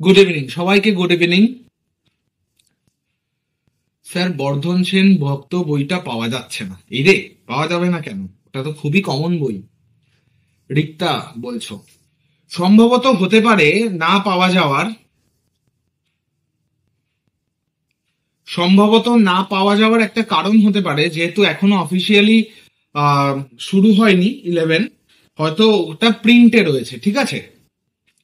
Good evening সবাইকে, good evening. Sir বর্ধন সেন ভক্ত বইটা পাওয়া যাচ্ছে না। এই রে, পাওয়া যাবে না কেন? ওটা তো খুবই কমন বই। রিক্তা বলছো সম্ভবত হতে পারে না পাওয়া যাওয়ার, একটা কারণ হতে পারে যেহেতু এখনো অফিসিয়ালি শুরু হয়নি 11, হয়তো ওটা প্রিন্টে রয়েছে। ঠিক আছে,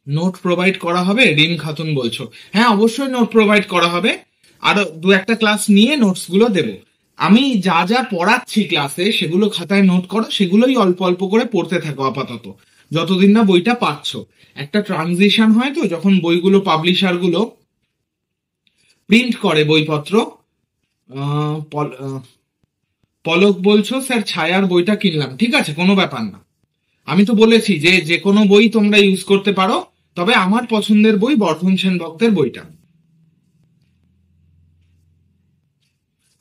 নোট প্রোভাইড করা হবে। রিম খাতুন বলছো হ্যাঁ অবশ্যই নোট প্রোভাইড করা হবে, আরো দু একটা ক্লাস নিয়ে নোটস গুলো দেবো। আমি যা যা পড়াচ্ছি ক্লাসে সেগুলো খাতায় নোট করো, সেগুলোই অল্প অল্প করে পড়তে থাকো আপাতত, যতদিন না বইটা পাচ্ছ। একটা ট্রানজিশন হয় তো, যখন বইগুলো পাবলিশার গুলো প্রিন্ট করে বইপত্র। পলক বলছো স্যার ছায়ার বইটা কিনলাম। ঠিক আছে, কোনো ব্যাপার না। আমি তো বলেছি যে যে কোনো বই তোমরা ইউজ করতে পারো, তবে আমার পছন্দের বই বর্ধন সেন ভক্তের বইটা।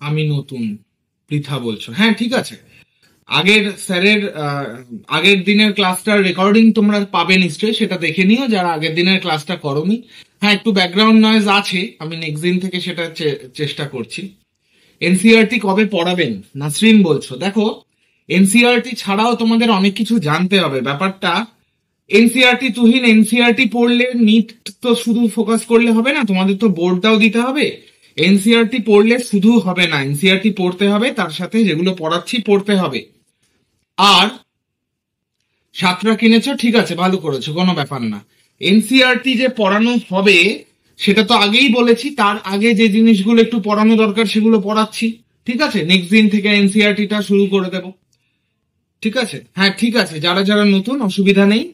আমি নতুন, পৃথা বলছো হ্যাঁ ঠিক আছে। আগের স্যারের আগের দিনের ক্লাসটার রেকর্ডিং তোমরা পাবে নিশ্চয়ই, সেটা দেখে নিও যারা আগের দিনের ক্লাসটা করোনি। হ্যাঁ একটু ব্যাকগ্রাউন্ড নয়েজ আছে, আমি নেক্সট দিন থেকে সেটা চেষ্টা করছি। এনসিআরটি কবে পড়াবেন নাসরিন বলছো। দেখো এনসিআরটি ছাড়াও তোমাদের অনেক কিছু জানতে হবে। ব্যাপারটা এনসিআরটি তুহিন, এনসিআরটি পড়লে নিট তো শুধু ফোকাস করলে হবে না, তোমাদের তো বোর্ডটাও দিতে হবে। এনসিআরটি পড়লে শুধু হবে না, এনসিআরটি পড়তে হবে, তার সাথে যেগুলো পড়াচ্ছি পড়তে হবে। আর সাতটা কিনেছো ঠিক আছে, ভালো করেছো, কোনো ব্যাপার না। এনসিআরটি যে পড়ানো হবে সেটা তো আগেই বলেছি, তার আগে যে জিনিসগুলো একটু পড়ানো দরকার সেগুলো পড়াচ্ছি। ঠিক আছে, নেক্সট দিন থেকে এনসিআরটিটা শুরু করে দেব। ঠিক আছে, হ্যাঁ ঠিক আছে। যারা যারা নতুন অসুবিধা নেই,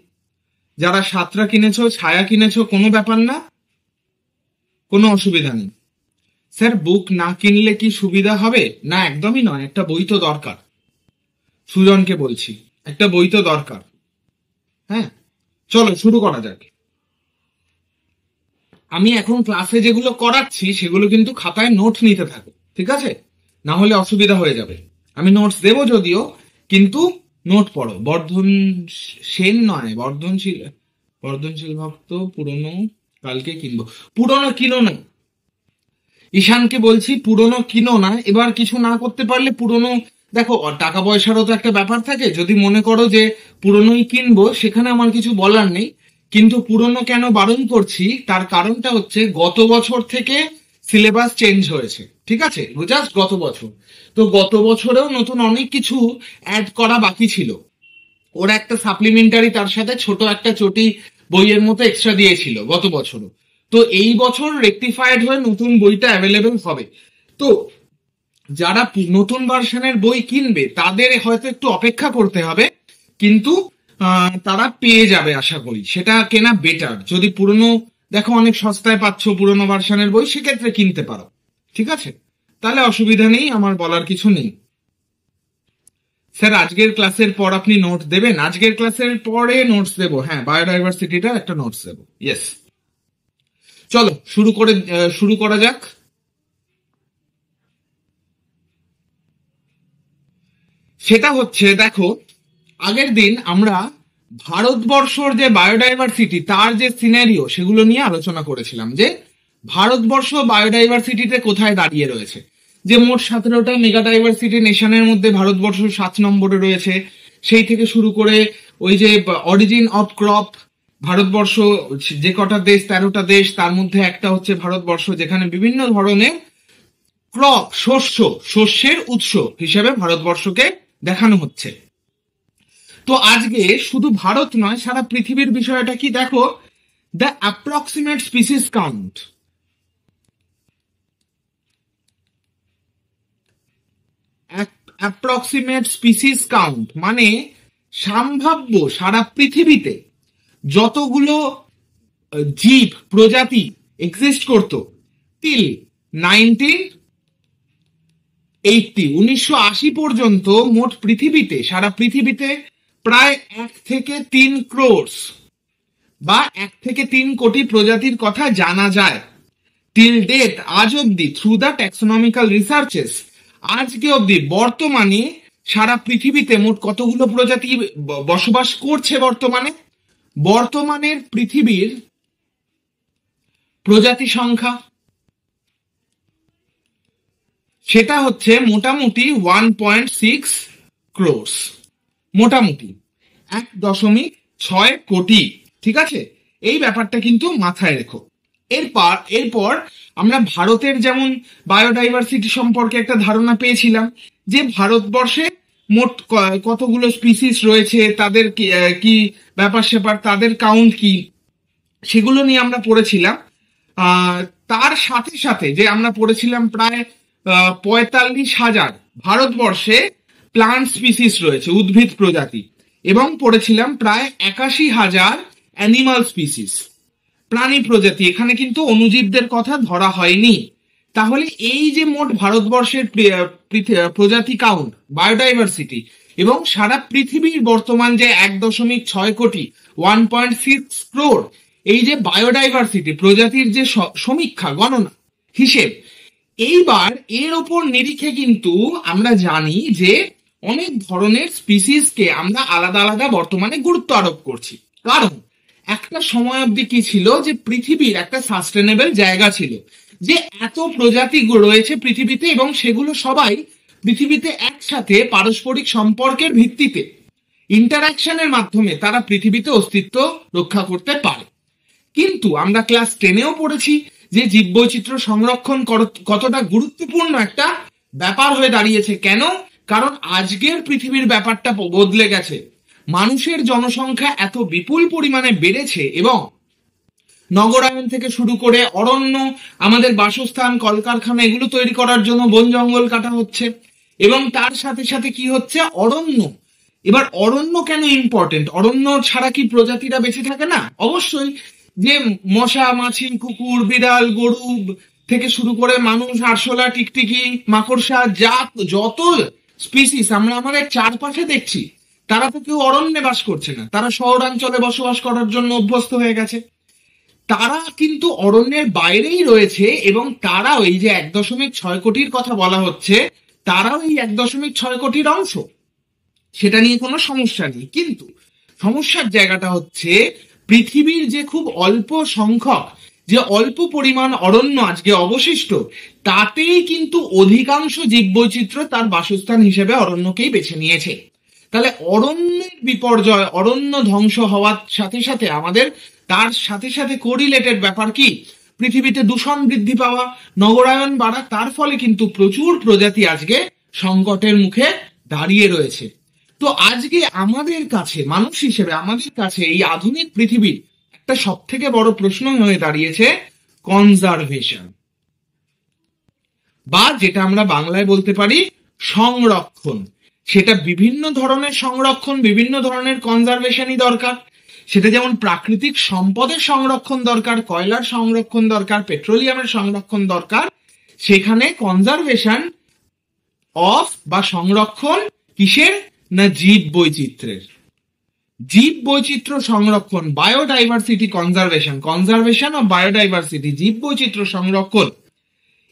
যারা সাতটা কিনেছো ছায়া কিনেছো কোনো ব্যাপার না, কোনো অসুবিধা নেই। স্যার বুক না কিনলে কি সুবিধা হবে? না একদমই নয়, একটা বই তো দরকার। সুজনকে বলছি একটা বই তো দরকার। হ্যাঁ চলো শুরু করা যাক। আমি এখন ক্লাসে যেগুলো করাচ্ছি সেগুলো কিন্তু খাতায় নোট নিতে থাকো, ঠিক আছে? না হলে অসুবিধা হয়ে যাবে। আমি নোটস দেবো যদিও, কিন্তু নোট পড়ো। বর্ধন সেন নয়, বর্ধনশীল ভক্ত পুরনো, কালকে কিনবো। পুরনো কিনো না, ঈশানকে বলছি পুরনো কিনো না। এবার কিছু না করতে পারলে পুরনো, দেখো টাকা পয়সারও তো একটা ব্যাপার থাকে। যদি মনে করো যে পুরনোই কিনবো, সেখানে আমার কিছু বলার নেই। কিন্তু পুরনো কেন বারণ করছি তার কারণটা হচ্ছে গত বছর থেকে সিলেবাস চেঞ্জ হয়েছে। ঠিক আছে, জাস্ট গত বছর। তো গত বছরেও নতুন অনেক কিছু অ্যাড করা বাকি ছিল। ওরা একটা সাপ্লিমেন্টারি তার সাথে ছোট একটা চটি বইয়ের মতো এক্সট্রা দিয়েছিল গত বছরও। তো এই বছর রেকটিফাইড হয়ে নতুন বইটা অ্যাভেলেবেল হবে। তো যারা নতুন ভার্সনের বই কিনবে তাদের হয়তো একটু অপেক্ষা করতে হবে, কিন্তু তারা পেয়ে যাবে আশা করি। সেটা কেনা বেটার। যদি পুরনো দেখো অনেক সস্তায় পাচ্ছ পুরনো ভার্সনের বই, সেক্ষেত্রে কিনতে পারো। ঠিক আছে, তাহলে অসুবিধা নেই, আমার বলার কিছু নেই। স্যার আজকের ক্লাসের পর আপনি নোট দেবেন? আজকের ক্লাসের পরে নোটস দেবো, হ্যাঁ বায়োডাইভার্সিটিটা একটা নোটস দেবো। ইয়েস, চলো শুরু করা যাক। সেটা হচ্ছে দেখো, আগের দিন আমরা ভারতবর্ষর যে বায়োডাইভার্সিটি তার যে সিনারিও সেগুলো নিয়ে আলোচনা করেছিলাম, যে ভারতবর্ষ বায়োডাইভার্সিটিতে কোথায় দাঁড়িয়ে রয়েছে। যে মোট 17টা মেগা ডাইভার্সিটি নেশনের মধ্যে ভারতবর্ষ 7 নম্বরে রয়েছে। সেই থেকে শুরু করে ওই যে অরিজিন অফ ক্রপ, ভারতবর্ষ যে কটা দেশ 13টা দেশ, তার মধ্যে একটা হচ্ছে ভারতবর্ষ, যেখানে বিভিন্ন ধরনের ক্রপ শস্যের উৎস হিসেবে ভারতবর্ষকে দেখানো হচ্ছে। তো আজকে শুধু ভারত নয়, সারা পৃথিবীর বিষয়টা কি দেখো, the approximate species count. Approximate species count মানে সম্ভাব্য সারা পৃথিবীতে যতগুলো জীব প্রজাতি এক্সিস্ট করতো টিল 1980 পর্যন্ত মোট পৃথিবীতে, সারা পৃথিবীতে প্রায় 1 থেকে 3 ক্রোড় বা 1 থেকে 3 কোটি প্রজাতির কথা জানা যায়। টিল ডেট, আজ অব্দি, থ্রু দ্য ট্যাক্সোনমিক্যাল রিসার্চেস, আজকে অব্দি বর্তমানে সারা পৃথিবীতে মোট কতগুলো প্রজাতি বসবাস করছে বর্তমানের পৃথিবীর প্রজাতি সংখ্যা, সেটা হচ্ছে মোটামুটি 1.6 ক্রোর্স, মোটামুটি 1.6 কোটি। ঠিক আছে, এই ব্যাপারটা কিন্তু মাথায় রেখো। এরপর আমরা ভারতের যেমন বায়োডাইভার্সিটি সম্পর্কে একটা ধারণা পেয়েছিলাম, যে ভারতবর্ষে মোট কতগুলো স্পিসিস রয়েছে, তাদের কি ব্যাপার স্যাপার, তাদের কাউন্ট কি, সেগুলো নিয়ে আমরা পড়েছিলাম। তার সাথে সাথে যে আমরা পড়েছিলাম প্রায় 45,000 ভারতবর্ষে প্লান্ট স্পিসিস রয়েছে, উদ্ভিদ প্রজাতি, এবং পড়েছিলাম প্রায় 81,000 অ্যানিমাল স্পিসিস, প্রাণী প্রজাতি। এখানে কিন্তু অণুজীবদের কথা ধরা হয়নি। তাহলে এই যে মোট ভারতবর্ষের প্রজাতি কাউন্ট, বায়োডাইভার্সিটি, এবং সারা পৃথিবীর বর্তমান যে 1.6 কোটি, 1.6 ক্রোর, এই যে বায়োডাইভার্সিটি প্রজাতির যে সমীক্ষা, গণনা, হিসেব, এইবার এর ওপর নিরিখে কিন্তু আমরা জানি যে অনেক ধরনের স্পিসিসকে আমরা আলাদা আলাদা বর্তমানে গুরুত্ব আরোপ করছি। কারণ একটা সময় অব্দি কি ছিল, যে পৃথিবীর একটা সাস্টেনেবল জায়গা ছিল, যে এত প্রজাতি রয়েছে পৃথিবীতে, এবং সেগুলো সবাই পৃথিবীতে একসাথে পারস্পরিক সম্পর্কের ভিত্তিতে, ইন্টারাকশনের মাধ্যমে তারা পৃথিবীতে অস্তিত্ব রক্ষা করতে পারে। কিন্তু আমরা ক্লাস 10-এও পড়েছি যে জীববৈচিত্র্য সংরক্ষণ কতটা গুরুত্বপূর্ণ একটা ব্যাপার হয়ে দাঁড়িয়েছে। কেন? কারণ আজকের পৃথিবীর ব্যাপারটা বদলে গেছে। মানুষের জনসংখ্যা এত বিপুল পরিমাণে বেড়েছে, এবং নগরায়ন থেকে শুরু করে অরণ্য, আমাদের বাসস্থান, কলকারখানা, এগুলো তৈরি করার জন্য বন জঙ্গল কাটা হচ্ছে, এবং তার সাথে সাথে কি হচ্ছে, অরণ্য। এবার অরণ্য কেন ইম্পর্টেন্ট? অরণ্য ছাড়া কি প্রজাতিরা বেঁচে থাকে না? অবশ্যই। যে মশা, মাছি, কুকুর, বিড়াল, গরু থেকে শুরু করে মানুষ, আরশোলা, টিকটিকি, মাকড়সা, যত স্পিসিস আমরা আমাদের চারপাশে দেখছি, তারা তো কেউ অরণ্যে বাস করছে না, তারা শহরাঞ্চলে বসবাস করার জন্য অভ্যস্ত হয়ে গেছে। তারা কিন্তু অরণ্যের বাইরেই রয়েছে, এবং তারাও এই যে 1.6 কোটির কথা বলা হচ্ছে, তারাও এই 1.6 কোটির অংশ, সেটা নিয়ে কোনো সমস্যা নেই। কিন্তু সমস্যার জায়গাটা হচ্ছে পৃথিবীর যে খুব অল্প সংখ্যক, যে অল্প পরিমাণ অরণ্য আজকে অবশিষ্ট, তাতেই কিন্তু অধিকাংশ জীববৈচিত্র্য তার বাসস্থান হিসেবে অরণ্যকেই বেছে নিয়েছে। তাহলে অরণ্যের বিপর্যয়, অরণ্য ধ্বংস হওয়ার সাথে সাথে আমাদের তার সাথে সাথে কোরিলেটেড ব্যাপার কি, পৃথিবীতে দূষণ বৃদ্ধি পাওয়া, নগরায়ন বাড়া, তার ফলে কিন্তু প্রচুর প্রজাতি আজকে সংকটের মুখে দাঁড়িয়ে রয়েছে। তো আজকে আমাদের কাছে, মানুষ হিসেবে আমাদের কাছে এই আধুনিক পৃথিবীর একটা সব থেকে বড় প্রশ্ন হয়ে দাঁড়িয়েছে কনজারভেশন, বা যেটা আমরা বাংলায় বলতে পারি সংরক্ষণ। সেটা বিভিন্ন ধরনের সংরক্ষণ, বিভিন্ন ধরনের কনজারভেশনই দরকার। সেটা যেমন প্রাকৃতিক সম্পদের সংরক্ষণ দরকার, কয়লার সংরক্ষণ দরকার, পেট্রোলিয়ামের সংরক্ষণ দরকার, সেখানে কনজারভেশন অফ বা সংরক্ষণ কিসের না, জীব বৈচিত্র্যের। জীব বৈচিত্র্য সংরক্ষণ, biodiversity conservation, conservation of biodiversity, জীব বৈচিত্র্য সংরক্ষণ,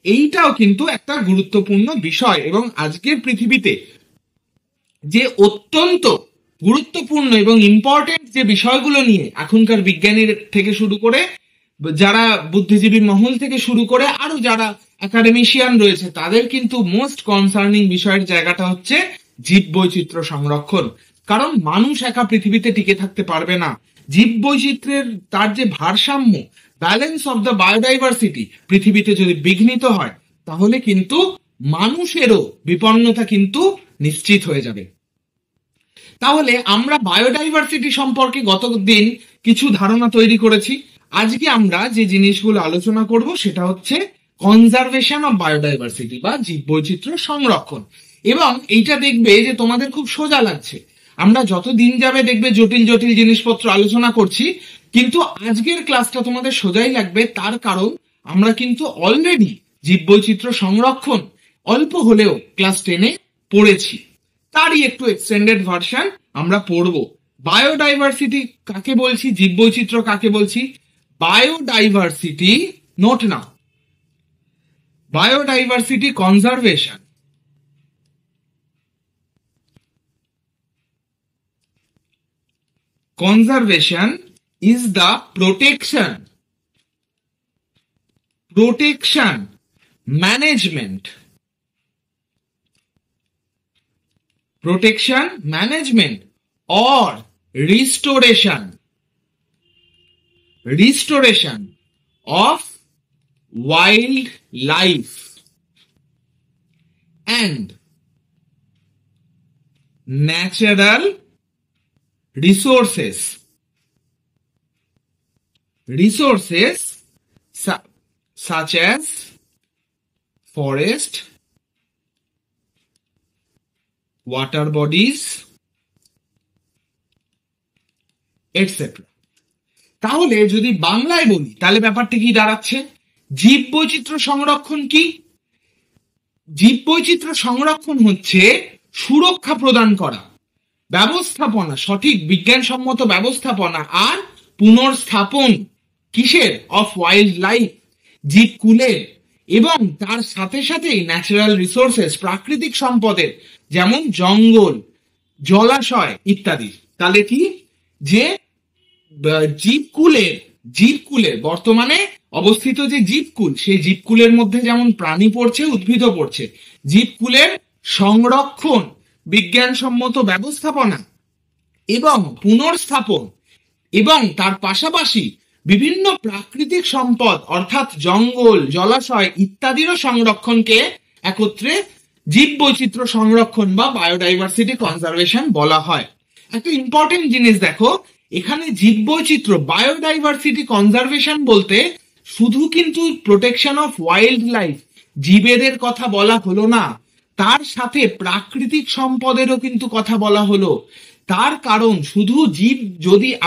এইটাও কিন্তু একটা গুরুত্বপূর্ণ বিষয়। এবং আজকের পৃথিবীতে যে অত্যন্ত গুরুত্বপূর্ণ এবং ইম্পর্টেন্ট যে বিষয়গুলো নিয়ে এখনকার বিজ্ঞানীর থেকে শুরু করে, যারা বুদ্ধিজীবী মহল থেকে শুরু করে আরো যারা একাডেমিশিয়ান রয়েছে, তাদের কিন্তু মোস্ট কনসার্নিং বিষয়ের জায়গাটা হচ্ছে জীব বৈচিত্র্য সংরক্ষণ। কারণ মানুষ একা পৃথিবীতে টিকে থাকতে পারবে না। জীব বৈচিত্র্যের তার যে ভারসাম্য, ব্যালেন্স অফ দ্য বায়োডাইভার্সিটি পৃথিবীতে যদি বিঘ্নিত হয়, তাহলে কিন্তু মানুষেরও বিপন্নতা কিন্তু নিশ্চিত হয়ে যাবে। তাহলে আমরা বায়োডাইভার্সিটি সম্পর্কে গতদিন কিছু ধারণা তৈরি করেছি। আজকে আমরা যে জিনিসগুলো আলোচনা করব সেটা হচ্ছে কনজারভেশন অফ বায়োডাইভার্সিটি বা জীববৈচিত্র্য সংরক্ষণ। এবং এইটা দেখবে যে তোমাদের খুব সোজা লাগছে, আমরা যত দিন যাবে দেখবে জটিল জটিল জিনিসপত্র আলোচনা করছি, কিন্তু আজকের ক্লাসটা তোমাদের সোজাই লাগবে। তার কারণ আমরা কিন্তু অলরেডি জীববৈচিত্র্য সংরক্ষণ অল্প হলেও ক্লাস 10-এ পড়েছি, তারই একটু এক্সটেন্ডেড ভার্সন আমরা পড়ব। বায়োডাইভার্সিটি কাকে বলছি, জীববৈচিত্র্য কাকে বলছি? Biodiversity, note now, biodiversity conservation is the protection protection, management, protection, management or restoration of wildlife and natural resources such as forest, water bodies, etc. তাহলে যদি বাংলায় বলি তাহলে ব্যাপারটা কি দাঁড়াচ্ছে? জীববৈচিত্র্য সংরক্ষণ কি? জীববৈচিত্র্য সংরক্ষণ হচ্ছে সুরক্ষা প্রদান করা, ব্যবস্থাপনা, সঠিক বিজ্ঞানসম্মত ব্যবস্থাপনা আর পুনর্স্থাপন কিসের? অফ ওয়াইল্ড লাইফ, জীবকুলের, এবং তার সাথে সাথেই ন্যাচারাল রিসোর্সেস, প্রাকৃতিক সম্পদের, যেমন জঙ্গল, জলাশয় ইত্যাদি। তাহলে কি যে জীবকুলের বর্তমানে অবস্থিত যে জীবকুল, সেই জীবকুলের মধ্যে যেমন প্রাণী পড়ছে, উদ্ভিদও পড়ছে, জীবকুলের সংরক্ষণ, বিজ্ঞানসম্মত ব্যবস্থাপনা এবং পুনর্স্থাপন, এবং তার পাশাপাশি বিভিন্ন প্রাকৃতিক সম্পদ অর্থাৎ জঙ্গল, জলাশয় ইত্যাদিরও সংরক্ষণকে একত্রে জীববৈচিত্র্য সংরক্ষণ বা বায়োডাইভার্সিটি কনজারভেশন বলা হয়। একটা ইম্পর্টেন্ট জিনিস দেখো, এখানে জীববৈচিত্র্য, বায়োডাইভার্সিটি কনজারভেশন বলতে শুধু কিন্তু প্রোটেকশন অফ ওয়াইল্ড লাইফ, জীবেদের কথা বলা হলো না, তার সাথে প্রাকৃতিক সম্পদেরও কিন্তু কথা বলা হলো। তার কারণ শুধু জীব,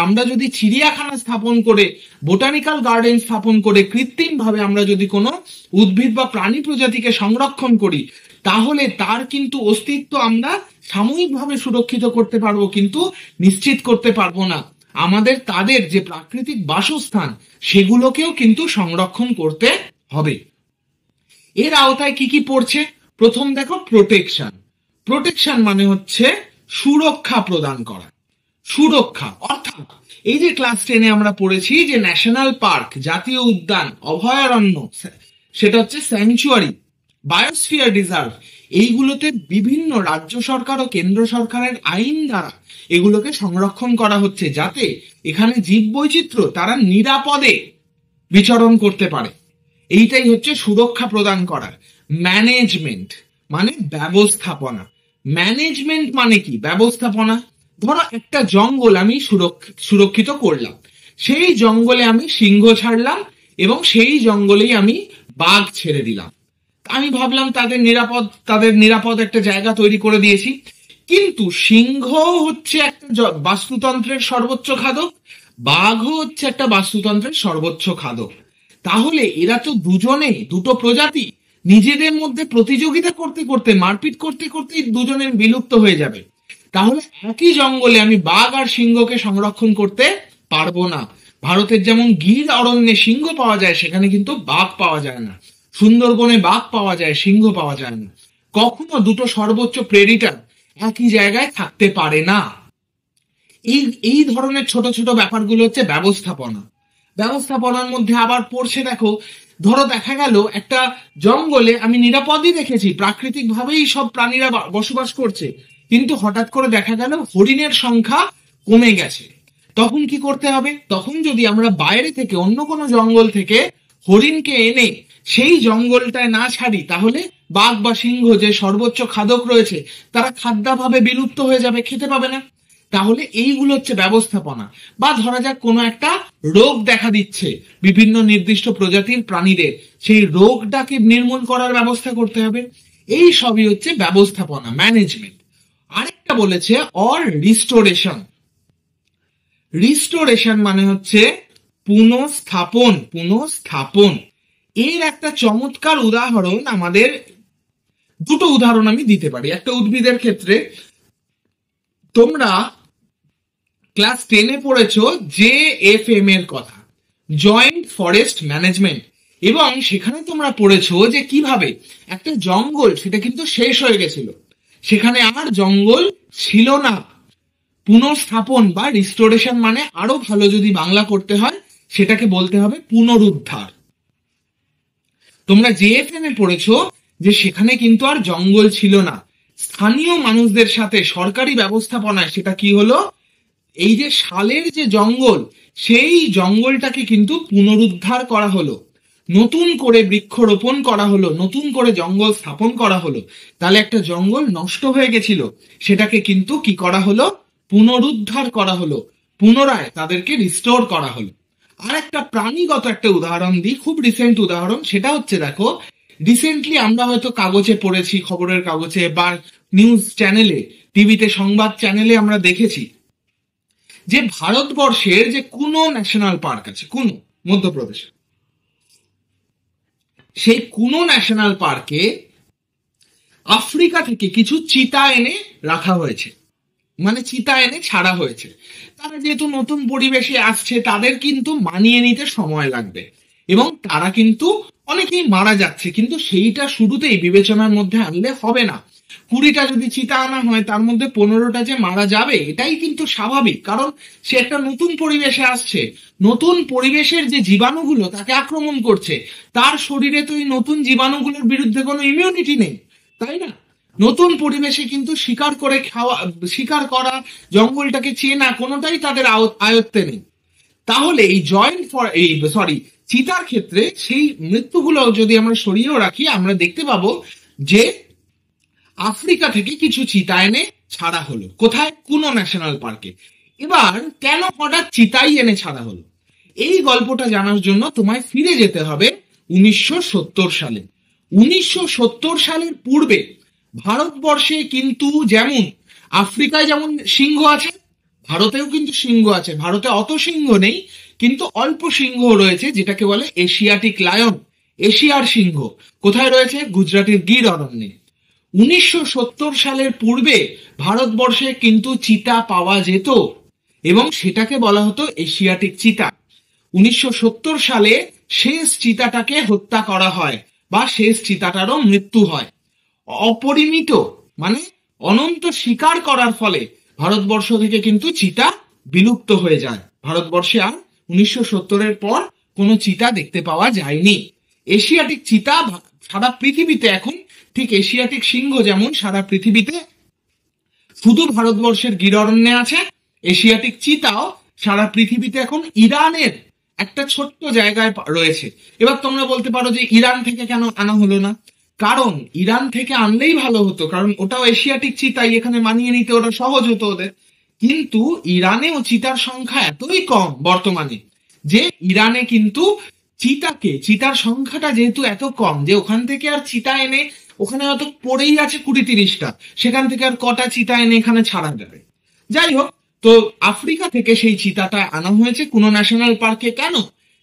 আমরা যদি চিড়িয়াখানা স্থাপন করে, বোটানিক্যাল গার্ডেন স্থাপন করে কৃত্রিম ভাবে আমরা যদি কোনো উদ্ভিদ বা প্রাণী প্রজাতিকে সংরক্ষণ করি, তাহলে তার কিন্তু অস্তিত্ব আমরা সাময়িকভাবে সুরক্ষিত করতে পারবো, কিন্তু নিশ্চিত করতে পারবো না। আমাদের তাদের যে প্রাকৃতিক বাসস্থান সেগুলোকেও কিন্তু সংরক্ষণ করতে হবে। এর আওতায় কি কি পড়ছে? প্রথম দেখো প্রোটেকশন মানে হচ্ছে সুরক্ষা প্রদান করা। সুরক্ষা অর্থাৎ এই যে ক্লাস 10-এ আমরা পড়েছি যে ন্যাশনাল পার্ক, জাতীয় উদ্যান, অভয়ারণ্য, সেটা হচ্ছে স্যাংচুয়ারি, বায়োস্ফিয়ার রিজার্ভ, এইগুলোতে বিভিন্ন রাজ্য সরকার ও কেন্দ্র সরকারের আইন দ্বারা এগুলোকে সংরক্ষণ করা হচ্ছে, যাতে এখানে জীববৈচিত্র্য তারা নিরাপদে বিচরণ করতে পারে। এইটাই হচ্ছে সুরক্ষা প্রদান করার। ম্যানেজমেন্ট মানে ব্যবস্থাপনা। ম্যানেজমেন্ট মানে কি? ব্যবস্থাপনা। ধরো একটা জঙ্গল আমি সুরক্ষিত করলাম, সেই জঙ্গলে আমি সিংহ ছাড়লাম এবং সেই জঙ্গলেই আমি বাঘ ছেড়ে দিলাম। আমি ভাবলাম তাদের নিরাপদ একটা জায়গা তৈরি করে দিয়েছি, কিন্তু সিংহ হচ্ছে একটা বাস্তুতন্ত্রের সর্বোচ্চ খাদক, বাঘও হচ্ছে একটা বাস্তুতন্ত্রের সর্বোচ্চ খাদক। তাহলে এরা তো দুটো প্রজাতি নিজেদের মধ্যে প্রতিযোগিতা করতে করতে, মারপিট করতে করতেই দুজনের বিলুপ্ত হয়ে যাবে। তাহলে একই জঙ্গলে আমি বাঘ আর সিংহকে সংরক্ষণ করতে পারবো না। ভারতের যেমন গির অরণ্যে সিংহ পাওয়া যায়, সেখানে কিন্তু বাঘ পাওয়া যায় না। সুন্দরবনে বাঘ পাওয়া যায়, সিংহ পাওয়া যায় না। কখনো দুটো সর্বোচ্চ প্রেডিটার একই জায়গায় থাকতে পারে না। এই ধরনের ছোট ছোট ব্যাপারগুলো হচ্ছে ব্যবস্থাপনার মধ্যে আবার পড়ছে। দেখো, ধরো দেখা গেল একটা জঙ্গলে আমি নিরাপদই রেখেছি, প্রাকৃতিক ভাবেই সব প্রাণীরা বসবাস করছে, কিন্তু হঠাৎ করে দেখা গেল হরিণের সংখ্যা কমে গেছে। তখন কি করতে হবে? তখন যদি আমরা বাইরে থেকে অন্য কোনো জঙ্গল থেকে হরিণকে এনে সেই জঙ্গলটায় না ছাড়ি, তাহলে বাঘ বা সিংহ যে সর্বোচ্চ খাদক রয়েছে তারা খাদ্যাভাবে বিলুপ্ত হয়ে যাবে, খেতে পাবে না। তাহলে এইগুলো হচ্ছে ব্যবস্থাপনা। বা ধরা যাক কোনো একটা রোগ দেখা দিচ্ছে বিভিন্ন নির্দিষ্ট প্রজাতির প্রাণীদের, সেই রোগটাকে নির্মূল করার ব্যবস্থা করতে হবে। এই সবই হচ্ছে ব্যবস্থাপনা, ম্যানেজমেন্ট। আরেকটা বলেছে অর রিস্টোরেশন মানে হচ্ছে পুনঃস্থাপন। এর একটা চমৎকার উদাহরণ, আমাদের দুটো উদাহরণ আমি দিতে পারি। একটা উদ্ভিদের ক্ষেত্রে, তোমরা ক্লাস 10-এ পড়েছো JFM এর কথা, জয়েন্ট ফরেস্ট ম্যানেজমেন্ট, এবং সেখানে তোমরা পড়েছো যে কিভাবে একটা জঙ্গল সেটা কিন্তু শেষ হয়ে গেছিল, সেখানে আর জঙ্গল ছিল না। পুনঃস্থাপন বা রিস্টোরেশন মানে আরো ভালো যদি বাংলা করতে হয় সেটাকে বলতে হবে পুনরুদ্ধার। তোমরা জেএফএম এ পড়েছো যে সেখানে কিন্তু আর জঙ্গল ছিল না, স্থানীয় মানুষদের সাথে সরকারি ব্যবস্থাপনায় সেটা কি হলো, এই যে শালের যে জঙ্গল, সেই জঙ্গলটাকে কিন্তু পুনরুদ্ধার করা হলো, নতুন করে বৃক্ষরোপণ করা হলো, নতুন করে জঙ্গল স্থাপন করা হলো। তাহলে একটা জঙ্গল নষ্ট হয়ে গেছিল, সেটাকে কিন্তু কি করা হলো, পুনরুদ্ধার করা হলো, পুনরায় তাদেরকে রিস্টোর করা হলো। আর একটা প্রাণীগত একটা উদাহরণ দিই, খুব রিসেন্ট উদাহরণ, সেটা হচ্ছে দেখো, রিসেন্টলি আমরা হয়তো কাগজে পড়েছি, খবরের কাগজে বা নিউজ চ্যানেলে, টিভিতে সংবাদ চ্যানেলে আমরা দেখেছি যে ভারতবর্ষের যে কুনো ন্যাশনাল পার্ক আছে, কুনো মধ্যপ্রদেশে, সেই কুনো ন্যাশনাল পার্কে আফ্রিকা থেকে কিছু চিতা এনে রাখা হয়েছে, মানে চিতা এনে ছাড়া হয়েছে। তারা যেহেতু নতুন পরিবেশে আসছে, তাদের কিন্তু মানিয়ে নিতে সময় লাগবে এবং তারা কিন্তু অনেকেই মারা যাচ্ছে, কিন্তু সেইটা শুরুতেই বিবেচনার মধ্যে আনলে হবে না। 20টা যদি চিতা আনা হয়, তার মধ্যে 15টা যে মারা যাবে এটাই কিন্তু স্বাভাবিক, কারণ সে একটা নতুন পরিবেশে আসছে, নতুন পরিবেশের যে জীবাণুগুলো তাকে আক্রমণ করছে, তার শরীরে তো এই নতুন জীবাণুগুলোর বিরুদ্ধে কোনো ইমিউনিটি নেই, তাই না? নতুন পরিবেশে কিন্তু শিকার করে খাওয়া, শিকার করা, জঙ্গলটাকে চেনা, কোনোটাই তাদের আয়ত্তে নেই। তাহলে এই চিতার ক্ষেত্রে সেই মৃত্যুগুলো যদি আমরা সরিয়েও রাখি, আমরা দেখতে পাবো যে আফ্রিকা থেকে কিছু চিতা এনে ছাড়া হলো, কোথায়, কুনো ন্যাশনাল পার্কে। এবার কেন হঠাৎ চিতাই এনে ছাড়া হলো, এই গল্পটা জানার জন্য তোমায় ফিরে যেতে হবে 1970 সালে। 1970 সালের পূর্বে ভারতবর্ষে কিন্তু যেমন আফ্রিকায় যেমন সিংহ আছে, ভারতেও কিন্তু সিংহ আছে, ভারতে অত সিংহ নেই কিন্তু অল্প সিংহ রয়েছে, যেটাকে বলে এশিয়াটিক লায়ন, এশিয়ার সিংহ। কোথায় রয়েছে? গুজরাটের গির অরণ্যে। 1970 সালের পূর্বে ভারতবর্ষে কিন্তু চিতা পাওয়া যেত এবং সেটাকে বলা হতো এশিয়াটিক চিতা। 1970 সালে শেষ চিতাটাকে হত্যা করা হয় বা শেষ চিতাটারও মৃত্যু হয়। অপরিমিত মানে অনন্ত শিকার করার ফলে ভারতবর্ষ থেকে কিন্তু চিতা বিলুপ্ত হয়ে যায়। ভারতবর্ষে আর 1970-এর পর কোনো চিতা দেখতে পাওয়া যায়নি। এশিয়াটিক চিতা সারা পৃথিবীতে এখন, ঠিক এশিয়াটিক সিংহ যেমন সারা পৃথিবীতে শুধু ভারতবর্ষের গির অরণ্যে আছে, এশিয়াটিক চিতাও সারা পৃথিবীতে এখন ইরানের একটা ছোট্ট জায়গায় রয়েছে। এবার তোমরা বলতে পারো যে ইরান থেকে কেন আনা হলো না? কারণ ইরান থেকে আনলেই ভালো হতো, কারণ ওটাও এশিয়াটিক চিতাই, এখানে মানিয়ে নিতে ওরা সহজ হতো ওদের। কিন্তু ইরানেও চিতার সংখ্যা এতই কম বর্তমানে যে ইরানে কিন্তু চিতার সংখ্যাটা যেহেতু এত কম, যে ওখান থেকে আর চিতা এনে, ওখানে হয়তো পড়েই আছে 20-30টা, সেখান থেকে আর কটা চিতা এনে এখানে ছাড়া যাবে। যাই হোক, তো আফ্রিকা থেকে সেই চিতাটা আনা হয়েছে কুনো ন্যাশনাল পার্কে। কেন?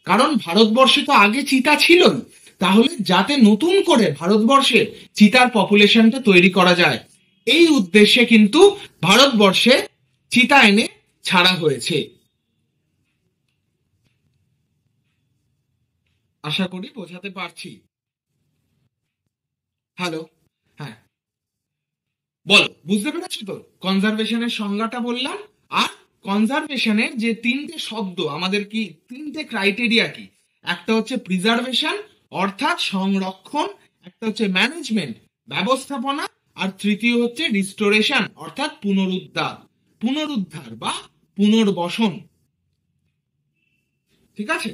কারণ ভারতবর্ষে তো আগে চিতা ছিলই, তাহলে যাতে নতুন করে ভারতবর্ষে চিতার পপুলেশনটা তৈরি করা যায়, এই উদ্দেশ্যে কিন্তু ভারতবর্ষে চিতা এনে ছাড়া হয়েছে। আশা করি বোঝাতে পারছি। হ্যালো, হ্যাঁ বলো, বুঝতে পেরেছো তো? কনজারভেশনের সংজ্ঞাটা বললাম, আর কনজারভেশনের যে 3টে শব্দ, আমাদের কি 3টে ক্রাইটেরিয়া কি, একটা হচ্ছে প্রিজার্ভেশন অর্থাৎ সংরক্ষণ, একটা হচ্ছে ম্যানেজমেন্ট ব্যবস্থাপনা, আর তৃতীয় হচ্ছে রিস্টোরেশন অর্থাৎ পুনরুদ্ধার বা পুনর্বসন। ঠিক আছে,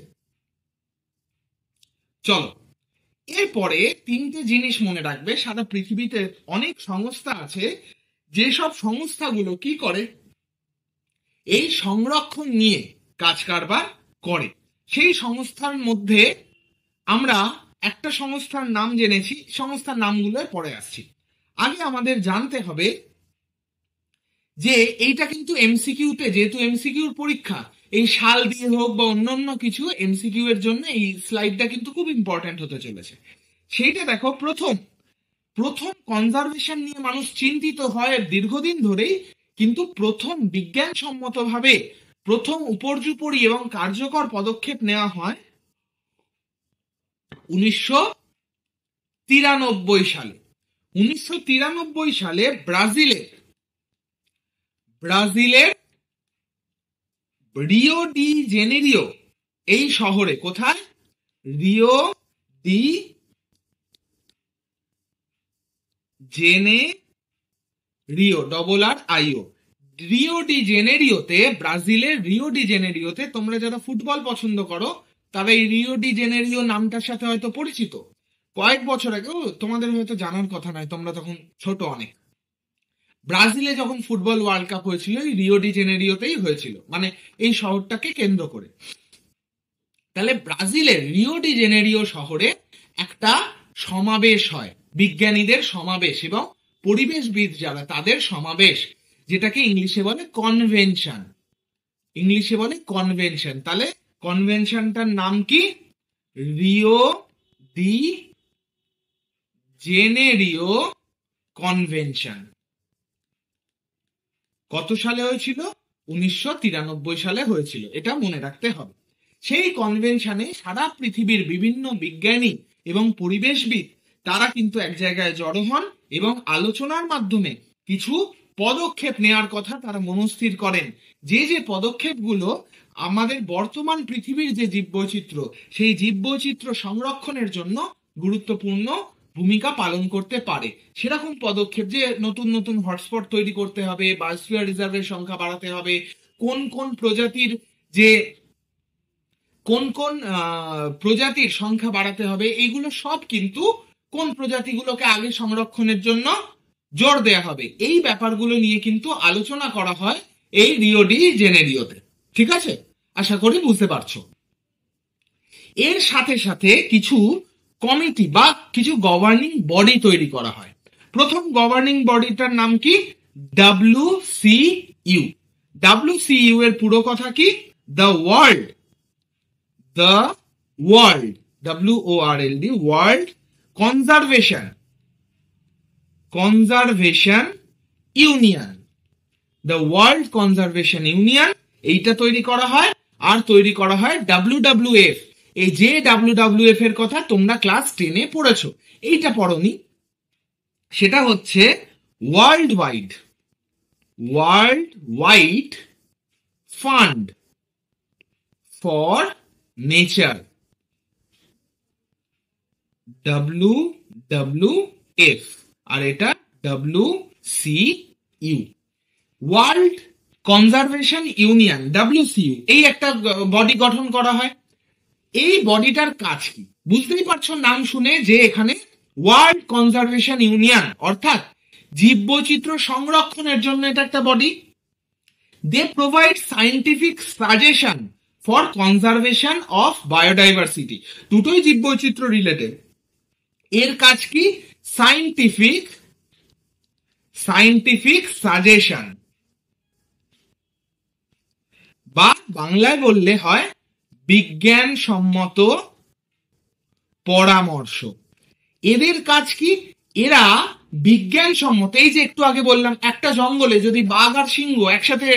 চলো এরপরে 3টে জিনিস মনে রাখবে। সারা পৃথিবীতে অনেক সংস্থা আছে, যেসব সংস্থাগুলো কি করে, এই সংরক্ষণ নিয়ে কাজ কারবার করে। সেই সংস্থার মধ্যে আমরা একটা সংস্থার নাম জেনেছি, সংস্থার নামগুলো পরে আসছি। আগে আমাদের জানতে হবে যে এইটা কিন্তু এমসিকিউতে, যেহেতু এমসিকিউর পরীক্ষা, এই সাল দিয়ে হোক বা অন্যান্য কিছু, এমসিকিউ এর জন্য এই স্লাইডটা কিন্তু খুব ইম্পর্টেন্ট হতে চলেছে। সেইটা দেখো, প্রথম কনজারভেশন নিয়ে মানুষ চিন্তিত হয় দীর্ঘদিন ধরেই, কিন্তু প্রথম বিজ্ঞানসম্মতভাবে প্রথম উপর্যুপরি এবং কার্যকর পদক্ষেপ নেওয়া হয় 1993 সালে। 1993 সালে ব্রাজিলের রিও ডি জেনেরিও এই শহরে, কোথায়? Rio de Janeiro, RRIO। Rio de জেনেরিওতে, ব্রাজিলের রিও ডি জেনেরিওতে, তোমরা যারা ফুটবল পছন্দ করো তারা এই রিও ডি জেনেরিও নামটার সাথে হয়তো পরিচিত। কয়েক বছর আগেও, তোমাদের হয়তো জানার কথা নয়, তোমরা তখন ছোট অনেক, ব্রাজিলে যখন ফুটবল ওয়ার্ল্ড কাপ হয়েছিল এই রিও ডি জেনেরিওতেই হয়েছিল, মানে এই শহরটাকে কেন্দ্র করে। তাহলে ব্রাজিলের রিও ডি জেনেরিও শহরে একটা সমাবেশ হয়, বিজ্ঞানীদের সমাবেশ এবং পরিবেশবিদ যারা তাদের সমাবেশ, যেটাকে ইংলিশে বলে কনভেনশন। ইংলিশে বলে কনভেনশন। তাহলে কনভেনশনটার নাম কি? Rio de Janeiro convention. কত সালে হয়েছিল? 1993 সালে হয়েছিল, এটা মনে রাখতে হবে। সেই কনভেনশনে সারা পৃথিবীর বিভিন্ন বিজ্ঞানী এবং পরিবেশবিদ তারা কিন্তু এক জায়গায় জড়ো হন এবং আলোচনার মাধ্যমে কিছু পদক্ষেপ নেওয়ার কথা তারা মনস্থির করেন, যে যে পদক্ষেপগুলো আমাদের বর্তমান পৃথিবীর যে জীববৈচিত্র্য, সেই জীববৈচিত্র্য সংরক্ষণের জন্য গুরুত্বপূর্ণ ভূমিকা পালন করতে পারে। সেরকম পদক্ষেপ যে নতুন নতুন হটস্পট তৈরি করতে হবে, বায়োস্ফিয়ার রিজার্ভের সংখ্যা বাড়াতে হবে, কোন কোন প্রজাতির প্রজাতির সংখ্যা বাড়াতে হবে, এইগুলো সব কিন্তু কোন প্রজাতিগুলোকে আগে সংরক্ষণের জন্য জোর দেয়া হবে, এই ব্যাপারগুলো নিয়ে কিন্তু আলোচনা করা হয় এই রিও ডি জেনেরিওতে। ঠিক আছে, আশা করি বুঝতে পারছো। এর সাথে সাথে কিছু কমিটি বা কিছু গভর্নিং বডি তৈরি করা হয়। প্রথম গভর্নিং বডিটার নাম কি? WCU। WCU এর পুরো কথা কি? The world WORLD world conservation union. The world conservation union, এইটা তৈরি করা হয়। আর তৈরি করা হয় WWF। এই যে WWF এর কথা তোমরা ক্লাস 10-এ পড়েছো, এইটা পড়োনি, সেটা হচ্ছে world wide fund for nature, WWF। আর এটা WCU, world conservation union, WCU। এই একটা বডি গঠন করা হয়। এই বডিটার কাজ কি? বুঝতেই পারছো নাম শুনে যে এখানে ওয়ার্ল্ড কনজারভেশন ইউনিয়ন, অর্থাৎ জীববৈচিত্র্য সংরক্ষণের জন্য এটা একটা body. They provide scientific suggestion for conservation of biodiversity. দুটোই জীববৈচিত্র্য রিলেটেড। এর কাজ কি? সায়েন্টিফিক সাজেশন, বা বাংলায় বললে হয় বিজ্ঞানসম্মত পরামর্শ। এদের কাজ কি? এরা বিজ্ঞানসম্মত, এই যে একটু আগে বললাম একটা জঙ্গলে যদি বাঘ আর সিংহ একসাথে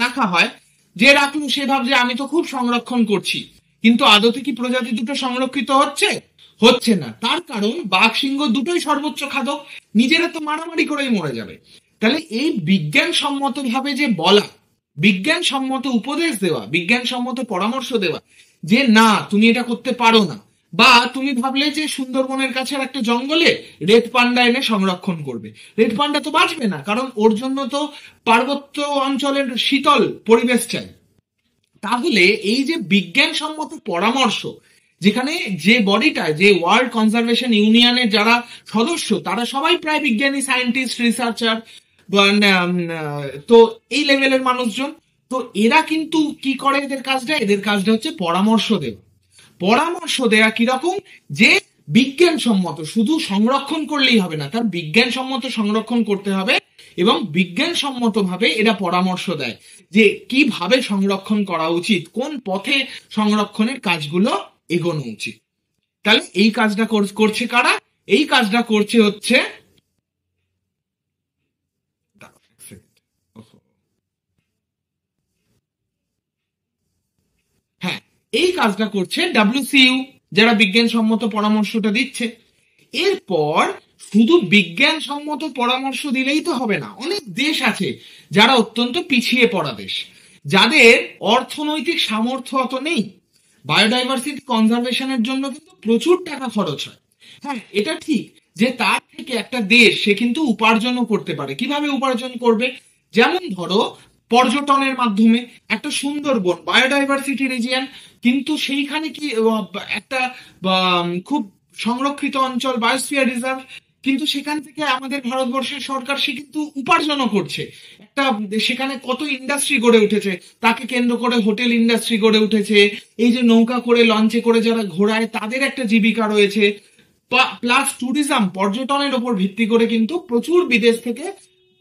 রাখা হয়, যে রাখলো সে ভাবছে আমি তো খুব সংরক্ষণ করছি, কিন্তু আদতে কি প্রজাতি দুটো সংরক্ষিত হচ্ছে না। তার কারণ বাঘ সিংহ দুটোই সর্বোচ্চ খাদক, নিজেরা তো মারামারি করেই মরে যাবে। তাহলে এই বিজ্ঞানসম্মত ভাবে যে বলা, বিজ্ঞানসম্মত উপদেশ দেওয়া, বিজ্ঞানসম্মত পরামর্শ দেওয়া যে না তুমি এটা করতে পারো না, বা তুমি ভাবলে যে সুন্দরবনের কাছে একটা জঙ্গলে রেড পান্ডা এনে সংরক্ষণ করবে, রেড পান্ডা তো বাঁচবে না, কারণ ওর জন্য তো পার্বত্য অঞ্চলের শীতল পরিবেশ চাই। তাহলে এই যে বিজ্ঞানসম্মত পরামর্শ, যেখানে যে বডিটা, যে ওয়ার্ল্ড কনজারভেশন ইউনিয়নের যারা সদস্য তারা সবাই প্রায় বিজ্ঞানী, সায়েন্টিস্ট, রিসার্চার, তো এই লেভেলের মানুষজন, তো এরা কিন্তু কি করে? এদের কাজটা হচ্ছে পরামর্শ দেওয়া। পরামর্শ দেওয়া কিরকম? যে বিজ্ঞানসম্মত, শুধু সংরক্ষণ করলেই হবে না, তার বিজ্ঞানসম্মত সংরক্ষণ করতে হবে, এবং বিজ্ঞানসম্মত ভাবে এরা পরামর্শ দেয় যে কিভাবে সংরক্ষণ করা উচিত, কোন পথে সংরক্ষণের কাজগুলো এগোনো উচিত। তাহলে এই কাজটা করছে কারা? এই কাজটা করছে হচ্ছে এই কাজটা করছে WCU, যারা বিজ্ঞানসম্মত পরামর্শটা দিচ্ছে। এরপর শুধু বিজ্ঞানসম্মত পরামর্শ দিলেই তো হবে না, অনেক দেশ আছে যারা অত্যন্ত পিছিয়ে পড়া দেশ, যাদের অর্থনৈতিক সামর্থ্য অত নেই। বায়োডাইভার্সিটি কনজারভেশনের জন্য কিন্তু প্রচুর টাকা খরচ হয়। হ্যাঁ, এটা ঠিক যে তার থেকে একটা দেশ সে কিন্তু উপার্জনও করতে পারে। কিভাবে উপার্জন করবে? যেমন ধরো পর্যটনের মাধ্যমে। একটা সুন্দরবন বায়োডাইভার্সিটি রিজিয়ন, কিন্তু সেইখানে কি একটা খুব সংরক্ষিত অঞ্চল, বায়োস্ফিয়ার রিজার্ভ, কিন্তু সেখান থেকে আমাদের ভারতবর্ষের সরকার সে কিন্তু উপার্জনও করছে। একটা সেখানে কত ইন্ডাস্ট্রি গড়ে উঠেছে, তাকে কেন্দ্র করে হোটেল ইন্ডাস্ট্রি গড়ে উঠেছে, এই যে নৌকা করে লঞ্চে করে যারা ঘোরায় তাদের একটা জীবিকা রয়েছে, প্লাস ট্যুরিজম, পর্যটনের ওপর ভিত্তি করে কিন্তু প্রচুর বিদেশ থেকে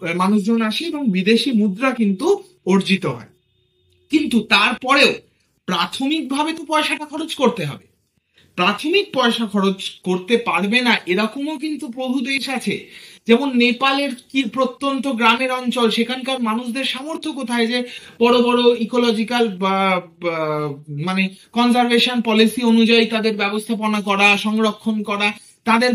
মানুষজন আসে এবং বিদেশি মুদ্রা কিন্তু অর্জিত হয়। কিন্তু তারপরেও প্রাথমিকভাবে তো পয়সাটা খরচ করতে হবে। প্রাথমিক পয়সা খরচ করতে পারবে না এরকমও কিন্তু বহু দেশ আছে। যেমন নেপালের কি প্রত্যন্ত গ্রামের অঞ্চল, সেখানকার মানুষদের সামর্থ্য কোথায় যে বড় বড় ইকোলজিক্যাল মানে কনজারভেশন পলিসি অনুযায়ী তাদের ব্যবস্থাপনা করা, সংরক্ষণ করা। তাদের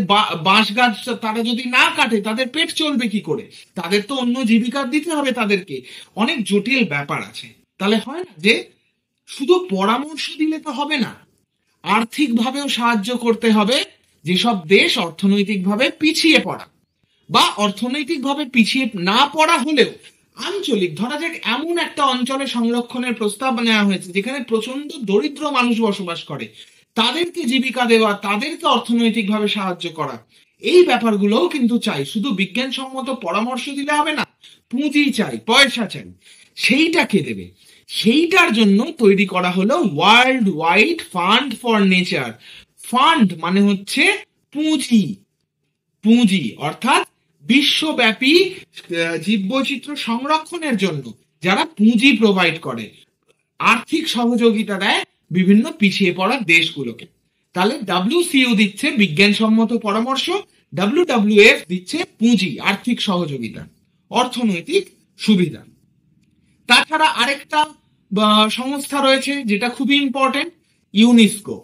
বাঁশ গাছ তারা যদি না কাটে তাদের পেট চলবে কি করে? তাদের তো অন্য জীবিকা দিতে হবে তাদেরকে। অনেক জটিল ব্যাপার আছে। তাহলে হয় না যে শুধু পরামর্শ দিলে তো হবে না, আর্থিকভাবেও সাহায্য করতে হবে যেসব দেশ অর্থনৈতিকভাবে পিছিয়ে পড়া, বা অর্থনৈতিকভাবে পিছিয়ে না পড়া হলেও আঞ্চলিক, ধরা যাক এমন একটা অঞ্চলে সংরক্ষণের প্রস্তাব নেওয়া হয়েছে যেখানে প্রচন্ড দরিদ্র মানুষ বসবাস করে, তাদেরকে জীবিকা দেওয়া, তাদেরকে অর্থনৈতিকভাবে সাহায্য করা, এই ব্যাপারগুলোও কিন্তু চাই। শুধু বিজ্ঞানসম্মত পরামর্শ দিলে হবে না, পুঁজি চাই, পয়সা চাই। সেইটা কে দেবে? সেইটার জন্য তৈরি করা হলো world wide fund for nature. Fund মানে হচ্ছে পুঁজি। পুঁজি অর্থাৎ বিশ্বব্যাপী জীববৈচিত্র্য সংরক্ষণের জন্য যারা পুঁজি প্রোভাইড করে, আর্থিক সহযোগিতা দেয় বিভিন্ন পিছিয়ে পড়া দেশগুলোকে। তাহলে WCO দিচ্ছে বিজ্ঞানসম্মত পরামর্শ, WWF দিচ্ছে পুঁজি, আর্থিক সহযোগিতা, অর্থনৈতিক সুবিধা। তাছাড়া আরেকটা সংস্থা রয়েছে যেটা খুবই ইম্পর্টেন্ট, ইউনেস্কো।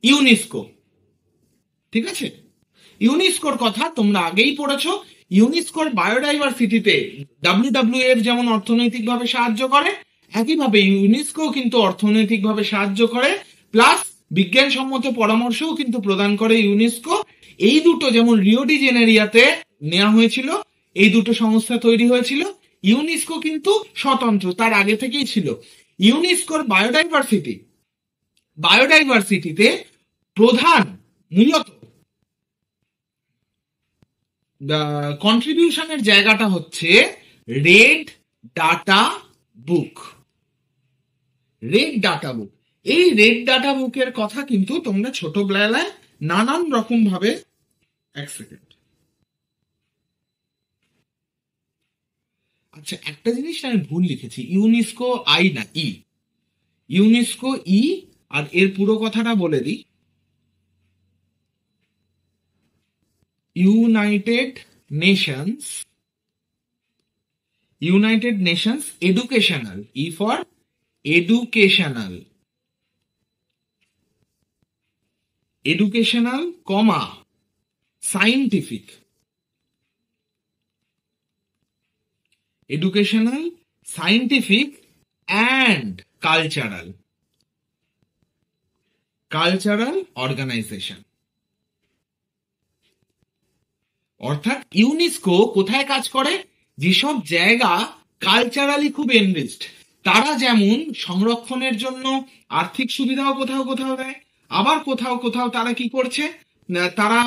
ইউনেস্কো, ঠিক আছে? ইউনেস্কোর কথা তোমরা আগেই পড়েছো। ইউনেস্কোর বায়োডাইভার্সিটিতে WWF যেমন অর্থনৈতিকভাবে সাহায্য করে, একইভাবে ইউনেস্কো কিন্তু অর্থনৈতিকভাবে সাহায্য করে, প্লাস বিজ্ঞানসম্মত পরামর্শও কিন্তু প্রদান করে ইউনেস্কো। এই দুটো যেমন রিও ডি জেনেরিয়াতে নেওয়া হয়েছিল, এই দুটো সংস্থা তৈরি হয়েছিল। ইউনেস্কো কিন্তু স্বতন্ত্র, তার আগে থেকেই ছিল। ইউনেস্কোর বায়োডাইভার্সিটিতে প্রধান মূলত কন্ট্রিবিউশনের জায়গাটা হচ্ছে red data book. Red data book, এই রেড ডাটা বুকের কথা কিন্তু তোমরা ছোটবেলায় নানান রকম ভাবে, এক সেকেন্ড, আচ্ছা একটা জিনিস আমি ভুল লিখেছি, ইউনেস্কো আই না ই, ইউনেস্কো ই। আর এর পুরো কথাটা বলে দিই, united nations educational, E for educational comma scientific, educational scientific and cultural organization. অর্থাৎ ইউনেস্কো কোথায় কাজ করে? যেসব জায়গা কালচারালি খুব এনরিচড, তারা যেমন সংরক্ষণের জন্য আর্থিক সুবিধাও কোথাও কোথাও দেয়, আবার কোথাও কোথাও তারা কি করছে, তারা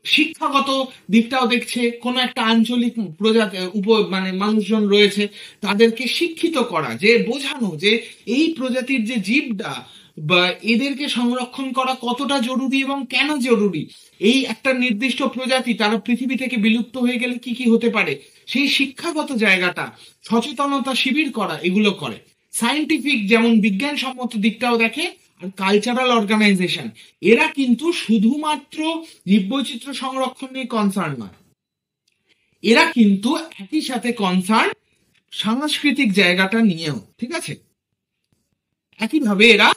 শিক্ষাগত দিকটাও দেখছে। কোনো একটা আঞ্চলিক প্রজাতি মানে মানুষজন রয়েছে, তাদেরকে শিক্ষিত করা, যে বোঝানো যে এই প্রজাতির যে জীবটা বা এদেরকে সংরক্ষণ করা কতটা জরুরি এবং কেন জরুরি, এই একটা নির্দিষ্ট প্রজাতি তারা পৃথিবী থেকে বিলুপ্ত হয়ে গেলে কি কি হতে পারে, সেই শিক্ষাগত জায়গাটা, সচেতনতা শিবির করা, এগুলো করে। সায়েন্টিফিক যেমন বিজ্ঞানসম্মত দিকটাও দেখে, আর কালচারাল অর্গানাইজেশন, এরা কিন্তু শুধুমাত্র জীববৈচিত্র্য সংরক্ষণ নিয়ে কনসার্ন নয়, এরা কিন্তু একই সাথে কনসার্ন সাংস্কৃতিক জায়গাটা নিয়েও, ঠিক আছে? একইভাবে এরা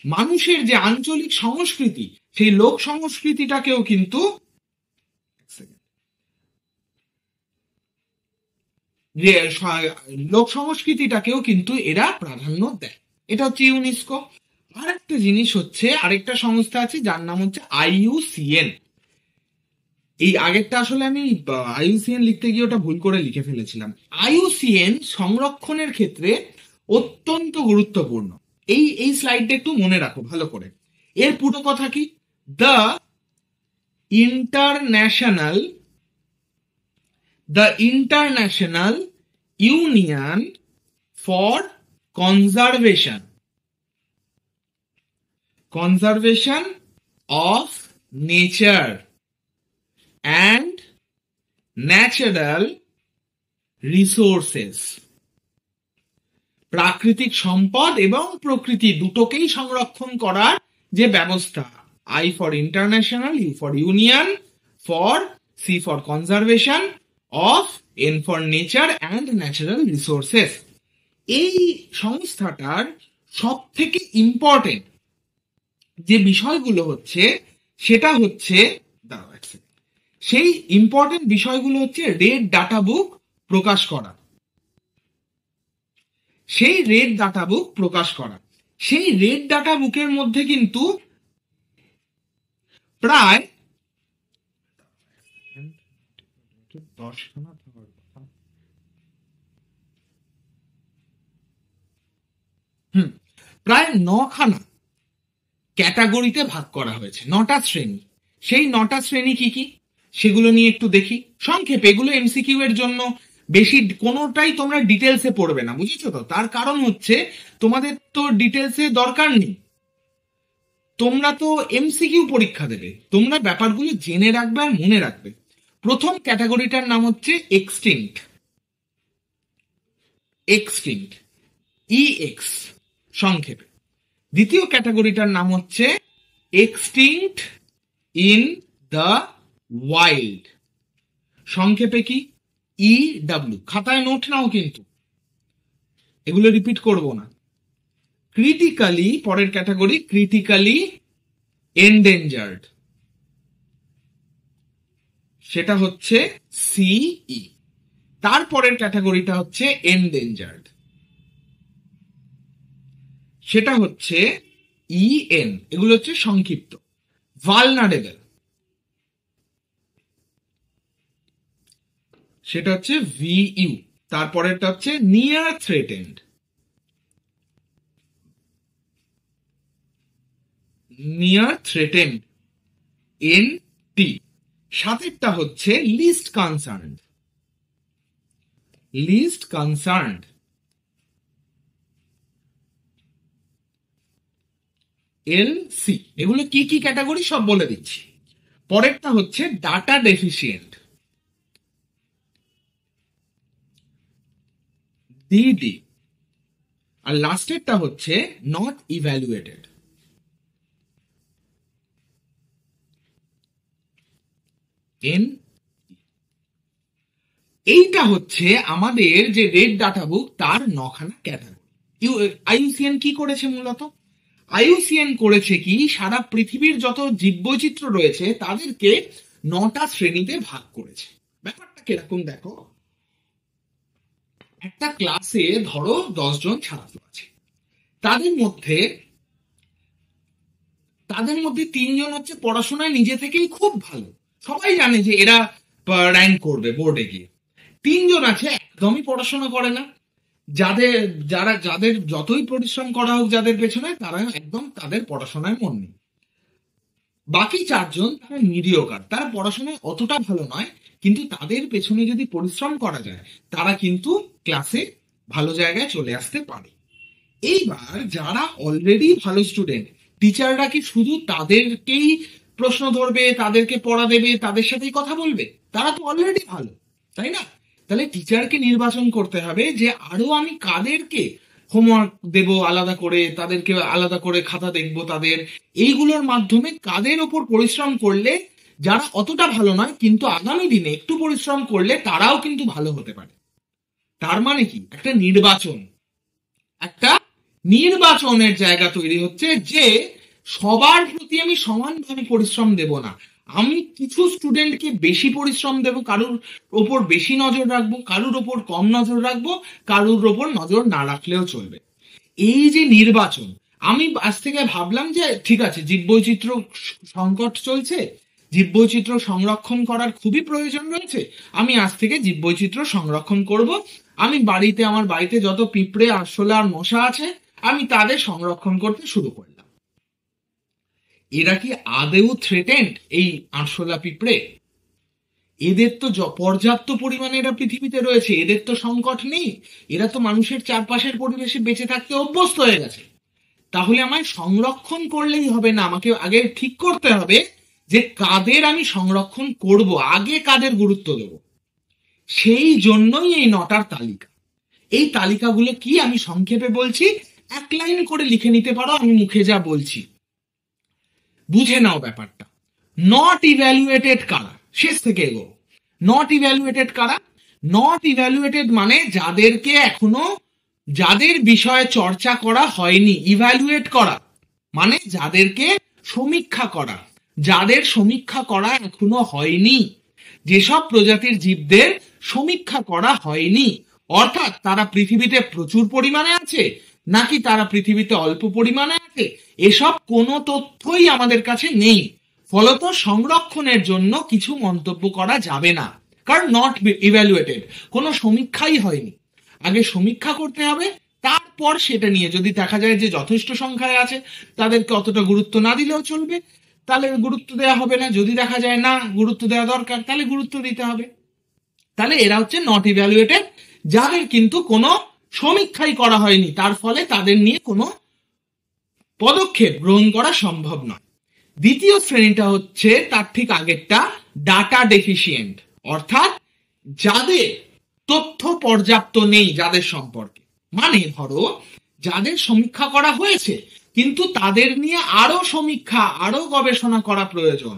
মানুষের যে আঞ্চলিক সংস্কৃতি, সেই লোক সংস্কৃতিটাকেও কিন্তু এরা প্রাধান্য দেয়। এটা হচ্ছে ইউনেস্কো। আরেকটা জিনিস হচ্ছে, আরেকটা সংস্থা আছে যার নাম হচ্ছে IUCN, এই আগেরটা আসলে আমি আইইউসিএন লিখতে গিয়ে ওটা ভুল করে লিখে ফেলেছিলাম। আইইউসিএন সংরক্ষণের ক্ষেত্রে অত্যন্ত গুরুত্বপূর্ণ। এই স্লাইডটা একটু মনে রাখো ভালো করে। এর পুরো কথা কি? The international union for conservation of nature and natural resources, প্রাকৃতিক সম্পদ এবং প্রকৃতি দুটোকেই সংরক্ষণ করার যে ব্যবস্থা, I for international, U for union, for C for conservation, of N for nature and natural resources. এই সংস্থাটার সব থেকে ইম্পর্টেন্ট যে বিষয়গুলো হচ্ছে সেটা হচ্ছে, সেই ইম্পর্টেন্ট বিষয়গুলো হচ্ছে রেড ডাটা বুক প্রকাশ করা, সেই রেড ডাটা বুকের মধ্যে কিন্তু প্রায় 9খানা ক্যাটাগরিতে ভাগ করা হয়েছে, 9টা শ্রেণী। সেই 9টা শ্রেণী কি কি সেগুলো নিয়ে একটু দেখি সংক্ষেপে। এগুলো এমসিকিউ এর জন্য, বেশি কোনোটাই তোমরা ডিটেলসে পড়বে না, বুঝেছো তো? তার কারণ হচ্ছে তোমাদের তো ডিটেলসে দরকার নেই, তোমরা তো এমসিকিউ পরীক্ষা দেবে, তোমরা ব্যাপারগুলো জেনে রাখবে আর মনে রাখবে। প্রথম ক্যাটাগরিটার নাম হচ্ছে এক্সটিংক্ট, ইএক্স সংক্ষেপে। দ্বিতীয় ক্যাটাগরিটার নাম হচ্ছে এক্সটিংক্ট ইন দ্য ওয়াইল্ড, সংক্ষেপে কি? ইডব্লিউ। খাতায় নোট নাও কিন্তু, এগুলো রিপিট করব না। ক্রিটিক্যালি, পরের ক্যাটাগরি ক্রিটিক্যালি এন্ডেঞ্জার্ড, সেটা হচ্ছে সিই। তারপরের ক্যাটাগরিটা হচ্ছে এন্ডেঞ্জার্ড, সেটা হচ্ছে ইএন। এগুলো হচ্ছে সংক্ষিপ্ত। ভালনারেবল, সেটা হচ্ছে ভিইউ। তারপরেরটা হচ্ছে নিয়ার থ্রেটেন্ড, এনটি। সাতেরটা হচ্ছে লিস্ট কনসার্নড, এলসি। এগুলো কি কি ক্যাটাগরি সব বলে দিচ্ছি। পরেরটা হচ্ছে ডাটা ডেফিসিয়েন্ট, ডিডি। আর লাস্টেরটা হচ্ছে নট ইভ্যালুয়েটেড, এন। এইটা হচ্ছে আমাদের যে রেড ডাটা বুক তার 9খানা ক্যাটাগরি। আইইউসিএন কি করেছে মূলত? আইইউসিএন করেছে কি, সারা পৃথিবীর যত জীববৈচিত্র্য রয়েছে তাদেরকে 9টা শ্রেণীতে ভাগ করেছে। ব্যাপারটা কিরকম দেখো, একটা ক্লাসে ধরো 10 জন ছাত্র আছে, তাদের মধ্যে 3 জন হচ্ছে পড়াশোনায় নিজে থেকেই খুব ভালো, সবাই জানে যে এরা র্যাঙ্ক করবে বোর্ডে গিয়ে। 3 জন আছে একদমই পড়াশোনা করে না, যাদের যতই পরিশ্রম করা হোক যাদের পেছনে, তারা একদম তাদের পড়াশোনায় মন নেই। বাকি 4 জন তারা মিডিওকার, তারা পড়াশোনায় অতটা ভালো নয়, কিন্তু তাদের পেছনে যদি পরিশ্রম করা যায় তারা কিন্তু ক্লাসে ভালো জায়গায় চলে আসতে পারে। এইবার যারা অলরেডি ভালো স্টুডেন্ট, টিচাররা কি শুধু তাদেরকেই প্রশ্ন ধরবে, তাদেরকে পড়া দেবে, তাদের সাথেই কথা বলবে? তারা তো অলরেডি ভালো, তাই না? তাহলে টিচারকে নির্বাচন করতে হবে যে আরো আমি কাদেরকে হোমওয়ার্ক দেব আলাদা করে, তাদেরকে আলাদা করে খাতা দেখবো তাদের, এইগুলোর মাধ্যমে কাদের ওপর পরিশ্রম করলে, যারা অতটা ভালো নয় কিন্তু আগামী দিনে একটু পরিশ্রম করলে তারাও কিন্তু ভালো হতে পারে। তার মানে কি, একটা নির্বাচনের জায়গা তৈরি হচ্ছে যে সবার প্রতি আমি সমানভাবে পরিশ্রম দেব না, আমি কিছু স্টুডেন্টকে বেশি পরিশ্রম দেব, কারুর ওপর বেশি নজর রাখবো, কারুর ওপর কম নজর রাখবো, কারুর ওপর নজর না রাখলেও চলবে। এই যে নির্বাচন, আমি আজ থেকে ভাবলাম যে ঠিক আছে জীববৈচিত্র্য সংকট চলছে, জীববৈচিত্র্য সংরক্ষণ করার খুবই প্রয়োজন রয়েছে। আমি আজ থেকে জীববৈচিত্র্য সংরক্ষণ করব। আমি আমার বাড়িতে যত পিঁপড়ে, আরশোলা আর মশা আছে, আমি তাদের সংরক্ষণ করতে শুরু করলাম। এরা কি আদেও থ্রেটেন্ড? এই আরশোলা, পিঁপড়ে, এদের তো পর্যাপ্ত পরিমাণে এরা পৃথিবীতে রয়েছে, এদের তো সংকট নেই। এরা তো মানুষের চারপাশের পরিবেশে বেঁচে থাকতে অভ্যস্ত হয়ে গেছে। তাহলে আমায় সংরক্ষণ করলেই হবে না, আমাকে আগে ঠিক করতে হবে যে কাদের আমি সংরক্ষণ করব, আগে কাদের গুরুত্ব দেব। সেই জন্যই এই 9টার তালিকা। এই তালিকাগুলো কি আমি সংক্ষেপে বলছি, এক লাইন করে লিখে নিতে পারো, আমি মুখে যা বলছি বুঝে নাও ব্যাপারটা। নট ইভ্যালুয়েটেড কারা, শেষ থেকে এগো। নট ইভ্যালুয়েটেড কারা? নট ইভ্যালুয়েটেড মানে যাদের বিষয়ে চর্চা করা হয়নি। ইভ্যালুয়েট করা মানে যাদেরকে সমীক্ষা করা, যাদের সমীক্ষা করা এখনো হয়নি। যেসব প্রজাতির জীবদের সমীক্ষা করা হয়নি, অর্থাৎ তারা পৃথিবীতে প্রচুর পরিমাণে আছে নাকি তারা পৃথিবীতে অল্প পরিমাণে আছে, এসব কোনো তথ্যই আমাদের কাছে নেই। ফলত সংরক্ষণের জন্য কিছু মন্তব্য করা যাবে না, কারণ নট ইভ্যালুয়েটেড, কোনো সমীক্ষাই হয়নি। আগে সমীক্ষা করতে হবে, তারপর সেটা নিয়ে যদি দেখা যায় যে যথেষ্ট সংখ্যায় আছে, তাদেরকে অতটা গুরুত্ব না দিলেও চলবে, তাহলে গুরুত্ব দেওয়া হবে না। যদি দেখা যায় না গুরুত্ব দেওয়া দরকার, তাহলে গুরুত্ব দিতে হবে। তাহলে এরা হচ্ছে নট ইভ্যালুয়েটেড, যাদের কিন্তু কোনো সমীক্ষাই করা হয়নি, তার ফলে তাদের নিয়ে কোনো পদক্ষেপ গ্রহণ করা সম্ভব নয়। দ্বিতীয় শ্রেণীটা হচ্ছে তার ঠিক আগেরটা, ডাটা ডেফিসিয়েন্ট, অর্থাৎ যাদের তথ্য পর্যাপ্ত নেই, যাদের সম্পর্কে, মানে ধরো যাদের সমীক্ষা করা হয়েছে কিন্তু তাদের নিয়ে আরো সমীক্ষা, আরো গবেষণা করা প্রয়োজন।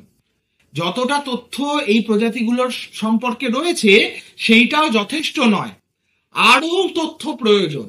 যতটা তথ্য এই প্রজাতিগুলোর সম্পর্কে রয়েছে সেইটাও যথেষ্ট নয়, আরো তথ্য প্রয়োজন।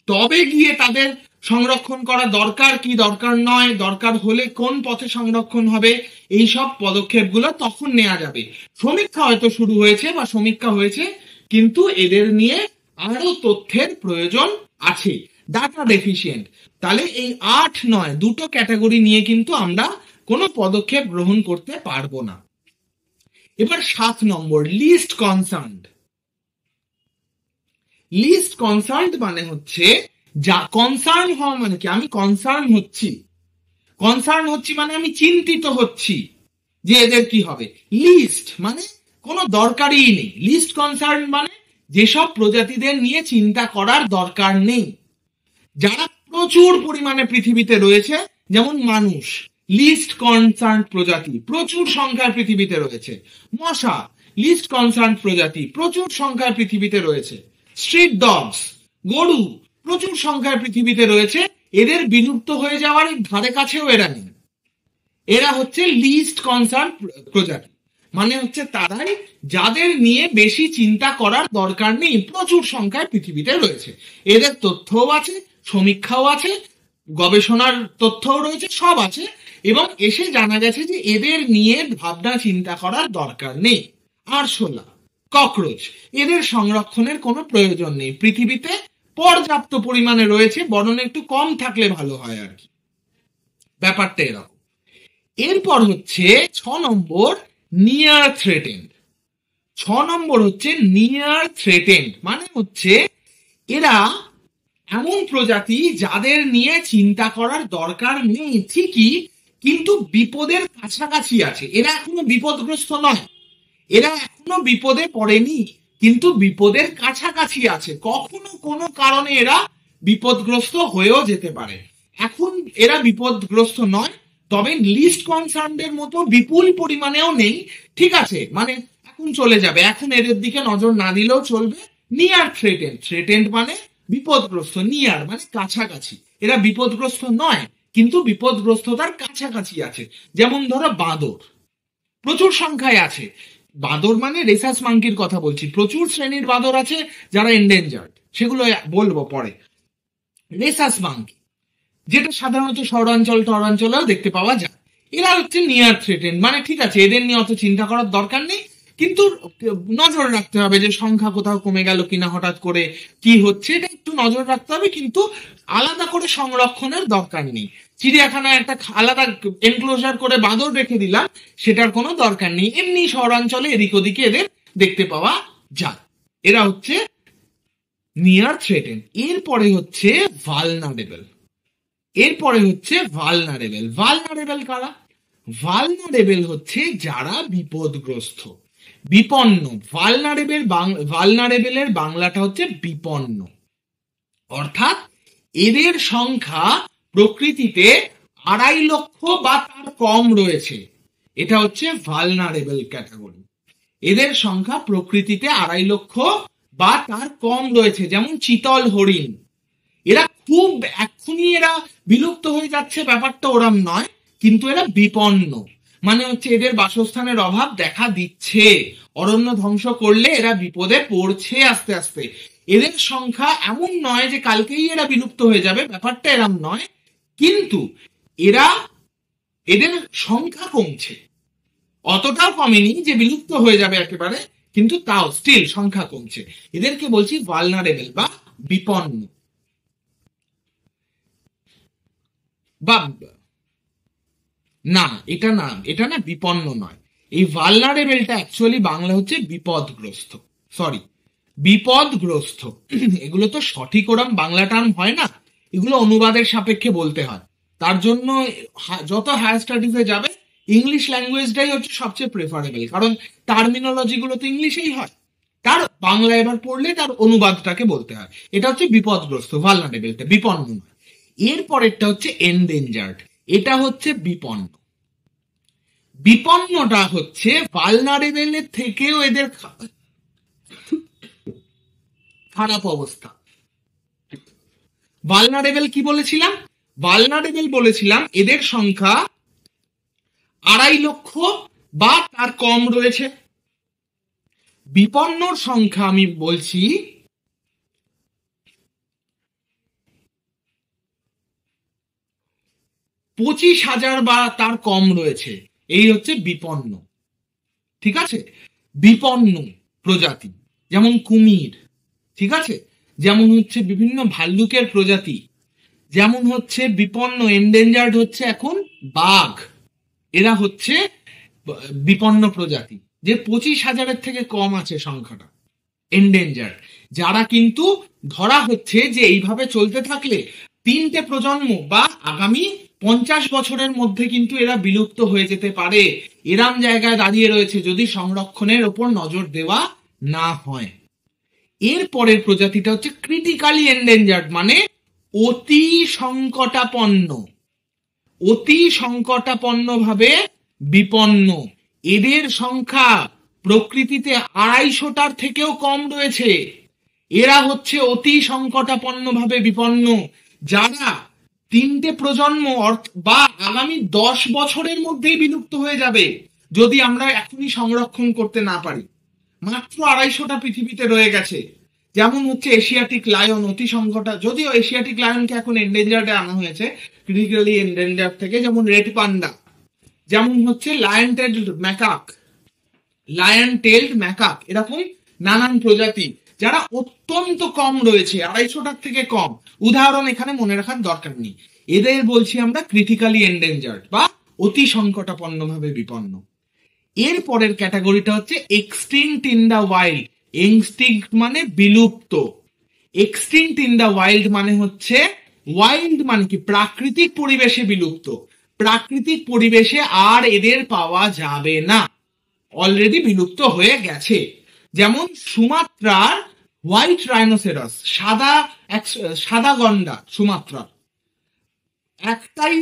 তবে গিয়ে তাদের সংরক্ষণ করা দরকার কি দরকার নয়, দরকার হলে কোন পথে সংরক্ষণ হবে, এই সব পদক্ষেপগুলো তখন নেওয়া যাবে। সমীক্ষা হয়তো শুরু হয়েছে বা সমীক্ষা হয়েছে, কিন্তু এদের নিয়ে আরো তথ্যের প্রয়োজন আছে, ডাটা ডেফিসিয়েন্ট। তাহলে এই 8, 9 দুটো ক্যাটাগরি নিয়ে কিন্তু আমরা কোনো পদক্ষেপ গ্রহণ করতে পারবো না। এবার 7 নম্বর, লিস্ট কনসার্নড। লিস্ট কনসার্নড মানে হচ্ছে, যা কনসার্ন হওয়া মানে কি, আমি কনসার্ন হচ্ছি মানে আমি চিন্তিত হচ্ছি যে এদের কি হবে। লিস্ট মানে কোনো দরকারই নেই। লিস্ট কনসার্ন মানে যেসব প্রজাতিদের নিয়ে চিন্তা করার দরকার নেই, যারা প্রচুর পরিমাণে পৃথিবীতে রয়েছে, যেমন মানুষ, লিস্ট কনসার্ন প্রজাতি, প্রচুর সংখ্যায় পৃথিবীতে রয়েছে। মশা, লিস্ট কনসার্ন প্রজাতি, প্রচুর সংখ্যায় পৃথিবীতে রয়েছে। স্ট্রিট ডগস, গরু, প্রচুর সংখ্যায় পৃথিবীতে রয়েছে, এদের বিলুপ্ত হয়ে যাওয়ার ধারে কাছেও এরা নেই। এরা হচ্ছে লিস্ট কনসার্ন প্রজাতি, মানে হচ্ছে তারাই যাদের নিয়ে বেশি চিন্তা করার দরকার নেই, প্রচুর সংখ্যায় পৃথিবীতে রয়েছে। এদের তথ্যও আছে, সমীক্ষাও আছে, গবেষণার তথ্যও রয়েছে, সব আছে, এবং এসে জানা গেছে যে এদের নিয়ে ভাবনা চিন্তা করার দরকার নেই। আরশোলা, ককরোচ, এদের সংরক্ষণের কোনো প্রয়োজন নেই, পৃথিবীতে পর্যাপ্ত পরিমাণে রয়েছে, বরং একটু কম থাকলে ভালো হয় আর কি, ব্যাপারটা এরকম। এরপর হচ্ছে 6 নম্বর, নিয়ার থ্রেটেন্ড। 6 নম্বর হচ্ছে নিয়ার থ্রেটেন্ড, মানে হচ্ছে এরা এমন প্রজাতি যাদের নিয়ে চিন্তা করার দরকার নেই ঠিকই, কিন্তু বিপদের কাছাকাছি আছে। এরা এখনো বিপদগ্রস্ত নয়, এরা এখনো বিপদে পড়েনি, কিন্তু বিপদের কাছাকাছি আছে। কখনো কোনো কারণে এরা বিপদগ্রস্ত হয়েও যেতে পারে। এখন এরা বিপদগ্রস্ত নয়, তবে লিস্ট কনসার্নডের মতো বিপুল পরিমাণেও নেই, ঠিক আছে, মানে এখন চলে যাবে, এখন এদের দিকে নজর না দিলেও চলবে। নিয়ার থ্রেটেন্ড, থ্রেটেন্ড মানে বিপদগ্রস্ত, নিয়ার মানে কাছাকাছি। এরা বিপদগ্রস্ত নয়, কিন্তু বিপদগ্রস্ততার কাছাকাছি আছে। যেমন ধরো বাঁদর, প্রচুর সংখ্যায় আছে। বাঁদর মানে রেসাস মাঙ্কির কথা বলছি, প্রচুর শ্রেণীর বাঁদর আছে যারা এন্ডেঞ্জার্ড, সেগুলো বলবো পরে। রেসাস মাঙ্কি, যেটা সাধারণত শহরাঞ্চলেও দেখতে পাওয়া যায়, এরা হচ্ছে নিয়ার থ্রেটেন্ড, মানে ঠিক আছে এদের নিয়ে অত চিন্তা করার দরকার নেই, কিন্তু নজর রাখতে হবে যে সংখ্যা কোথাও কমে গেল কিনা, হঠাৎ করে কি হচ্ছে, এটা একটু নজর রাখতে হবে, কিন্তু আলাদা করে সংরক্ষণের দরকার নেই। চিড়িয়াখানায় একটা আলাদা এনক্লোজার করে বাঁদর রেখে দিলাম, সেটার কোনো দরকার নেই। এমনি শহরাঞ্চলে এদিক ওদিকে এদের দেখতে পাওয়া যায়। এরা হচ্ছে নিয়ার থ্রেটেন। এরপরে হচ্ছে ভালনারেবল। ভালনারেবল কারা? ভালনারেবল হচ্ছে যারা বিপদগ্রস্ত, বিপন্ন। ভালনারেবলের বাংলাটা হচ্ছে বিপন্ন, অর্থাৎ এদের সংখ্যা প্রকৃতিতে 2.5 লক্ষ বা তার কম রয়েছে। এটা হচ্ছে ভালনারেবল ক্যাটাগরি। এদের সংখ্যা প্রকৃতিতে 2.5 লক্ষ বা তার কম রয়েছে। যেমন চিতল হরিণ, এরা খুব এক্ষুনি এরা বিলুপ্ত হয়ে যাচ্ছে ব্যাপারটা ওরম নয়, কিন্তু এরা বিপন্ন, মানে হচ্ছে এদের বাসস্থানের অভাব দেখা দিচ্ছে। অরণ্য ধ্বংস করলে এরা বিপদে পড়ছে আস্তে আস্তে। এদের সংখ্যা এমন নয় যে কালকেই এরা বিলুপ্ত হয়ে যাবে, ব্যাপারটা এরম নয়, কিন্তু এদের সংখ্যা কমছে। অতটাও কমেনি যে বিলুপ্ত হয়ে যাবে একেবারে, কিন্তু তাও স্টিল সংখ্যা কমছে। এদেরকে বলছি ভালনারেবল বা বিপন্ন। বা না, এটা না বিপন্ন নয়। এই ভালনারেবলটা অ্যাকচুয়ালি বাংলা হচ্ছে বিপদগ্রস্ত। বিপদগ্রস্ত। এগুলো তো সঠিক ওরম বাংলা টার্ম হয় না, এগুলো অনুবাদের সাপেক্ষে বলতে হয়। তার জন্য যত হায়ার স্টাডিজে যাবে ইংলিশ ল্যাঙ্গুয়েজটাই হচ্ছে সবচেয়ে প্রেফারেবল, কারণ টার্মিনোলজি গুলো তো ইংলিশেই হয়। তার বাংলা এবার পড়লে তার অনুবাদটাকে বলতে হয়। এটা হচ্ছে বিপদগ্রস্ত, ভালনারেবলটা বিপন্ন নয়। এরপরেরটা হচ্ছে এন্ডেঞ্জার্ড। এটা হচ্ছে বিপন্ন। বিপন্নটা হচ্ছে ভালনারেবলের থেকেও এদের খারাপ অবস্থা। ভালনারেবল কি বলেছিলাম? ভালনারেবল বলেছিলাম এদের সংখ্যা 2.5 লক্ষ বা তার কম রয়েছে। বিপন্নর সংখ্যা আমি বলছি 25,000 বা তার কম রয়েছে। এই হচ্ছে বিপন্ন। ঠিক আছে? বিপন্ন প্রজাতি যেমন কুমির, ঠিক আছে, যেমন হচ্ছে বিভিন্ন ভাল্লুকের প্রজাতি, যেমন হচ্ছে বিপন্ন এন্ডেঞ্জার্ড হচ্ছে এখন বাঘ। এরা হচ্ছে বিপন্ন প্রজাতি, যে 25,000-এর থেকে কম আছে সংখ্যাটা এন্ডেঞ্জার্ড, যারা কিন্তু ধরা হচ্ছে যে এইভাবে চলতে থাকলে 3টে প্রজন্ম বা আগামী 50 বছরের মধ্যে কিন্তু এরা বিলুপ্ত হয়ে যেতে পারে। এরাম জায়গায় দাঁড়িয়ে রয়েছে যদি সংরক্ষণের ওপর নজর দেওয়া না হয়। এর পরের প্রজাতিটা হচ্ছে ক্রিটিক্যালি এন্ডেঞ্জার্ড, মানে অতি সংকটাপন্ন। অতি সংকটাপন্ন ভাবে বিপন্ন। এদের সংখ্যা প্রকৃতিতে 250টার থেকেও কম রয়েছে। এরা হচ্ছে অতি সংকটাপন্ন ভাবে বিপন্ন, যারা 3টে প্রজন্ম বা আগামী 10 বছরের মধ্যেই বিলুপ্ত হয়ে যাবে যদি আমরা এখনই সংরক্ষণ করতে না পারি। মাত্র 250টা পৃথিবীতে রয়ে গেছে। যেমন হচ্ছে এশিয়াটিক লায়ন, অতি সংকটা, যদিও এশিয়াটিক লায়নকে এখন এন্ডেঞ্জার্ডে আনা হয়েছে ক্রিটিক্যালি এন্ডেঞ্জার্ড থেকে, যেমন রেড পান্ডা, যেমন হচ্ছে লায়ন টেলড ম্যাকাক, এরকম নানান প্রজাতি যারা অত্যন্ত কম রয়েছে, 250টার থেকে কম। উদাহরণ এখানে মনে রাখার দরকার নেই। এদের বলছি আমরা ক্রিটিক্যালি এন্ডেঞ্জার্ড বা অতি সংকটাপন্ন ভাবে বিপন্ন। এর পরের ক্যাটাগরিটা হচ্ছে extinct in the wild. Extinct মানে বিলুপ্ত। এক্সটিংক্ট ইন দা ওয়াইল্ড মানে হচ্ছে, ওয়াইল্ড মানে কি প্রাকৃতিক পরিবেশে বিলুপ্ত। প্রাকৃতিক পরিবেশে আর এদের পাওয়া যাবে না, অলরেডি বিলুপ্ত হয়ে গেছে। যেমন সুমাত্রার হোয়াইট রাইনোসেরাস, সাদা গন্ডার, সুমাত্রার একটাই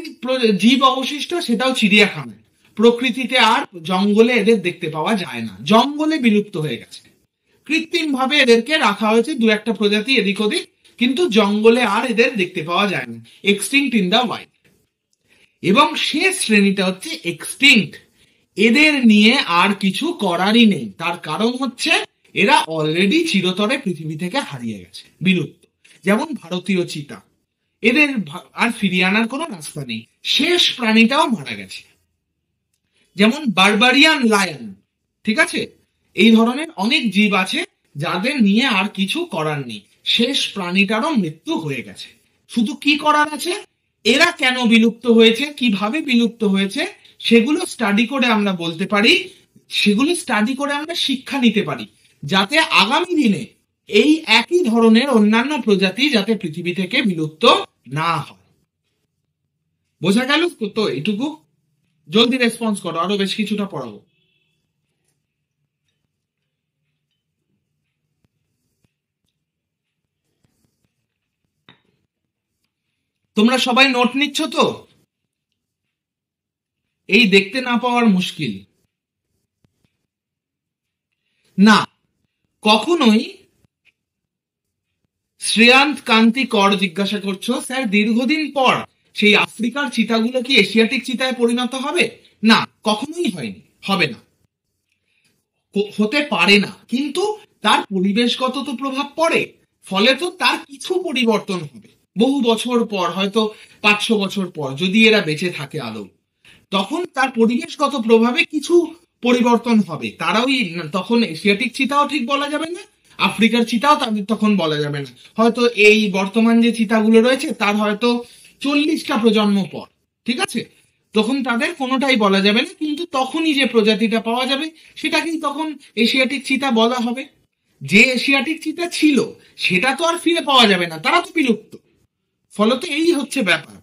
জীব অবশিষ্ট, সেটাও চিড়িয়াখানায়। প্রকৃতিতে আর জঙ্গলে এদের দেখতে পাওয়া যায় না, জঙ্গলে বিলুপ্ত হয়ে গেছে। কৃত্রিম ভাবে এদেরকে রাখা হয়েছে 2-1টা প্রজাতি এদিক ওদিক, কিন্তু জঙ্গলে আর এদের দেখতে পাওয়া যায় না। Extinct in the wild. এবং শেষ শ্রেণীটা হচ্ছে এক্সটিংক্ট। এদের নিয়ে আর কিছু করারই নেই, তার কারণ হচ্ছে এরা অলরেডি চিরতরে পৃথিবী থেকে হারিয়ে গেছে, বিলুপ্ত। যেমন ভারতীয় চিতা, এদের আর ফিরিয়ে আনার কোনো রাস্তা নেই, শেষ প্রাণীটাও মারা গেছে। যেমন বারবারিয়ান লায়ন, ঠিক আছে, এই ধরনের অনেক জীব আছে যাদের নিয়ে আর কিছু করার নেই, শেষ প্রাণীটারও মৃত্যু হয়ে গেছে। শুধু কি করার আছে, এরা কেন বিলুপ্ত হয়েছে, কিভাবে বিলুপ্ত হয়েছে, সেগুলো স্টাডি করে আমরা বলতে পারি, সেগুলো স্টাডি করে আমরা শিক্ষা নিতে পারি, যাতে আগামী দিনে এই একই ধরনের অন্যান্য প্রজাতি যাতে পৃথিবী থেকে বিলুপ্ত না হয়। বোঝা গেল তো এটুকু? জলদি রেসপন্স করো, আরো বেশ কিছুটা পড়াবো। তোমরা সবাই নোট নিচ্ছ তো? এই দেখতে না পাওয়ার মুশকিল না। কখনোই শ্রেয়ান্ত কান্তি কর জিজ্ঞাসা করছো, স্যার দীর্ঘদিন পর সেই আফ্রিকার চিতাগুলো কি এশিয়াটিক চিতায় পরিণত হবে? না, কখনোই হয়নি, হবে না, হতে পারে না। কিন্তু তার পরিবেশগত তো প্রভাব পড়ে, ফলে তো তার কিছু পরিবর্তন হবে বহু বছর পর, হয়তো 500 বছর পর, যদি এরা বেঁচে থাকে আদৌ, তখন তার পরিবেশগত প্রভাবে কিছু পরিবর্তন হবে। তারা ওই তখন এশিয়াটিক চিতাও ঠিক বলা যাবে না, আফ্রিকার চিতাও তাদের তখন বলা যাবে না। হয়তো এই বর্তমান যে চিতাগুলো রয়েছে তার হয়তো 40টা প্রজন্ম পর, ঠিক আছে, তখন তাদের কোনোটাই বলা যাবে না। কিন্তু তখনই যে প্রজাতিটা পাওয়া যাবে সেটাকেই তখন এশিয়াটিক চিতা বলা হবে। যে এশিয়াটিক চিতা ছিল সেটা তো আর ফিরে পাওয়া যাবে না, তারা তো বিলুপ্ত। ফলত এই হচ্ছে ব্যাপার।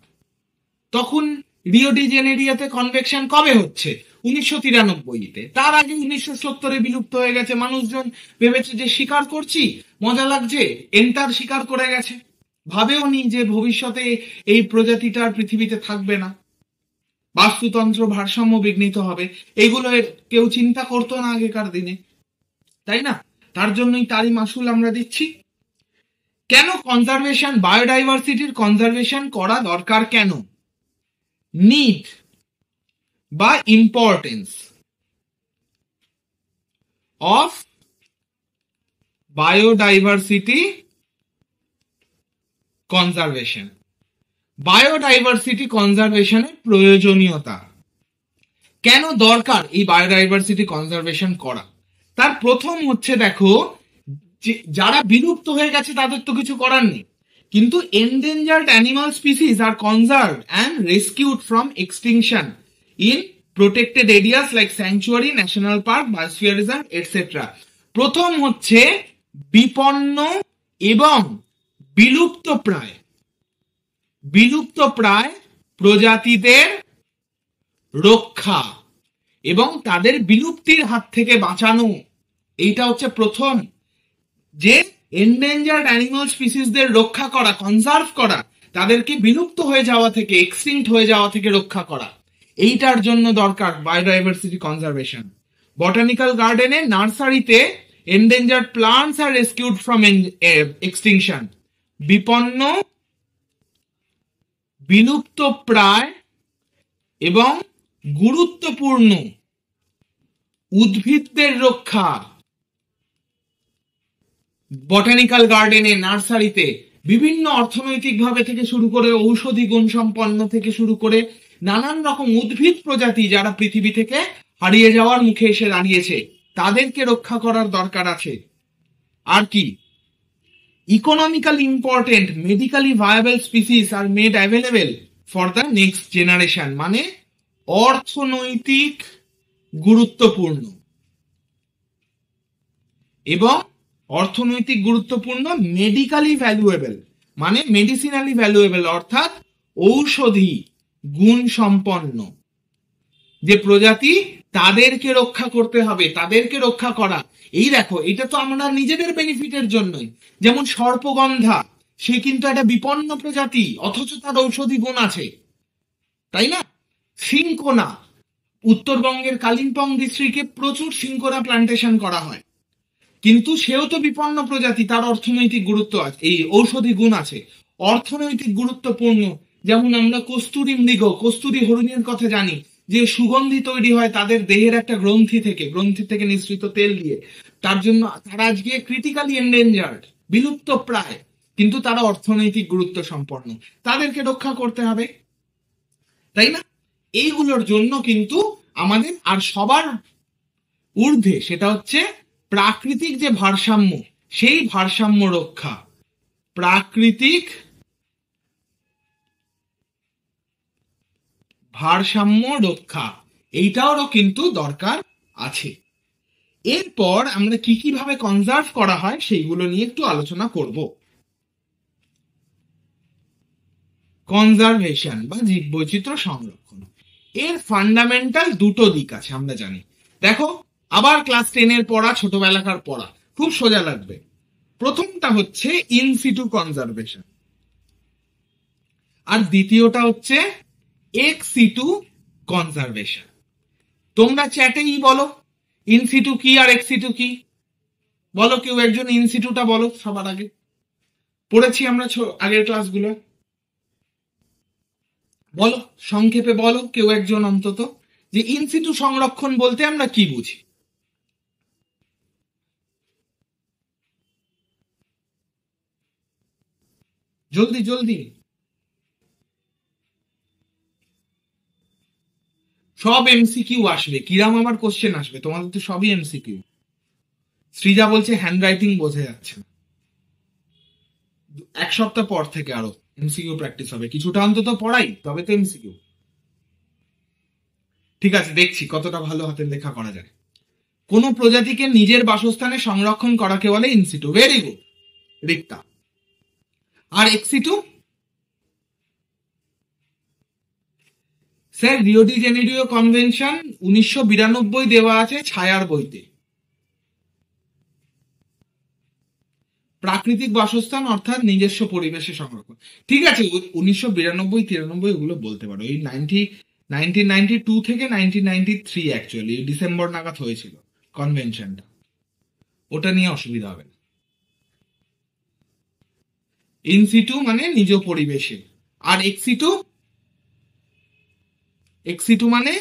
তখন রিও ডি জেনেরিয়াতে কনভেকশন কবে হচ্ছে? 1993-তে। তার আগে 1970-এ বিলুপ্ত হয়ে গেছে। মানুষজন ভেবেছে যে শিকার করছি, মজা লাগছে, এন্টার শিকার করে গেছে, ভাবেও নি যে ভবিষ্যতে এই প্রজাতিটার পৃথিবীতে থাকবে না, বাস্তুতন্ত্র ভারসাম্য বিঘ্নিত হবে। এইগুলো কেউ চিন্তা করতো না আগেকার দিনে, তাই না? তার জন্যই তারই মাসুল আমরা দিচ্ছি। কেন কনজারভেশন, বায়োডাইভার্সিটির কনজারভেশন করা দরকার কেন? নিড বা importance of biodiversity conservation. Biodiversity কনজারভেশনের প্রয়োজনীয়তা কেন দরকার এই বায়োডাইভার্সিটি কনজারভেশন করা? তার প্রথম হচ্ছে, দেখো, যারা বিলুপ্ত হয়ে গেছে তাদের তো কিছু করার নেই, কিন্তু endangered animal species are conserved and rescued from extinction in protected areas like sanctuary, national park, biosphere reserve, etc. প্রথম হচ্ছে বিপন্ন এবং বিলুপ্ত প্রায় প্রজাতিদের রক্ষা এবং তাদের বিলুপ্তির হাত থেকে বাঁচানো। এইটা হচ্ছে প্রথম, যে এন্ডেঞ্জার্ড অ্যানিমাল স্পিসিসদের রক্ষা করা, কনজার্ভ করা, তাদেরকে বিলুপ্ত হয়ে যাওয়া থেকে, এক্সটিংক্ট হয়ে যাওয়া থেকে রক্ষা করা। এইটার জন্য দরকার বায়োডাইভার্সিটি কনজারভেশন। বটানিক্যাল গার্ডেনে, নার্সারিতে endangered plants are rescued from extinction. বিপন্ন, বিলুপ্ত প্রায় এবং গুরুত্বপূর্ণ উদ্ভিদদের রক্ষা। বটানিক্যাল গার্ডেনে, নার্সারিতে বিভিন্ন অর্থনৈতিক ভাবে থেকে শুরু করে, ঔষধি গুণ সম্পন্ন থেকে শুরু করে নানান রকম উদ্ভিদ প্রজাতি যারা পৃথিবী থেকে হারিয়ে যাওয়ার মুখে এসে দাঁড়িয়েছে, তাদেরকে রক্ষা করার দরকার আছে। আর কি? Economically important medically viable species are made available for the next generation, মানে অর্থনৈতিক গুরুত্বপূর্ণ এবং অর্থনৈতিক গুরুত্বপূর্ণ, মেডিক্যালি ভ্যালুয়েবল মানে মেডিসিনালি ভ্যালুয়েবল, অর্থাৎ ঔষধি গুণ সম্পন্ন যে প্রজাতি, তাদেরকে রক্ষা করতে হবে, তাদেরকে রক্ষা করা। এই দেখো, এটা তো আমরা নিজেদের বেনিফিটের জন্যই। যেমন সর্পগন্ধা, সে কিন্তু একটা বিপন্ন প্রজাতি, অথচ তার ঔষধি গুণ আছে, তাই না? সিংকোনা, উত্তরবঙ্গের কালিম্পং ডিস্ট্রিক্টে প্রচুর সিংকোনা প্লান্টেশন করা হয়, কিন্তু সেও তো বিপন্ন প্রজাতি, তার অর্থনৈতিক গুরুত্ব আছে, এই ঔষধি গুণ আছে, অর্থনৈতিক গুরুত্বপূর্ণ। যেমন আমরা কস্তুরী মৃগ, কস্তুরী হরিণের কথা জানি, যে সুগন্ধি তৈরি হয় তাদের দেহের একটা গ্রন্থি থেকে নিঃসৃত তেল দিয়ে। তার জন্য তারা আজকে ক্রিটিক্যালি এন্ডেঞ্জার্ড, বিলুপ্ত প্রায়, কিন্তু তারা অর্থনৈতিক গুরুত্ব সম্পন্ন, তাদেরকে রক্ষা করতে হবে, তাই না? এইগুলোর জন্য কিন্তু আমাদের আর সবার ঊর্ধ্বে, সেটা হচ্ছে প্রাকৃতিক যে ভারসাম্য, সেই ভারসাম্য রক্ষা, প্রাকৃতিক ভারসাম্য রক্ষা, এইটারও কিন্তু দরকার আছে। এরপর আমরা কি কিভাবে কনজার্ভ করা হয় সেইগুলো নিয়ে একটু আলোচনা করব। কনজারভেশন বা জীববৈচিত্র্য সংরক্ষণ, এর ফান্ডামেন্টাল দুটো দিক আছে আমরা জানি। দেখো, আবার ক্লাস 10 পড়া, ছোটবেলাকার পড়া, খুব সোজা লাগবে। প্রথমটা হচ্ছে ইনসিটু কনজারভেশন, আর দ্বিতীয়টা হচ্ছে এক্সিটু কনজারভেশন। তোমরা চ্যাটেই বলো ইনসিটু কি আর এক্সিটু কি, বলো কেউ একজন ইনসিটুটা বলো সবার আগে, পড়েছি আমরা আগের ক্লাসগুলো। বলো, সংক্ষেপে বলো কেউ একজন অন্তত, যে ইনসিটু সংরক্ষণ বলতে আমরা কি বুঝি। জলদি জলদি, সব এমসিকিউ আসবে, কিরাম আমার কোশ্চেন আসবে, তোমাদের তো সবই এমসিকিউ। সৃজা বলছে হ্যান্ড রাইটিং বোঝা যাচ্ছে না। এক সপ্তাহ পর থেকে আরো এমসিকিউ প্র্যাকটিস হবে, কিছুটা অন্তত পড়াই, তবে তো এমসিকিউ। ঠিক আছে, দেখছি কতটা ভালো হাতের লেখা করা যায়। কোন প্রজাতিকে নিজের বাসস্থানে সংরক্ষণ করাকে বলে ইনসিটু। Very good Rikta. আর ex situ? Sir Rio de Janeiro convention 1992 দেওয়া আছে ছায়ার বইতে। প্রাকৃতিক বাসস্থান অর্থাৎ নিজস্ব পরিবেশে সংরক্ষণ। ঠিক আছে, 1992-93 ওগুলো বলতে পারো। এই 1992 থেকে 1993 অ্যাকচুয়ালি ডিসেম্বর নাগাদ হয়েছিল কনভেনশনটা, ওটা নিয়ে অসুবিধা হবে না। ইনসিটু মানে নিজ পরিবেশে, আর এক্সিটু? এক্সিটু মানে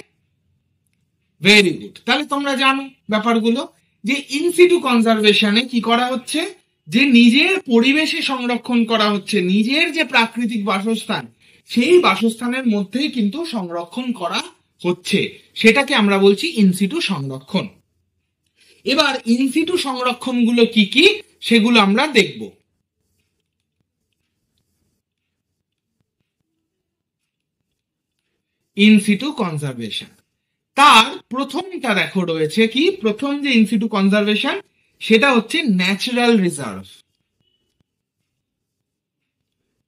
ভেরি গুড। তাহলে তোমরা জানো ব্যাপারগুলো, যে ইনসিটু কনজারভেশনে কি করা হচ্ছে, যে নিজের পরিবেশে সংরক্ষণ করা হচ্ছে, নিজের যে প্রাকৃতিক বাসস্থান সেই বাসস্থানের মধ্যেই কিন্তু সংরক্ষণ করা হচ্ছে, সেটাকে আমরা বলছি ইনসিটু সংরক্ষণ। এবার ইনসিটু সংরক্ষণগুলো কি কি সেগুলো আমরা দেখব। ইনসিটু কনজারভেশন, তার প্রথমটা দেখো রয়েছে কি, প্রথম যে ইনসিটু কনজারভেশন সেটা হচ্ছে ন্যাচারাল রিজার্ভ।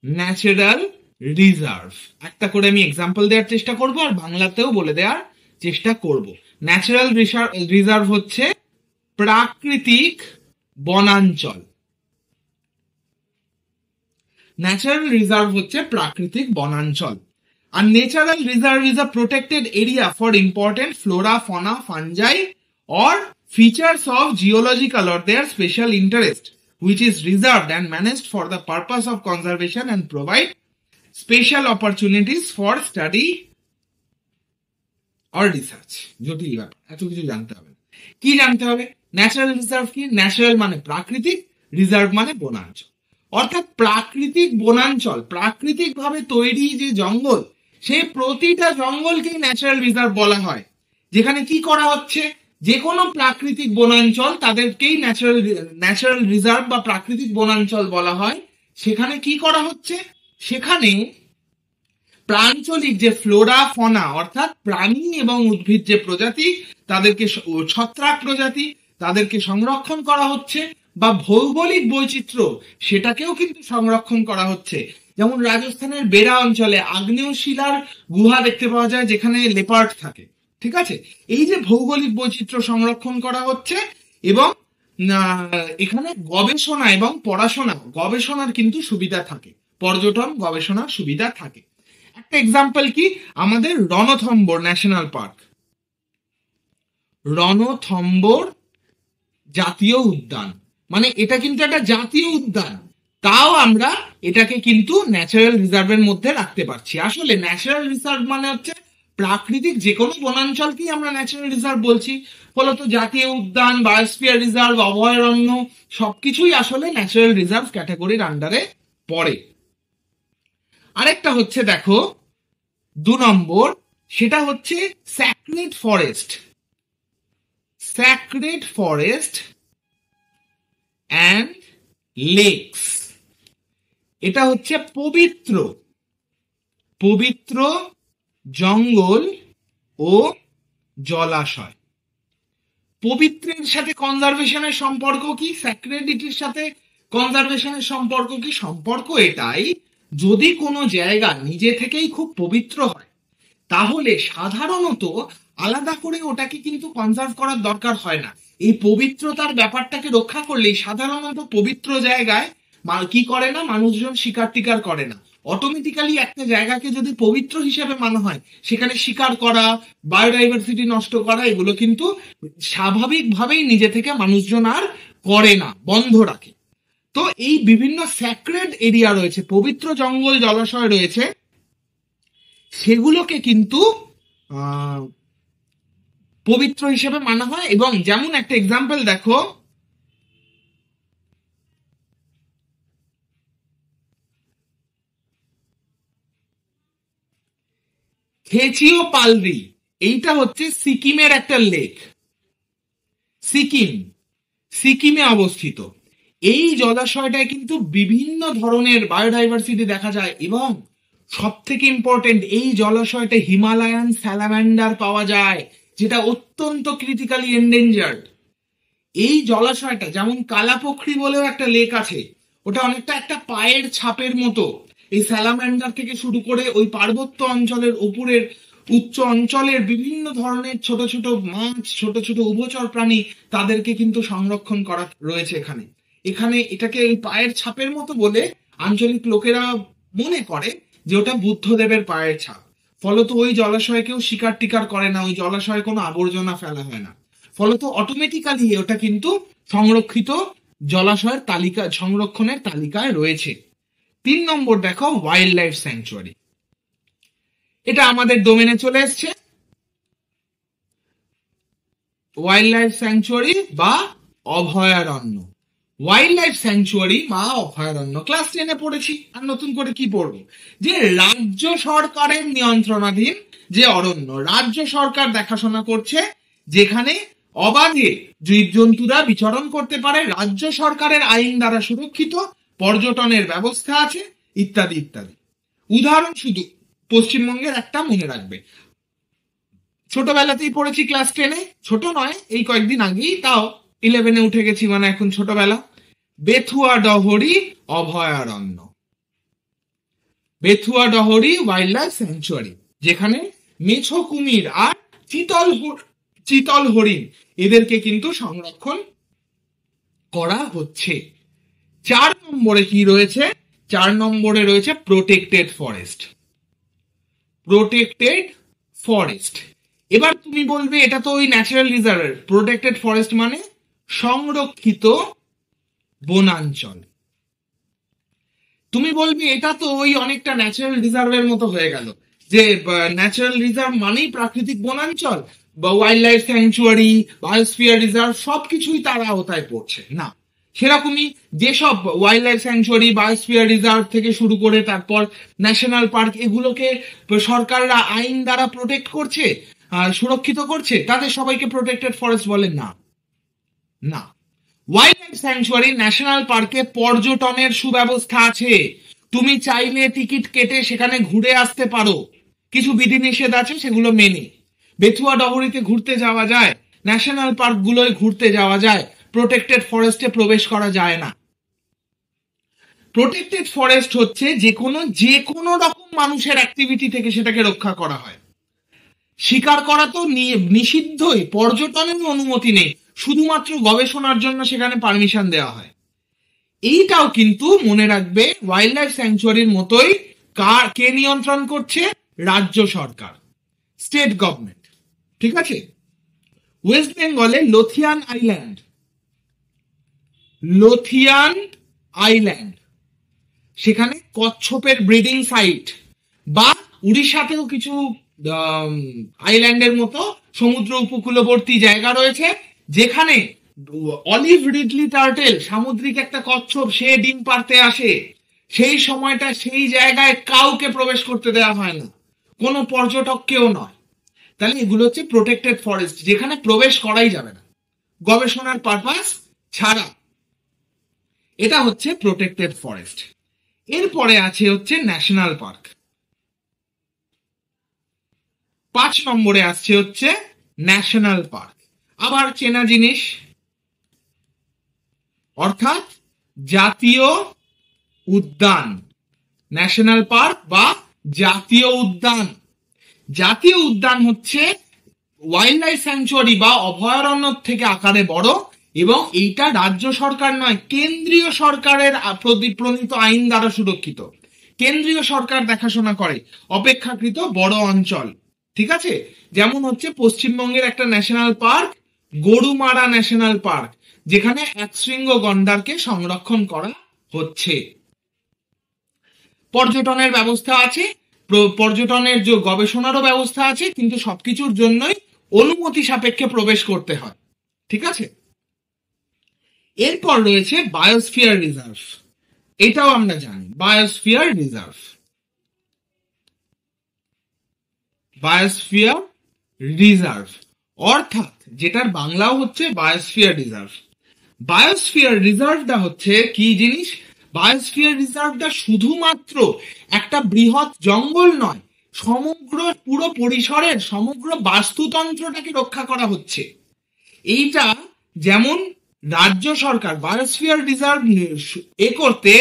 ন্যাচারাল রিজার্ভ একটা করে আমি এক্সাম্পল দেওয়ার চেষ্টা করব, আর বাংলাতেও বলে দেওয়ার চেষ্টা করব। ন্যাচারাল রিজার্ভ হচ্ছে প্রাকৃতিক বনাঞ্চল। ন্যাচারাল রিজার্ভ হচ্ছে প্রাকৃতিক বনাঞ্চল। আর natural reserve is a protected area for important flora, fauna, fungi or features of geological or their special interest, which is reserved and managed for the purpose of conservation and provide special opportunities for study or research. জটিল ব্যাপার, এত কিছু জানতে হবে। কি জানতে হবে? Natural reserve কি? ন্যাচারাল মানে প্রাকৃতিক, রিজার্ভ মানে বনাঞ্চল। অর্থাৎ প্রাকৃতিক বনাঞ্চল, প্রাকৃতিক ভাবে তৈরি যে জঙ্গল, সেই প্রতিটা জঙ্গলকেই ন্যাচারাল রিজার্ভ বলা হয়। যেখানে কি করা হচ্ছে, যে কোনো প্রাকৃতিক বনাঞ্চল তাদেরকেই ন্যাচারাল রিজার্ভ বা প্রাকৃতিক বনাঞ্চল বলা হয়। সেখানে কি করা হচ্ছে, সেখানে প্রাঞ্চলিক যে ফ্লোরা, ফনা অর্থাৎ প্রাণী এবং উদ্ভিদ যে প্রজাতি, তাদেরকে ছত্রাক প্রজাতি, তাদেরকে সংরক্ষণ করা হচ্ছে, বা ভৌগোলিক বৈচিত্র্য সেটাকেও কিন্তু সংরক্ষণ করা হচ্ছে। যেমন রাজস্থানের বেড়া অঞ্চলে আগ্নেয় শিলার গুহা দেখতে পাওয়া যায় যেখানে লেপার্ড থাকে। ঠিক আছে, এই যে ভৌগোলিক বৈচিত্র্য সংরক্ষণ করা হচ্ছে, এবং এখানে গবেষণা এবং গবেষণার কিন্তু সুবিধা থাকে, পর্যটন গবেষণার সুবিধা থাকে। একটা এক্সাম্পল কি, আমাদের রণথম্বর ন্যাশনাল পার্ক, রণথম্বর জাতীয় উদ্যান, মানে এটা কিন্তু একটা জাতীয় উদ্যান, তাও আমরা এটাকে কিন্তু ন্যাচারাল রিজার্ভের মধ্যে রাখতে পারছি। আসলে ন্যাচারাল রিজার্ভ মানে হচ্ছে প্রাকৃতিক যে কোনো বনাঞ্চলকেই আমরা ন্যাচারাল রিজার্ভ বলছি। ফলত জাতীয় উদ্যান, বায়োস্ফিয়ার রিজার্ভ, অভয়ারণ্য সবকিছুই আসলে ন্যাচারাল রিজার্ভ ক্যাটাগরির আন্ডারে পড়ে। আরেকটা হচ্ছে দেখো 2 নম্বর, সেটা হচ্ছে sacred forest. sacred forest and lakes. এটা হচ্ছে পবিত্র পবিত্র জঙ্গল ও জলাশয়। পবিত্রের সাথে কনজারভেশনের সম্পর্ক কি, স্যাক্রেডিটির সাথে কনজারভেশনের সম্পর্ক কি? সম্পর্ক এটাই, যদি কোনো জায়গা নিজে থেকেই খুব পবিত্র হয় তাহলে সাধারণত আলাদা করে ওটাকে কিন্তু কনজার্ভ করার দরকার হয় না। এই পবিত্রতার ব্যাপারটাকে রক্ষা করলেই সাধারণত পবিত্র জায়গায় কি করে না, মানুষজন শিকার টিকার করে না। অটোমেটিক্যালি একটা জায়গাকে যদি পবিত্র হিসেবে মানা হয়, সেখানে শিকার করা, বায়োডাইভার্সিটি নষ্ট করা, এগুলো কিন্তু স্বাভাবিকভাবেই নিজে থেকে মানুষজন আর করে না, বন্ধ রাখে। তো এই বিভিন্ন স্যাক্রেড এরিয়া রয়েছে, পবিত্র জঙ্গল জলাশয় রয়েছে, সেগুলোকে কিন্তু পবিত্র হিসেবে মানা হয়। এবং যেমন একটা এক্সাম্পল দেখো, খেচিও পালরি, এইটা হচ্ছে সিকিমের একটা লেক, সিকিমে অবস্থিত। এই জলাশয়টায় কিন্তু বিভিন্ন ধরনের বায়োডাইভার্সিটি দেখা যায় এবং সব থেকে ইম্পর্টেন্ট, এই জলাশয়টা হিমালয়ান স্যালামান্ডার পাওয়া যায়, যেটা অত্যন্ত ক্রিটিক্যালি এন্ডেঞ্জার্ড। এই জলাশয়টা যেমন কালাপোখরি বলেও একটা লেক আছে, ওটা অনেকটা একটা পায়ের ছাপের মতো। এই স্যালামান্ডার থেকে শুরু করে ওই পার্বত্য অঞ্চলের উপরের উচ্চ অঞ্চলের বিভিন্ন ধরনের ছোট ছোট মাছ, ছোট ছোট উভচর প্রাণী, তাদেরকে কিন্তু সংরক্ষণ করা রয়েছে এখানে। এটাকে এই পায়ের ছাপের মতো বলে আঞ্চলিক লোকেরা মনে করে যে ওটা বুদ্ধদেবের পায়ের ছাপ। ফলত ওই জলাশয়ে কেউ শিকার টিকার করে না, ওই জলাশয়ে কোনো আবর্জনা ফেলা হয় না, ফলত অটোমেটিক্যালি ওটা কিন্তু সংরক্ষিত জলাশয়ের তালিকা, সংরক্ষণের তালিকায় রয়েছে। 3 নম্বর দেখো, ওয়াইল্ড লাইফ স্যাংচুয়ারি। এটা আমাদের ডোমেনে চলে এসছে, ওয়াইল্ড লাইফ স্যাংচুয়ারি বা অভয়ারণ্য। ওয়াইল্ড লাইফ স্যাংচুয়ারি বা অভয়ারণ্য ক্লাস 10-এ পড়েছি, আর নতুন করে কি পড়বো? যে রাজ্য সরকারের নিয়ন্ত্রণাধীন যে অরণ্য, রাজ্য সরকার দেখাশোনা করছে, যেখানে অবাধে জীবজন্তুরা বিচরণ করতে পারে, রাজ্য সরকারের আইন দ্বারা সুরক্ষিত, পর্যটনের ব্যবস্থা আছে, ইত্যাদি ইত্যাদি। উদাহরণ শুধু পশ্চিমবঙ্গের একটা মনে রাখবে, ছোটবেলাতেই পড়েছি ক্লাস 10-এ, ছোট নয় এই কয়েকদিন আগেই, তাও 11-এ উঠে গেছি, মানে এখন ছোটবেলা। বেথুয়া ডহরি অভয়ারণ্য, Bethua Dahari wild life sanctuary, যেখানে মেছো কুমির আর চিতল হরিণ এদেরকে কিন্তু সংরক্ষণ করা হচ্ছে। 4 নম্বরে কি রয়েছে? 4 নম্বরে রয়েছে প্রোটেক্টেড ফরেস্ট। প্রোটেক্টেড ফরেস্ট, এবার তুমি বলবে এটা তো ওই ন্যাচারাল রিজার্ভ। প্রোটেক্টেড ফরেস্ট মানে সংরক্ষিত বনাঞ্চল। তুমি বলবে এটা তো ওই অনেকটা ন্যাচারাল রিজার্ভের মতো হয়ে গেল, যে ন্যাচারাল রিজার্ভ মানেই প্রাকৃতিক বনাঞ্চল, বা wild life sanctuary, biosphere reserve সবকিছুই তার আওতায় পড়ছে না। সেরকমই যেসব wild life sanctuary, biosphere reserve থেকে শুরু করে তারপর ন্যাশনাল পার্ক, এগুলোকে সরকাররা আইন দ্বারা প্রোটেক্ট করছে, সুরক্ষিত করছে, তাদের সবাইকে প্রোটেক্টেড ফরেস্ট বলে না। না, ওয়াইল্ড লাইফ স্যাংচুয়ারি, ন্যাশনাল পার্কে পর্যটনের সুব্যবস্থা আছে, তুমি চাইলে টিকিট কেটে সেখানে ঘুরে আসতে পারো, কিছু বিধিনিষেধ আছে সেগুলো মেনে। বেথুয়া ডহরিতে ঘুরতে যাওয়া যায়, ন্যাশনাল পার্ক গুলোয় ঘুরতে যাওয়া যায়, প্রোটেক্টেড ফরেস্টে প্রবেশ করা যায় না। প্রোটেক্টেড ফরেস্ট হচ্ছে যে কোনো রকম মানুষের অ্যাক্টিভিটি থেকে সেটাকে রক্ষা করা হয়। শিকার করা তো নিষিদ্ধই, পর্যটনের অনুমতি নেই, শুধুমাত্র গবেষণার জন্য সেখানে পারমিশন দেওয়া হয়। এইটাও কিন্তু মনে রাখবে, ওয়াইল্ড লাইফ স্যাংচুয়ারির মতোই কে নিয়ন্ত্রণ করছে? রাজ্য সরকার, স্টেট গভর্নমেন্ট। ঠিক আছে? ওয়েস্ট বেঙ্গলে লোথিয়ান আইল্যান্ড, সেখানে কচ্ছপের ব্রিডিং সাইট, বা উড়িষ্যাতেও কিছু আইল্যান্ডের মতো সমুদ্র উপকূলবর্তী জায়গা রয়েছে, যেখানে অলিভ রিডলি টার্টেল, সামুদ্রিক একটা কচ্ছপ, সে ডিম পাড়তে আসে, সেই সময়টা সেই জায়গায় কাউকে প্রবেশ করতে দেওয়া হয় না, কোনো পর্যটককেও নয়। তাহলে এগুলো হচ্ছে প্রোটেক্টেড ফরেস্ট, যেখানে প্রবেশ করাই যাবে না। গবেষণার পারপাস ছাড়া। এটা হচ্ছে প্রোটেক্টেড ফরেস্ট। এরপরে আছে হচ্ছে ন্যাশনাল পার্ক। 5 নম্বরে আসছে হচ্ছে ন্যাশনাল পার্ক। আবার চেনা জিনিস, অর্থাৎ জাতীয় উদ্যান। ন্যাশনাল পার্ক বা জাতীয় উদ্যান। জাতীয় উদ্যান হচ্ছে ওয়াইল্ড লাইফ স্যাংচুয়ারি বা অভয়ারণ্য থেকে আকারে বড়, এবং এইটা রাজ্য সরকার নয়, কেন্দ্রীয় সরকারের প্রণীত আইন দ্বারা সুরক্ষিত। কেন্দ্রীয় সরকার দেখাশোনা করে অপেক্ষাকৃত বড় অঞ্চল। ঠিক আছে, যেমন হচ্ছে পশ্চিমবঙ্গের একটা national park Gorumara national park, যেখানে একশৃঙ্গ গন্ডারকে সংরক্ষণ করা হচ্ছে। পর্যটনের ব্যবস্থা আছে, পর্যটনের যে গবেষণারও ব্যবস্থা আছে, কিন্তু সবকিছুর জন্যই অনুমতি সাপেক্ষে প্রবেশ করতে হয়। ঠিক আছে, এরপর রয়েছে বায়োস্ফিয়ার রিজার্ভ। এটাও আমরা জানি, বায়োস্ফিয়ার রিজার্ভ। বায়োস্ফিয়ার রিজার্ভ অর্থাৎ যেটার বাংলাও হচ্ছে বায়োস্ফিয়ার রিজার্ভ। বায়োস্ফিয়ার রিজার্ভটা হচ্ছে কি জিনিস? বায়োস্ফিয়ার রিজার্ভটা শুধুমাত্র একটা বৃহৎ জঙ্গল নয়, সমগ্র পুরো পরিসরের সমগ্র বাস্তুতন্ত্রটাকে রক্ষা করা হচ্ছে। এইটা যেমন রাজ্য সরকার বায়োস্ফিয়ার রিজার্ভ করতে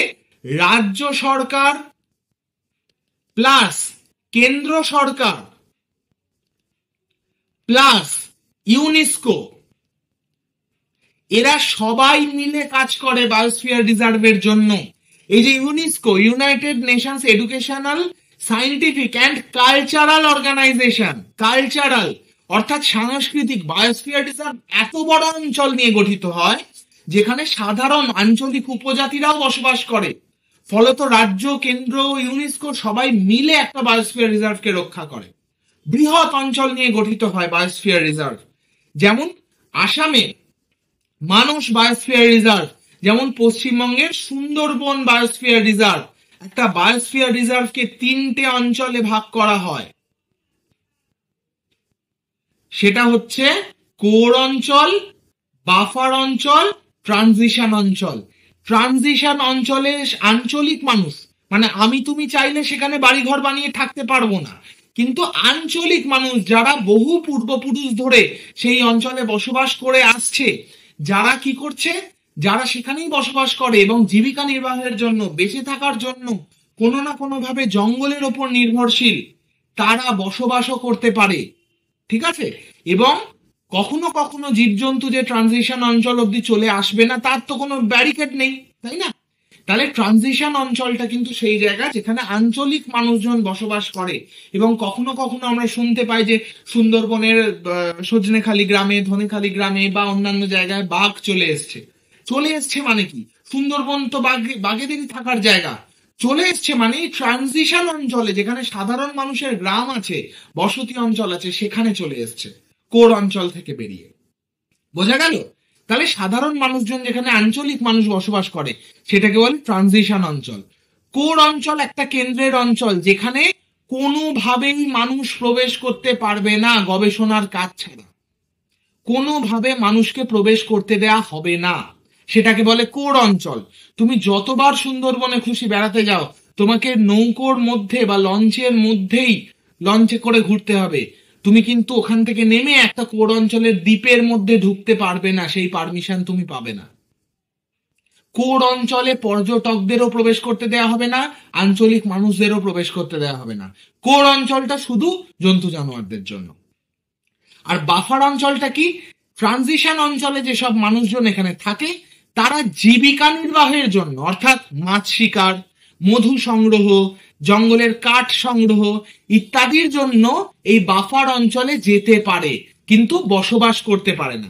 রাজ্য সরকার প্লাস কেন্দ্র সরকার প্লাস ইউনেস্কো, এরা সবাই মিলে কাজ করে বায়োস্ফিয়ার রিজার্ভের জন্য। এই যে UNESCO, united nations educational scientific and cultural organization, cultural অর্থাৎ সাংস্কৃতিক। বায়োস্ফিয়ার রিজার্ভ এত বড় অঞ্চল নিয়ে গঠিত হয় যেখানে সাধারণ আঞ্চলিক উপজাতিরাও বসবাস করে। ফলত রাজ্য, কেন্দ্র, ইউনেস্কো সবাই মিলে একটা বায়োস্ফিয়ার রিজার্ভকে রক্ষা করে। বৃহৎ অঞ্চল নিয়ে গঠিত হয় বায়োস্ফিয়ার রিজার্ভ। যেমন আসামে মানস বায়োস্ফিয়ার রিজার্ভ, যেমন পশ্চিমবঙ্গের সুন্দরবন বায়োস্ফিয়ার রিজার্ভ। একটা বায়োস্ফিয়ার রিজার্ভকে 3টে অঞ্চলে ভাগ করা হয়, সেটা হচ্ছে কোর অঞ্চল, বাফার অঞ্চল, ট্রানজিশন অঞ্চল। ট্রানজিশন অঞ্চলে আঞ্চলিক মানুষ, মানে আমি তুমি চাইলে সেখানে বাড়িঘর বানিয়ে থাকতে পারবো না, কিন্তু আঞ্চলিক মানুষ যারা বহু পূর্বপুরুষ ধরে সেই অঞ্চলে বসবাস করে আসছে, যারা কি করছে, যারা সেখানেই বসবাস করে এবং জীবিকা নির্বাহের জন্য, বেঁচে থাকার জন্য কোনো না কোনো ভাবে জঙ্গলের ওপর নির্ভরশীল, তারা বসবাসও করতে পারে। ঠিক আছে, এবং কখনো কখনো জীবজন্তু যে ট্রানজিশন অঞ্চল অব্দি চলে আসবে না তার তো কোনো ব্যারিকেড নেই, তাই না? তাহলে ট্রানজিশন অঞ্চলটা কিন্তু সেই জায়গা যেখানে আঞ্চলিক মানুষজন বসবাস করে। এবং কখনো কখনো আমরা শুনতে পাই যে সুন্দরবনের সজনেখালি গ্রামে, ধনেখালি গ্রামে বা অন্যান্য জায়গায় বাঘ চলে এসছে। মানে কি, সুন্দরবন তো বাঘেদেরই থাকার জায়গা। চলে এসছে মানে ট্রানজিশন অঞ্চলে, যেখানে সাধারণ মানুষের গ্রাম আছে, বসতি অঞ্চল আছে, সেখানে চলে এসছে কোর অঞ্চল থেকে বেরিয়ে। বোঝা গেল? তাহলে সাধারণ মানুষজন যেখানে আঞ্চলিক মানুষ বসবাস করে সেটাকে বলে ট্রানজিশন অঞ্চল। কোর অঞ্চল একটা কেন্দ্রের অঞ্চল যেখানে কোনোভাবেই মানুষ প্রবেশ করতে পারবে না গবেষণার কাজ ছাড়া, কোনোভাবে মানুষকে প্রবেশ করতে দেয়া হবে না, সেটাকে বলে কোর অঞ্চল। তুমি যতবার সুন্দরবনে খুশি বেড়াতে যাও, তোমাকে নৌকোর মধ্যে বা লঞ্চের মধ্যেই লঞ্চে করে ঘুরতে হবে, তুমি কিন্তু ওখান থেকে নেমে একটা কোর অঞ্চলের দ্বীপের মধ্যে ঢুকতে পারবে না, সেই পারমিশন তুমি পাবে না। কোর অঞ্চলে পর্যটকদেরও প্রবেশ করতে দেয়া হবে না, আঞ্চলিক মানুষদেরও প্রবেশ করতে দেয়া হবে না। কোর অঞ্চলটা শুধু জন্তু জানোয়ারদের জন্য। আর বাফার অঞ্চলটা কি? ট্রানজিশন অঞ্চলে যেসব মানুষজন এখানে থাকে তারা জীবিকা নির্বাহের জন্য, অর্থাৎ মাছ শিকার, মধু সংগ্রহ, জঙ্গলের কাঠ সংগ্রহ ইত্যাদির জন্য এই বাফার অঞ্চলে যেতে পারে, কিন্তু বসবাস করতে পারে না।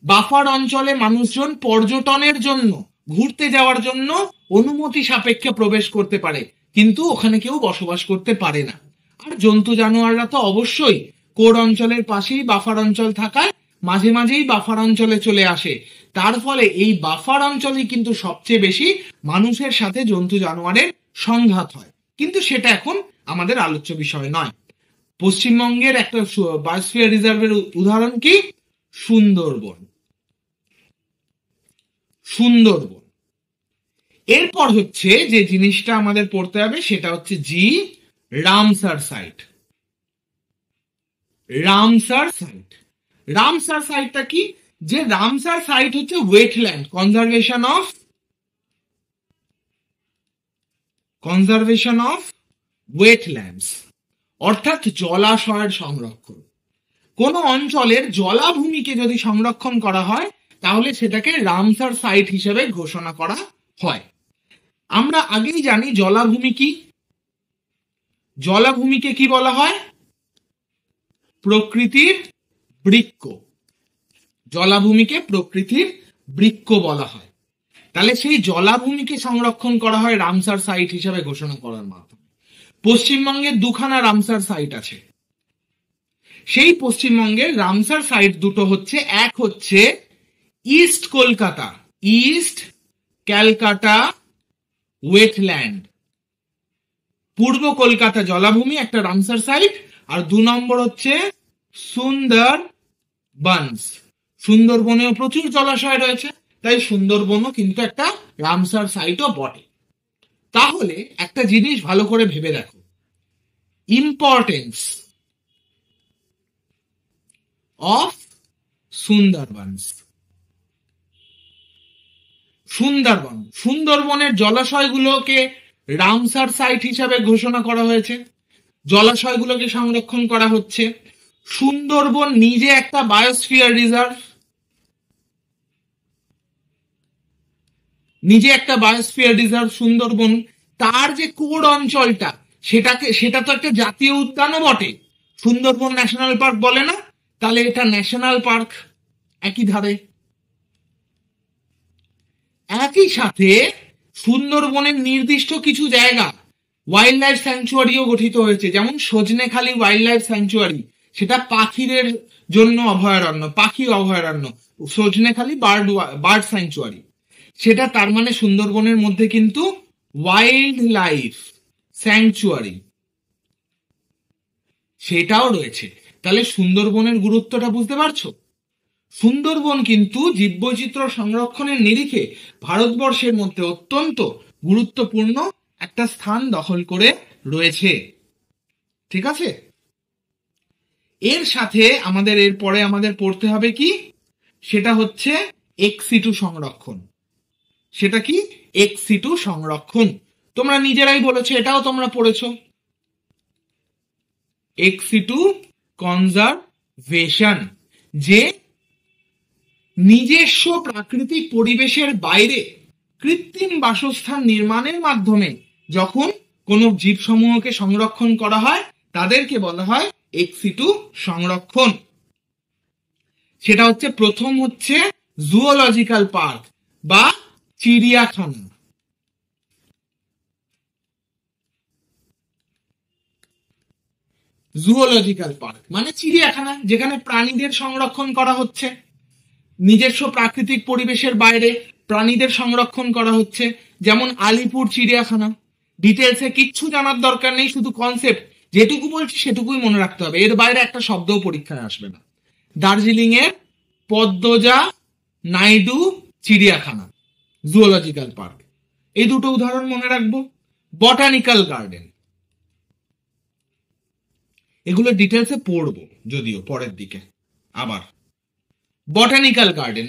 বাফার অঞ্চলে মানুষজন পর্যটনের জন্য, ঘুরতে যাওয়ার জন্য অনুমতি সাপেক্ষে প্রবেশ করতে পারে, কিন্তু ওখানে কেউ বসবাস করতে পারে না। আর জন্তু জানোয়াররা তো অবশ্যই কোর অঞ্চলের পাশেই বাফার অঞ্চল থাকায় মাঝে মাঝেই বাফার অঞ্চলে চলে আসে। তার ফলে এই বাফার অঞ্চলে কিন্তু সবচেয়ে বেশি মানুষের সাথে জন্তু জানোয়ারের সংঘাত হয়, কিন্তু সেটা এখন আমাদের আলোচ্য বিষয় নয়। পশ্চিমবঙ্গের একটা বায়োস্ফিয়ার রিজার্ভের উদাহরণ কি? সুন্দরবন। সুন্দরবন। এরপর হচ্ছে যে জিনিসটা আমাদের পড়তে হবে সেটা হচ্ছে জি, Ramsar site. Ramsar site, Ramsar সাইটটা কি? যে রামসার সাইট হচ্ছে ওয়েটল্যান্ড কনজারভেশন অফ ওয়েটল্যান্ডস, অর্থাৎ জলাশয়ের সংরক্ষণ। কোন অঞ্চলের জলাভূমিকে যদি সংরক্ষণ করা হয় তাহলে সেটাকে রামসার সাইট হিসেবে ঘোষণা করা হয়। আমরা আগেই জানি জলাভূমি কি, জলাভূমিকে কি বলা হয়? প্রকৃতির বৃক্ষ। জলাভূমিকে প্রকৃতির বৃক্ষ বলা হয়। তাহলে সেই জলাভূমিকে সংরক্ষণ করা হয় রামসার সাইট হিসেবে ঘোষণা করার মাধ্যমে। পশ্চিমবঙ্গের দুখানা রামসার সাইট আছে। সেই পশ্চিমবঙ্গের রামসার সাইট দুটো হচ্ছে, এক হচ্ছে east Kolkata, east Calcutta wetland, পূর্ব কলকাতা জলাভূমি একটা রামসার সাইট, আর 2 নম্বর হচ্ছে সুন্দরবনস। সুন্দরবনেও প্রচুর জলাশয় রয়েছে, তাই সুন্দরবনও কিন্তু একটা রামসার সাইটও বটে। তাহলে একটা জিনিস ভালো করে ভেবে দেখো, ইম্পর্টেন্স অফ সুন্দরবনস। সুন্দরবনের জলাশয়গুলোকে রামসার সাইট হিসাবে ঘোষণা করা হয়েছে, জলাশয়গুলোকে সংরক্ষণ করা হচ্ছে। সুন্দরবন নিজে একটা বায়োস্ফিয়ার রিজার্ভ, সুন্দরবন। তার যে কোর অঞ্চলটা সেটা তো একটা জাতীয় উদ্যানও বটে। সুন্দরবন ন্যাশনাল পার্ক বলে না, তাহলে এটা ন্যাশনাল পার্ক একই ধারে। একই সাথে সুন্দরবনের নির্দিষ্ট কিছু জায়গা ওয়াইল্ড লাইফ স্যাংচুয়ারিও গঠিত হয়েছে, যেমন সজনেখালি ওয়াইল্ড লাইফ স্যাংচুয়ারি, সেটা পাখিদের জন্য অভয়ারণ্য, পাখি অভয়ারণ্য। সজনেখালি বার্ড স্যাংচুয়ারি, সেটা তার মানে সুন্দরবনের মধ্যে কিন্তু ওয়াইল্ড লাইফ স্যাংচুয়ারি সেটাও রয়েছে। তাহলে সুন্দরবনের গুরুত্বটা বুঝতে পারছো? সুন্দরবন কিন্তু জীববৈচিত্র্য সংরক্ষণের নিরিখে ভারতবর্ষের মধ্যে অত্যন্ত গুরুত্বপূর্ণ একটা স্থান দখল করে রয়েছে। ঠিক আছে, এর সাথে এরপরে আমাদের পড়তে হবে কি, সেটা হচ্ছে এক্সিটু সংরক্ষণ। সেটা কি? এক্সিটু সংরক্ষণ। তোমরা নিজেরাই বলেছো, এটাও তোমরা পড়েছো, এক্সিটু কনজারভেশন, যে নিজস্ব প্রাকৃতিক পরিবেশের বাইরে কৃত্রিম বাসস্থান নির্মাণের মাধ্যমে যখন কোন জীবসমূহকে সংরক্ষণ করা হয় তাদেরকে বলা হয় এক্সিটু সংরক্ষণ। সেটা হচ্ছে, প্রথম হচ্ছে জুওলজিক্যাল পার্ক বা চিড়িয়াখানা। জুওলজিক্যাল পার্ক মানে চিড়িয়াখানা, যেখানে প্রাণীদের সংরক্ষণ করা হচ্ছে, নিজস্ব প্রাকৃতিক পরিবেশের বাইরে প্রাণীদের সংরক্ষণ করা হচ্ছে। যেমন আলিপুর চিড়িয়াখানা। ডিটেলসে কিচ্ছু জানার দরকার নেই, শুধু কনসেপ্ট যেটুকু বলছি সেটুকুই মনে রাখতে হবে, এর বাইরে একটা শব্দও পরীক্ষায় আসবে না। দার্জিলিং এর পদ্মজা নাইডু চিড়িয়াখানা, জুওলজিক্যাল পার্ক, এই দুটো উদাহরণ মনে রাখবো। বটানিক্যাল গার্ডেন, এগুলো ডিটেলসে পড়বো যদিও পরের দিকে। আবার বটানিক্যাল গার্ডেন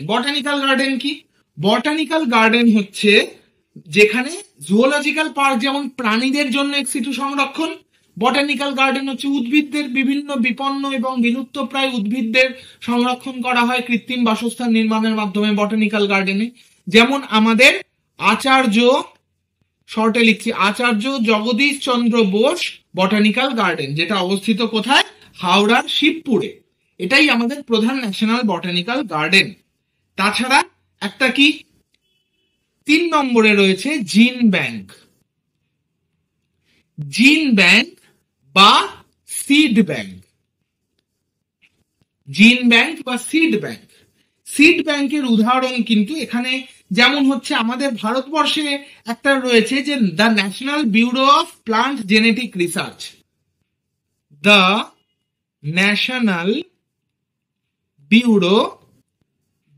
কি? বটানিক্যাল গার্ডেন হচ্ছে যেখানে জুওলজিক্যাল পার্ক যেমন প্রাণীদের জন্য এক্সিটু সংরক্ষণ, বটানিক্যাল গার্ডেন হচ্ছে উদ্ভিদদের, বিভিন্ন বিপন্ন এবং বিলুপ্তপ্রায় উদ্ভিদদের সংরক্ষণ করা হয় কৃত্রিম বাসস্থান নির্মাণের মাধ্যমে বটানিক্যাল গার্ডেনে। যেমন আমাদের আচার্য, শর্টে লিখছি, আচার্য জগদীশ চন্দ্র বোস বটানিক্যাল গার্ডেন, যেটা অবস্থিত কোথায়? হাওড়ার শিবপুরে। এটাই আমাদের প্রধান ন্যাশনাল বটানিক্যাল গার্ডেন। তাছাড়া একটা কি 3 নম্বরে রয়েছে জিন ব্যাংক, জিন ব্যাংক বা সিড ব্যাংক। জিন ব্যাংক বা সিড ব্যাংক, সিড ব্যাংকের উদাহরণ কিন্তু এখানে যেমন হচ্ছে আমাদের ভারতবর্ষে একটা রয়েছে যে the national bureau of plant genetic research, the national bureau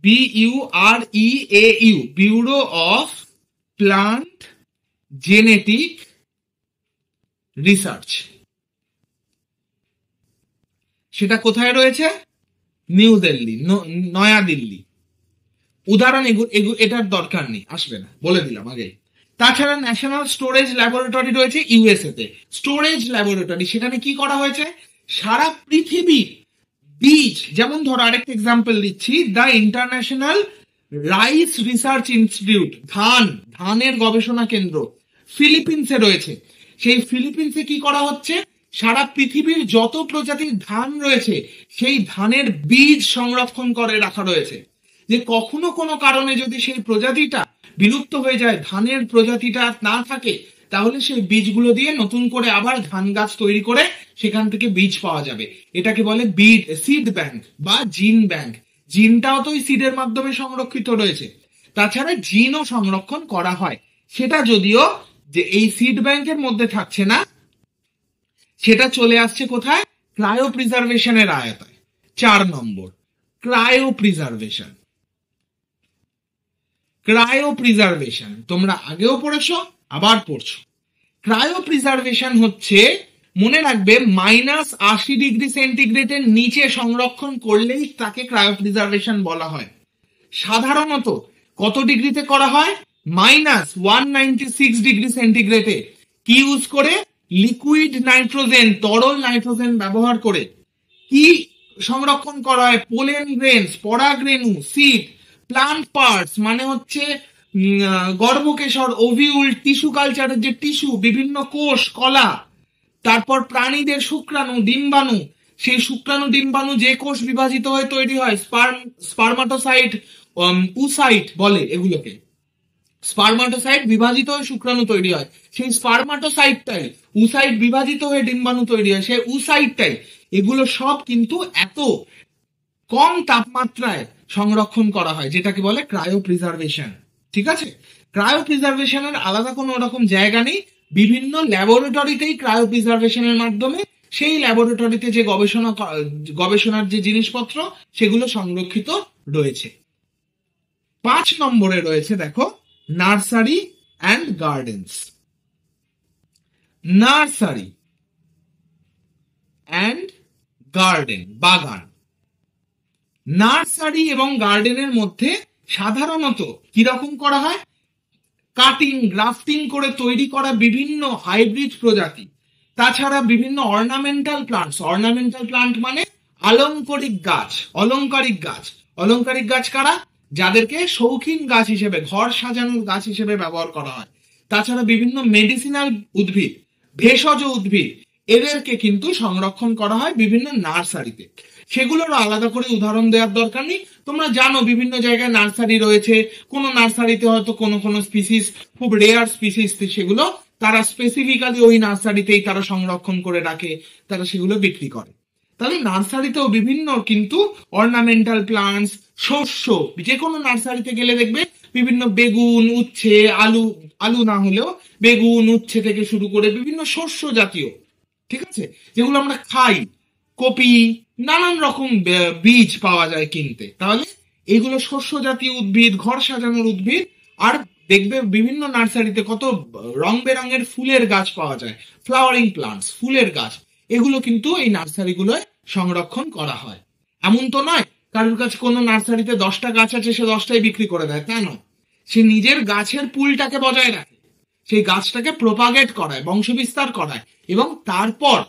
BUREAU, bureau of plant genetic research. সেটা কোথায় রয়েছে? নিউ দিল্লি, নয়া দিল্লি। উদাহরণ এটার দরকার নেই, আসবে না, বলে দিলাম আগে। তাছাড়া ন্যাশনাল স্টোরেজ ল্যাবরেটরি রয়েছে ইউএসএ তে। স্টোরেজ ল্যাবরেটরি, সেখানে কি করা হয়েছে? সারা পৃথিবীর বীজ, যেমন ধরো আরেকটা এক্সাম্পল দিচ্ছি, the international rice research institute, ধানের গবেষণা কেন্দ্র ফিলিপিন্সে রয়েছে। সেই ফিলিপিন্সে কি করা হচ্ছে? সারা পৃথিবীর যত প্রজাতির ধান রয়েছে সেই ধানের বীজ সংরক্ষণ করে রাখা রয়েছে, যে কখনো কোনো কারণে যদি সেই প্রজাতিটা বিলুপ্ত হয়ে যায়, ধানের প্রজাতিটা না থাকে, তাহলে সেই বীজগুলো দিয়ে নতুন করে আবার ধান গাছ তৈরি করে সেখান থেকে বীজ পাওয়া যাবে। এটাকে বলে সিড ব্যাংক বা জিন ব্যাংক। জিনটাও তো ওই সিডের মাধ্যমে সংরক্ষিত রয়েছে। তাছাড়া জিনও সংরক্ষণ করা হয়, সেটা যদিও যে এই সিড ব্যাংকের মধ্যে থাকছে না, সেটা চলে আসছে কোথায়? ক্রায়ো প্রিজার্ভেশনের আয়তায়। 4 নম্বর, ক্রায়ো প্রিজার্ভেশন। ক্রায়ো প্রিজার্ভেশন তোমরা আগেও পড়েছো, আবার পড়ছো। ক্রায়ো প্রিজার্ভেশন হচ্ছে, মনে রাখবে, -80°C নিচে সংরক্ষণ করলেই তাকে ক্রায়ো প্রিজার্ভেশন বলা হয়। সাধারণত কত ডিগ্রিতে করা হয়? -196°C। কি ইউজ করে? লিকুইড নাইট্রোজেন, তরল নাইট্রোজেন ব্যবহার করে। কি সংরক্ষণ করা হয়? পোলেন গ্রেনস, পরাগরেণু, সিড, প্লান্ট পার্টস মানে হচ্ছে গর্ভকেশর, ওভিউল, টিস্যু কালচারের যে টিস্যু, বিভিন্ন কোষ, কলা, তারপর প্রাণীদের শুক্রাণু, ডিম্বাণু, সেই শুক্রাণু ডিম্বাণু যে কোষ বিভাজিত হয়ে তৈরি হয়, স্পার্মাটোসাইট, উসাইট বলে এগুলোকে। স্পার্মাটোসাইট বিভাজিত হয়ে শুক্রাণু তৈরি হয়, সেই স্পার্মাটোসাইটটাই, উসাইট বিভাজিত হয়ে ডিম্বাণু তৈরি হয়, সেই উসাইটটাই। এগুলো সব কিন্তু এত কম তাপমাত্রায় সংরক্ষণ করা হয়, যেটাকে বলে ক্রায়ো প্রিজার্ভেশন। ঠিক আছে? ক্রায়ো প্রিজার্ভেশনের আলাদা কোনো রকম জায়গা নেই, বিভিন্ন ল্যাবরেটরিতেই ক্রায়ো প্রিজার্ভেশনের মাধ্যমে সেই ল্যাবরেটরিতে যে গবেষণার যে জিনিসপত্র সেগুলো সংরক্ষিত রয়েছে। 5 নম্বরে রয়েছে, দেখো, nursery and gardens. Nursery and garden, বাগান। নার্সারি এবং গার্ডেনের মধ্যে সাধারণত কিরকম করা হয়? কাটিং, গ্রাফটিং করে তৈরি করা বিভিন্ন হাইব্রিড প্রজাতি, তাছাড়া বিভিন্ন অর্নামেন্টাল প্লান্টস। অর্নামেন্টাল প্লান্ট মানে আলংকারিক গাছ। অলংকারিক গাছ, অলংকারিক গাছ কারা? যাদেরকে শৌখিন গাছ হিসেবে, ঘর সাজানোর গাছ হিসেবে ব্যবহার করা হয়। তাছাড়া বিভিন্ন মেডিসিনাল উদ্ভিদ, ভেষজ উদ্ভিদ, এদেরকে কিন্তু সংরক্ষণ করা হয় বিভিন্ন নার্সারিতে। সেগুলোর আলাদা করে উদাহরণ দেওয়ার দরকার নেই, তোমরা জানো বিভিন্ন জায়গায় নার্সারি রয়েছে। কোন নার্সারিতে হয়তো কোন স্পিসিস, খুব রেয়ার স্পিসিস, সেগুলো তারা স্পেসিফিক্যালি ওই নার্সারিতেই তারা সংরক্ষণ করে রাখে, তারা সেগুলো বিক্রি করে। তাহলে নার্সারিতেও বিভিন্ন কিন্তু অর্নামেন্টাল প্লান্টস, শস্য, যে কোনো নার্সারিতে গেলে দেখবে বিভিন্ন বেগুন, উচ্ছে, আলু না হলেও বেগুন, উচ্ছে থেকে শুরু করে বিভিন্ন শস্য জাতীয়, ঠিক আছে, যেগুলো আমরা খাই, কপি, নানান রকম বীজ পাওয়া যায় কিনতে। তাহলে এগুলো শস্য জাতীয় উদ্ভিদ, ঘর সাজানোর উদ্ভিদ। আর দেখবে বিভিন্ন নার্সারিতে কত রং বেরঙের ফুলের গাছ পাওয়া যায়, ফ্লাওয়ারিং প্লান্টস, ফুলের গাছ। এগুলো কিন্তু এই নার্সারিগুলোয় সংরক্ষণ করা হয়। এমন তো নয় কারোর কাছে কোনো নার্সারিতে 10টা গাছ আছে, সে 10টাই বিক্রি করে দেয়, তা নয়। সে নিজের গাছের পুলটাকে বজায় রাখে, সেই গাছটাকে প্রোপাগেট করায়, বংশবিস্তার করায়, এবং তারপর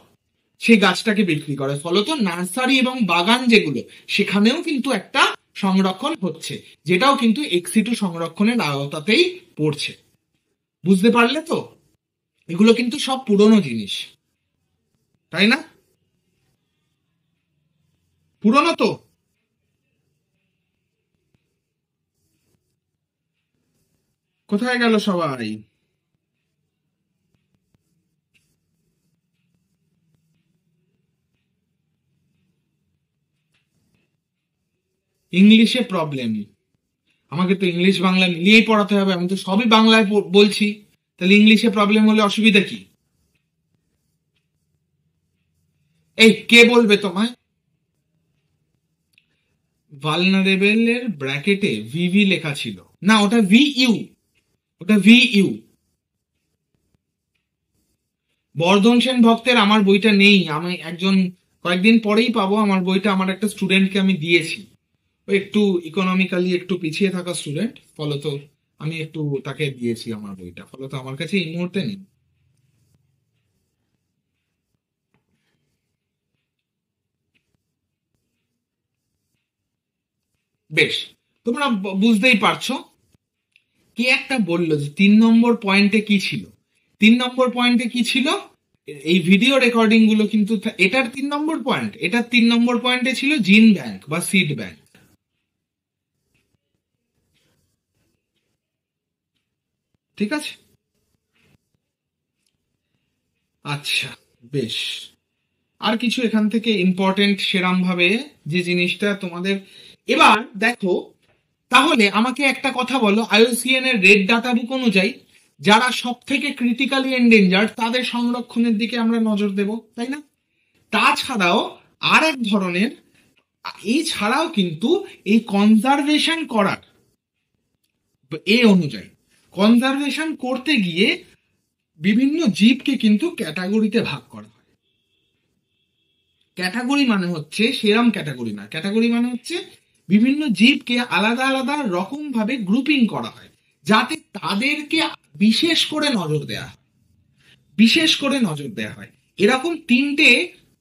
সেই গাছটাকে বিক্রি করে। ফলত নার্সারি এবং বাগান যেগুলো, সেখানেও কিন্তু একটা সংরক্ষণ হচ্ছে, যেটাও কিন্তু এক্সিটু সংরক্ষণের আওতাতেই পড়ছে। বুঝতে পারলে তো? এগুলো কিন্তু সব পুরনো জিনিস, তাই না? পুরনো তো। কোথায় গেল সবাই? ইংলিশে প্রবলেম। আমাকে তো ইংলিশ বাংলা মিলিয়েই পড়াতে হবে, আমি তো সবই বাংলায় বলছি, তাহলে ইংলিশে প্রবলেম হলে অসুবিধা কি? এই কে বলবে তোমায়? ভালনারেবল এর ব্র্যাকেটে ভিভি লেখা ছিল না, ওটা ভিইউ, ওটা ভিইউ। বর্ধন সেন ভক্তের আমার বইটা নেই, আমি কয়েকদিন পরেই পাবো। আমার বইটা আমার একটা স্টুডেন্টকে আমি দিয়েছি, ও একটু ইকোনমিক্যালি একটু পিছিয়ে থাকা স্টুডেন্ট, ফলত আমি একটু তাকে দিয়েছি আমার বইটা, ফলত আমার কাছে এই মুহূর্তে নেই। বেশ, তোমরা বুঝতেই পারছো। কে একটা বললো যে 3 নম্বর পয়েন্টে কি ছিল, 3 নম্বর পয়েন্টে কি ছিল, এই ভিডিও রেকর্ডিং গুলো কিন্তু এটার 3 নম্বর পয়েন্ট, এটার 3 নম্বর পয়েন্টে ছিল জিন ব্যাংক বা সিড ব্যাংক। ঠিক আছে, আচ্ছা বেশ। আর কিছু এখান থেকে ইম্পর্টেন্ট সেরাম ভাবে যে জিনিসটা তোমাদের, এবার দেখো, তাহলে আমাকে একটা কথা বলো, আইইউসিএন এর রেড ডাটা বুক অনুযায়ী যারা সব থেকে ক্রিটিক্যালি এন্ডেঞ্জার্ড তাদের সংরক্ষণের দিকে আমরা নজর দেব, তাই না? তাছাড়াও আর এক ধরনের, এই ছাড়াও কিন্তু এই কনজারভেশন করার অনুযায়ী কনজারভেশন করতে গিয়ে বিভিন্ন জীবকে কিন্তু ক্যাটাগরিতে ভাগ করা হয়। ক্যাটাগরি মানে হচ্ছে সেরাম ক্যাটাগরি না, ক্যাটাগরি মানে হচ্ছে বিভিন্ন জীবকে আলাদা আলাদা রকম ভাবে গ্রুপিং করা হয়, যাতে তাদেরকে বিশেষ করে নজর দেয়া হয়, বিশেষ করে নজর দেয়া হয়। এরকম 3টে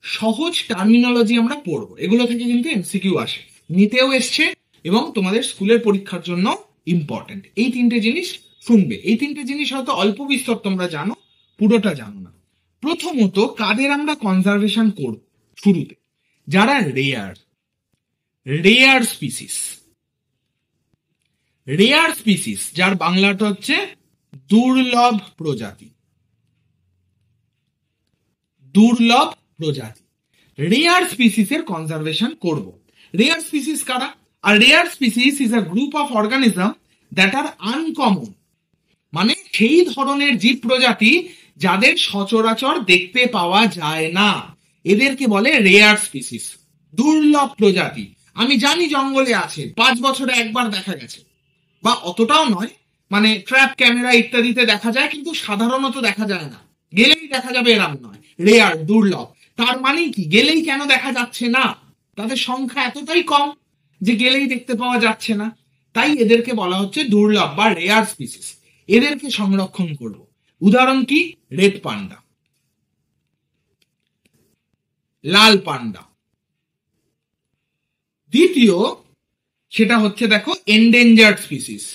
সহজ টার্মিনোলজি আমরা পড়বো, এগুলো থেকে কিন্তু এমসিকিউ আসে, নিতেও এসছে এবং তোমাদের স্কুলের পরীক্ষার জন্য ইম্পর্টেন্ট। এই 3টে জিনিস শুনবে, এই 3টে জিনিস হয়তো অল্প বিস্তর তোমরা জানো, পুরোটা জানো না। প্রথমত, কাদের আমরা কনজারভেশন করব শুরুতে? যারা rare, rare species, rare species যার বাংলাটা হচ্ছে দুর্লভ প্রজাতি, দুর্লভ প্রজাতি, রেয়ার স্পিসিস এর কনজারভেশন করব। রেয়ার স্পিসিস কারা? আর rare species is a group of organism that are uncommon, মানে সেই ধরনের জীব প্রজাতি যাদের সচরাচর দেখতে পাওয়া যায় না, এদেরকে বলে রেয়ার স্পিসিস, দুর্লভ প্রজাতি। আমি জানি জঙ্গলে আছে, 5 বছরে একবার দেখা গেছে, বা অতটাও নয়, মানে ট্র্যাপ ক্যামেরা ইত্যাদিতে দেখা যায়, কিন্তু সাধারণত দেখা যায় না, গেলেই দেখা যাবে এরম নয়, রেয়ার, দুর্লভ। তার মানে কি, গেলেই কেন দেখা যাচ্ছে না? তাদের সংখ্যা এতটাই কম যে গেলেই দেখতে পাওয়া যাচ্ছে না, তাই এদেরকে বলা হচ্ছে দুর্লভ বা রেয়ার স্পিসিস। এদেরকে সংরক্ষণ করব। উদাহরণ কি? রেড পান্ডা, লাল পান্ডা। দ্বিতীয়, সেটা হচ্ছে দেখো endangered species,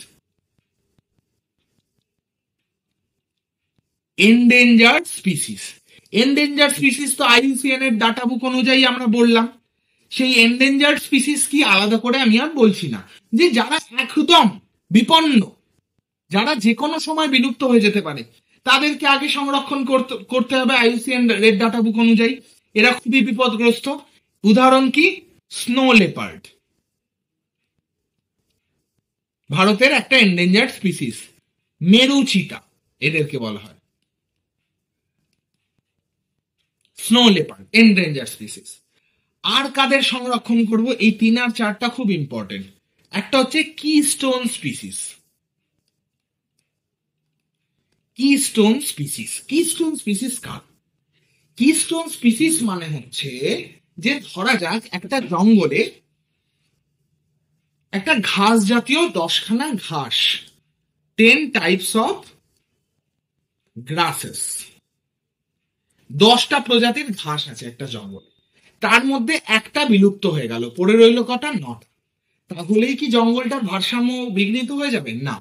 endangered species. Endangered species তো আইইউসিএন এর ডাটা বুক অনুযায়ী আমরা বললাম। সেই এন্ডেঞ্জার্ড স্পিসিস কি আলাদা করে আমি আর বলছি না, যে যারা একদম বিপন্ন, যারা যে কোনো সময় বিলুপ্ত হয়ে যেতে পারে, তাদেরকে আগে সংরক্ষণ করতে হবে আইইউসিএন রেড ডাটা বুক অনুযায়ী। এরা খুবই বিপদগ্রস্ত। উদাহরণ কি? স্নো লেপার্ড, ভারতের একটা এন্ডেঞ্জার্ড স্পিসিস। মেরু চিতা এদেরকে বলা হয়, স্নো লেপার্ড এন্ডেঞ্জার্ড স্পিসিস। আর কাদের সংরক্ষণ করব? এই 3 আর 4টা খুব ইম্পর্টেন্ট। একটা হচ্ছে keystone species, keystone species. Keystone species কার? কিস্টোন স্পিসিস মানে হচ্ছে যে ধরা যাক একটা জঙ্গলে একটা ঘাস জাতীয় 10খানা ঘাস, 10 টাইপস অফ গ্রাসেস, 10টা প্রজাতির ঘাস আছে একটা জঙ্গলে, তার মধ্যে একটা বিলুপ্ত হয়ে গেল, পড়ে রইল কটা? 9টা। তাহলেই কি জঙ্গলটার ভারসাম্য বিঘ্নিত হয়ে যাবে? না।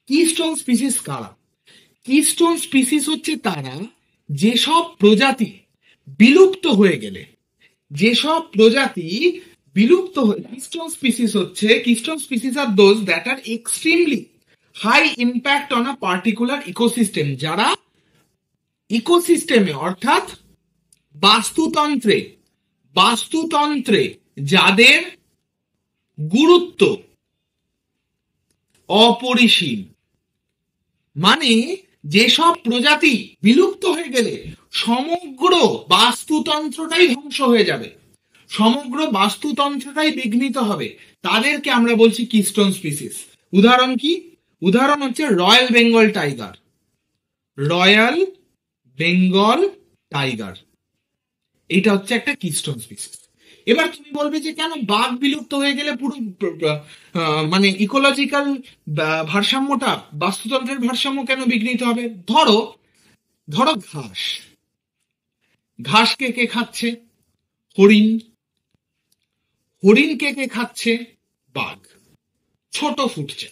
কিস্টোন স্পিসিস কারা? কিস্টোন স্পিসিস হচ্ছে তারা যেসব প্রজাতি বিলুপ্ত হয়ে গেলে, যেসব প্রজাতি বিলুপ্ত হয়ে, কিস্টোন স্পিসিস হচ্ছে, keystone species are those that are extremely high impact on a particular ecosystem, যারা ইকোসিস্টেমে অর্থাৎ বাস্তুতন্ত্রে, বাস্তুতন্ত্রে যাদের গুরুত্ব অপরিসীম, মানে যেসব প্রজাতি বিলুপ্ত হয়ে গেলে সমগ্র বাস্তুতন্ত্রটাই ধ্বংস হয়ে যাবে, সমগ্র বাস্তুতন্ত্রটাই বিঘ্নিত হবে, তাদেরকে আমরা বলছি কিস্টোন স্পিসিস। উদাহরণ কি? উদাহরণ হচ্ছে royal Bengal tiger. Royal Bengal tiger এটা হচ্ছে একটা কিস্টোন স্পিসিস। এবার তুমি বলবে যে কেন বাঘ বিলুপ্ত হয়ে গেলে পুরো মানে ইকোলজিক্যাল ভারসাম্যটা, বাস্তুতন্ত্রের ভারসাম্য কেন বিঘ্নিত হবে? ধরো ধরো ঘাস, ঘাসকে কে খাচ্ছে? হরিণ। হরিণকে কে খাচ্ছে? বাঘ। ছোট ফুটছে।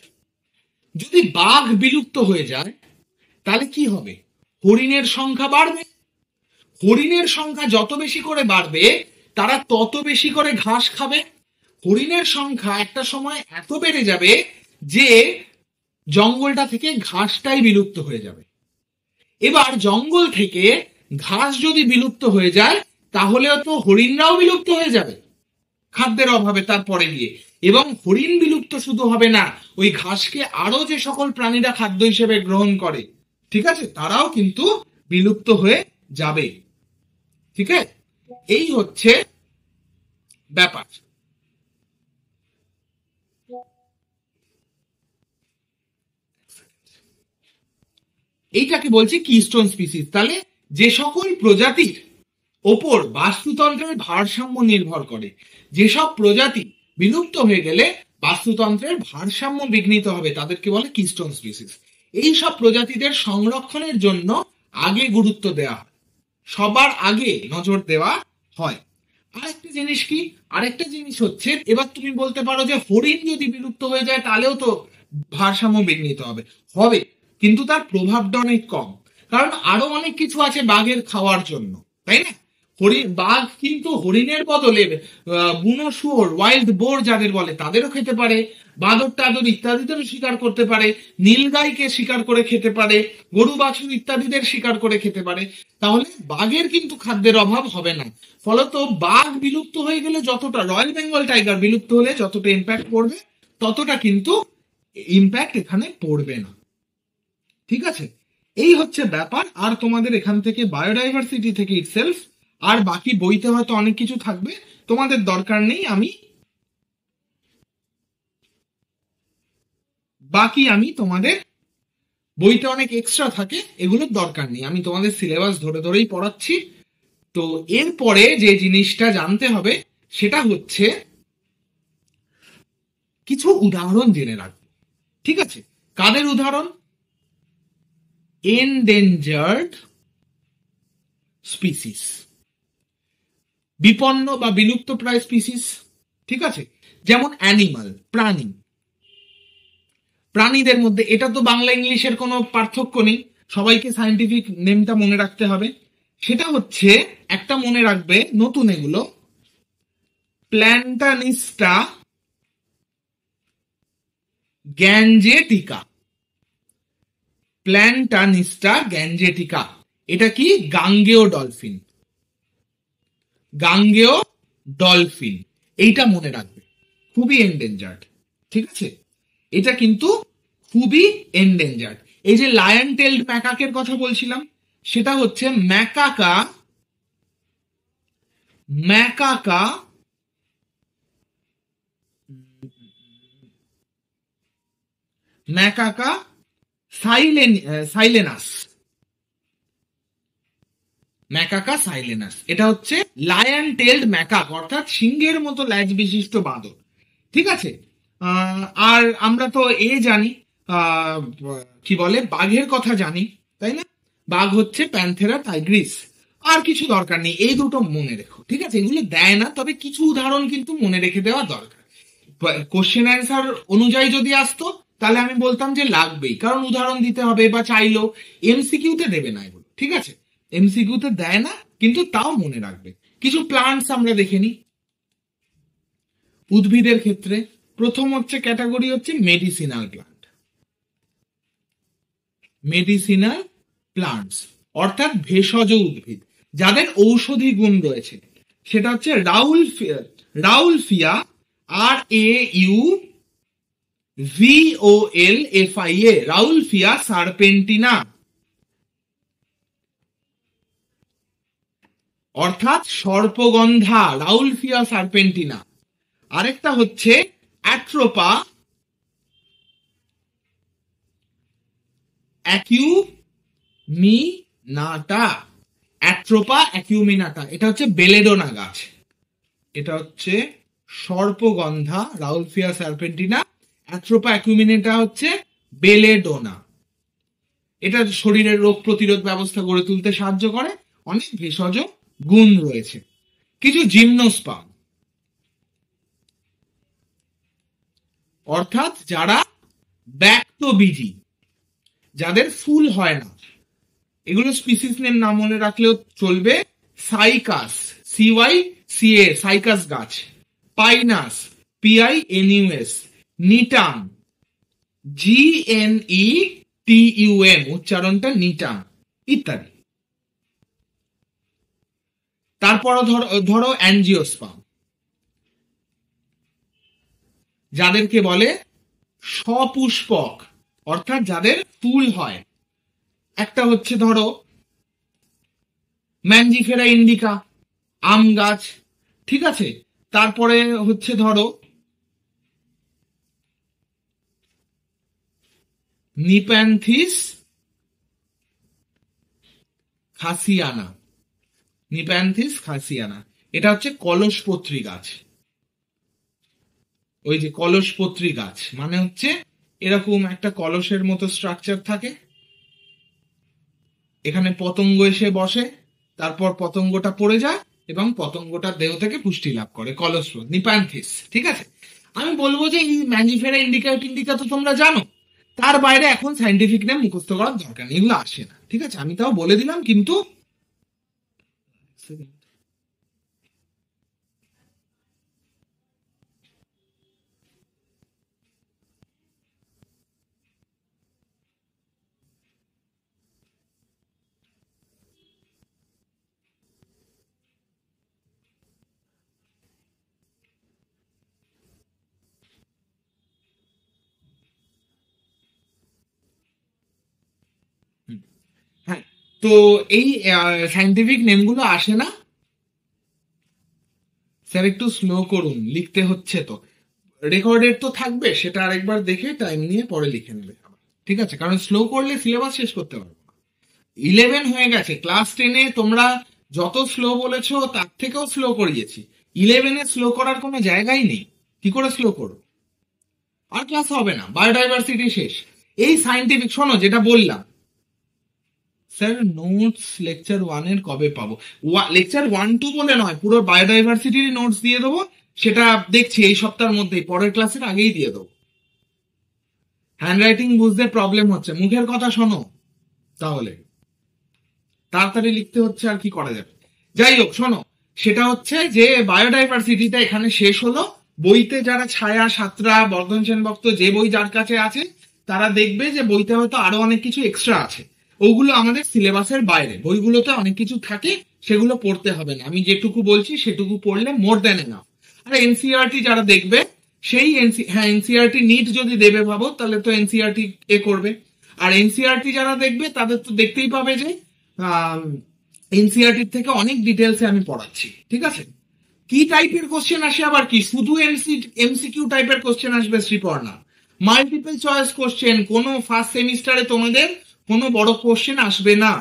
যদি বাঘ বিলুপ্ত হয়ে যায় তাহলে কি হবে? হরিণের সংখ্যা বাড়বে। হরিণের সংখ্যা যত বেশি করে বাড়বে তারা তত বেশি করে ঘাস খাবে। হরিণের সংখ্যা একটা সময় এত বেড়ে যাবে যে জঙ্গলটা থেকে ঘাসটাই বিলুপ্ত হয়ে যাবে। এবার জঙ্গল থেকে ঘাস যদি বিলুপ্ত হয়ে যায় তাহলে তো হরিণরাও বিলুপ্ত হয়ে যাবে খাদ্যের অভাবে তারপরে গিয়ে। এবং হরিণ বিলুপ্ত শুধু হবে না, ওই ঘাসকে আরো যে সকল প্রাণীরা খাদ্য হিসেবে গ্রহণ করে, ঠিক আছে, তারাও কিন্তু বিলুপ্ত হয়ে যাবে। ঠিক আছে, এই হচ্ছে ব্যাপার। এইটাকে বলছি কিস্টোন স্পিসিস। তাহলে যে সকল প্রজাতির ওপর বাস্তুতন্ত্রের ভারসাম্য নির্ভর করে, যেসব প্রজাতি বিলুপ্ত হয়ে গেলে বাস্তুতন্ত্রের ভারসাম্য বিঘ্নিত হবে, তাদেরকে বলে কিস্টোন স্পিসিস। এই সব প্রজাতিদের সংরক্ষণের জন্য আগে গুরুত্ব দেওয়া হয়, সবার আগে নজর দেওয়া হয়। আরেকটা জিনিস কি? আরেকটা জিনিস হচ্ছে, এবার তুমি বলতে পারো যে হরিণ যদি বিলুপ্ত হয়ে যায় তাহলেও তো ভারসাম্য বিঘ্নিত হবে। হবে, কিন্তু তার প্রভাবটা অনেক কম, কারণ আরো অনেক কিছু আছে বাঘের খাওয়ার জন্য, তাই না? বাঘ কিন্তু হরিণের বদলে বুনো শুয়োর, ওয়াইল্ড বোর যাদের বলে, তাদেরও খেতে পারে, বাঁদর টাদর ইত্যাদিদেরও শিকার করতে পারে, নীলগাইকে শিকার করে খেতে পারে, গরু বাছুর ইত্যাদিদের শিকার করে খেতে পারে। তাহলে বাঘের কিন্তু খাদ্যের অভাব হবে না। ফলত বাঘ বিলুপ্ত হয়ে গেলে যতটা, রয়্যাল বেঙ্গল টাইগার বিলুপ্ত হলে যতটা ইম্প্যাক্ট পড়বে ততটা কিন্তু ইম্প্যাক্ট এখানে পড়বে না। ঠিক আছে, এই হচ্ছে ব্যাপার। আর তোমাদের এখান থেকে বায়োডাইভার্সিটি থেকে ইটসেলফ আর বাকি বইতে হয়তো অনেক কিছু থাকবে, তোমাদের দরকার নেই। আমি তোমাদের বইতে অনেক এক্সট্রা থাকে, এগুলোর দরকার নেই। আমি তোমাদের সিলেবাস ধরে ধরেই পড়াচ্ছি। তো এরপরে যে জিনিসটা জানতে হবে সেটা হচ্ছে কিছু উদাহরণ জেনে রাখবো। ঠিক আছে, কাদের উদাহরণ? এন্ডেঞ্জার্ড স্পিসিস, বিপন্ন বা বিলুপ্ত প্রায় স্পিসিস। ঠিক আছে, যেমন অ্যানিমাল, প্রাণী। প্রাণীদের মধ্যে এটা তো বাংলা ইংলিশের কোনো পার্থক্য নেই, সবাইকে সায়েন্টিফিক নেমটা মনে রাখতে হবে। সেটা হচ্ছে, একটা মনে রাখবে নতুন এগুলো, প্ল্যান্টানিস্টা গ্যাঞ্জেটিকা। প্ল্যান্টানিস্টা গ্যাঞ্জেটিকা, এটা কি? গাঙ্গেয় ডলফিন। গাঙ্গেয় ডলফিন, এইটা মনে রাখবে, খুবই এন্ডেঞ্জার্ড। ঠিক আছে, এটা কিন্তু খুবই এন্ডেঞ্জার্ড। এই যে লায়ন টেলড ম্যাকাকের কথা বলছিলাম, সেটা হচ্ছে ম্যাকাকা, ম্যাকাকা ম্যাকাকা সাইলেনাস। ম্যাকাকা সাইলেনাস, এটা হচ্ছে লায়ন টেলড ম্যাকাক, অর্থাৎ সিংহের মতো ল্যাজ বিশিষ্ট বাঁদর। ঠিক আছে, আর আমরা তো জানি, কি বলে, বাঘের কথা জানি, তাই না? বাঘ হচ্ছে প্যান্থেরা টাইগ্রিস। আর কিছু দরকার নেই, এই দুটো মনে রেখো। ঠিক আছে, এগুলো দেয় না, তবে কিছু উদাহরণ কিন্তু মনে রেখে দেওয়া দরকার। কোশ্চেন অ্যান্সার অনুযায়ী যদি আসতো তাহলে আমি বলতাম যে লাগবেই, কারণ উদাহরণ দিতে হবে, বা চাইলো। এমসিকিউতে দেবে না এগুলো, ঠিক আছে, এমসিকিউতে দেয় না, কিন্তু তাও মনে রাখবে। কিছু প্লান্টস আমরা দেখে নিই। উদ্ভিদের ক্ষেত্রে প্রথম হচ্ছে ক্যাটাগরি হচ্ছে মেডিসিনাল প্লান্ট। মেডিসিনাল প্লান্টস অর্থাৎ ভেষজ উদ্ভিদ যাদের ঔষধি গুণ রয়েছে, সেটা হচ্ছে রাউলফিয়া, RAUVOLFIA, রাউলফিয়া সারপেন্টিনা। অর্থাৎ সর্পগন্ধা, রাউলফিয়া সার্পেন্টিনা। আরেকটা হচ্ছে অ্যাট্রোপা অ্যাকিউমিনাটা। অ্যাট্রোপা অ্যাকিউমিনাটা, এটা হচ্ছে বেলেডোনা গাছ। এটা হচ্ছে সর্পগন্ধা, রাউলফিয়া সার্পেন্টিনা। অ্যাট্রোপা অ্যাকিউমিনাটা হচ্ছে বেলেডোনা। এটা শরীরের রোগ প্রতিরোধ ব্যবস্থা গড়ে তুলতে সাহায্য করে, অনেক ভেষজ গুণ রয়েছে। কিছু জিমনোস্পার্ম, অর্থাৎ যারা ব্যক্তবীজী, যাদের ফুল হয় না, এগুলো স্পিসিস নেম না মনে রাখলেও চলবে। সাইকাস, CYCA, সাইকাস গাছ। Pinus, PINUS। নিটাম, GNETUM, উচ্চারণটা নিটাম, ইত্যাদি। তারপর ধরো অ্যাঞ্জিওস্পার্ম, যাদেরকে বলে সপুষ্পক, অর্থাৎ যাদের ফুল হয়। একটা হচ্ছে ধরো ম্যানজিফেরা ইন্ডিকা, আম গাছ, ঠিক আছে। তারপরে হচ্ছে ধরো নিপ্যান্থিস খাসিয়ানা। নিপ্যান্থিস খাসিয়ানা, এটা হচ্ছে কলসপত্রী গাছ। ওই যে কলসপত্রী গাছ মানে হচ্ছে এরকম একটা কলসের মতো স্ট্রাকচার থাকে, এখানে পতঙ্গ এসে বসে, তারপর পতঙ্গটা পড়ে যায় এবং পতঙ্গটার দেহ থেকে পুষ্টি লাভ করে, কলস, নিপ্যান্থিস, ঠিক আছে। আমি বলবো যে এই ম্যানজিফেরা ইন্ডিকা তো তোমরা জানো, তার বাইরে এখন সাইন্টিফিক নেম মুখস্থ করার দরকার নেই, এগুলো আসে না, ঠিক আছে। আমি তাও বলে দিলাম, কিন্তু হ্যাঁ, তো এই সাইন্টিফিক নেমগুলো আসে না। স্যার একটু স্লো করুন, লিখতে হচ্ছে তো, রেকর্ডেড তো থাকবে, সেটা আরেকবার দেখে টাইম নিয়ে পরে লিখে নেবে, ঠিক আছে। কারণ স্লো করলে সিলেবাস শেষ করতে পারবো না। 11 হয়ে গেছে, ক্লাস 10-এ তোমরা যত স্লো বলেছো তার থেকেও স্লো করিয়েছি। 11-এ স্লো করার কোনো জায়গাই নেই, কি করে স্লো করো? আর ক্লাস হবে না, বায়োডাইভার্সিটি শেষ। এই সাইন্টিফিক, শোনো যেটা বললাম, স্যার নোটস লেকচার 1-এর কবে পাবো? লেকচার 1-2 বলে নয়, পুরো বায়োডাইভার্সিটির নোটস দিয়ে দেবো, সেটা দেখছি এই সপ্তাহের মধ্যেই, পরের ক্লাসের আগেই দিয়ে দেবো। হ্যান্ডরাইটিং বুঝতে প্রবলেম হচ্ছে, মুখের কথা শোনো, তাহলে তাড়াতাড়ি লিখতে হচ্ছে, আর কি করা যাবে। যাই হোক, শোনো, সেটা হচ্ছে যে বায়োডাইভার্সিটিটা এখানে শেষ হলো। বইতে যারা ছায়া, সাতরা, বর্ধন সেনভক্ত, যে বই যার কাছে আছে, তারা দেখবে যে বইতে হয়তো আরো অনেক কিছু এক্সট্রা আছে, ওগুলো আমাদের সিলেবাসের বাইরে। বইগুলোতে অনেক কিছু থাকে, সেগুলো পড়তে হবে না, আমি যেটুকু বলছি সেটুকু পড়লে মোর দ্যান এনাফ। আর এনসিআরটি যারা দেখবে, সেই এনসিআরটি নিট যদি দেবে ভাবো, তাহলে তো এনসিআরটি করবে। আর এনসিআরটি যারা দেখবে তাদের তো দেখতেই পাবে যে এনসিআরটি থেকে অনেক ডিটেলসে আমি পড়াচ্ছি, ঠিক আছে। কি টাইপের কোশ্চেন আসে আবার, কি শুধু এমসিকিউ টাইপের কোশ্চেন আসবে শ্রীপর্ণা? মাল্টিপল চয়েস কোশ্চেন, কোনো ফার্স্ট সেমিস্টারে তোমাদের কোনো বড় কোশ্চেন আসবে না।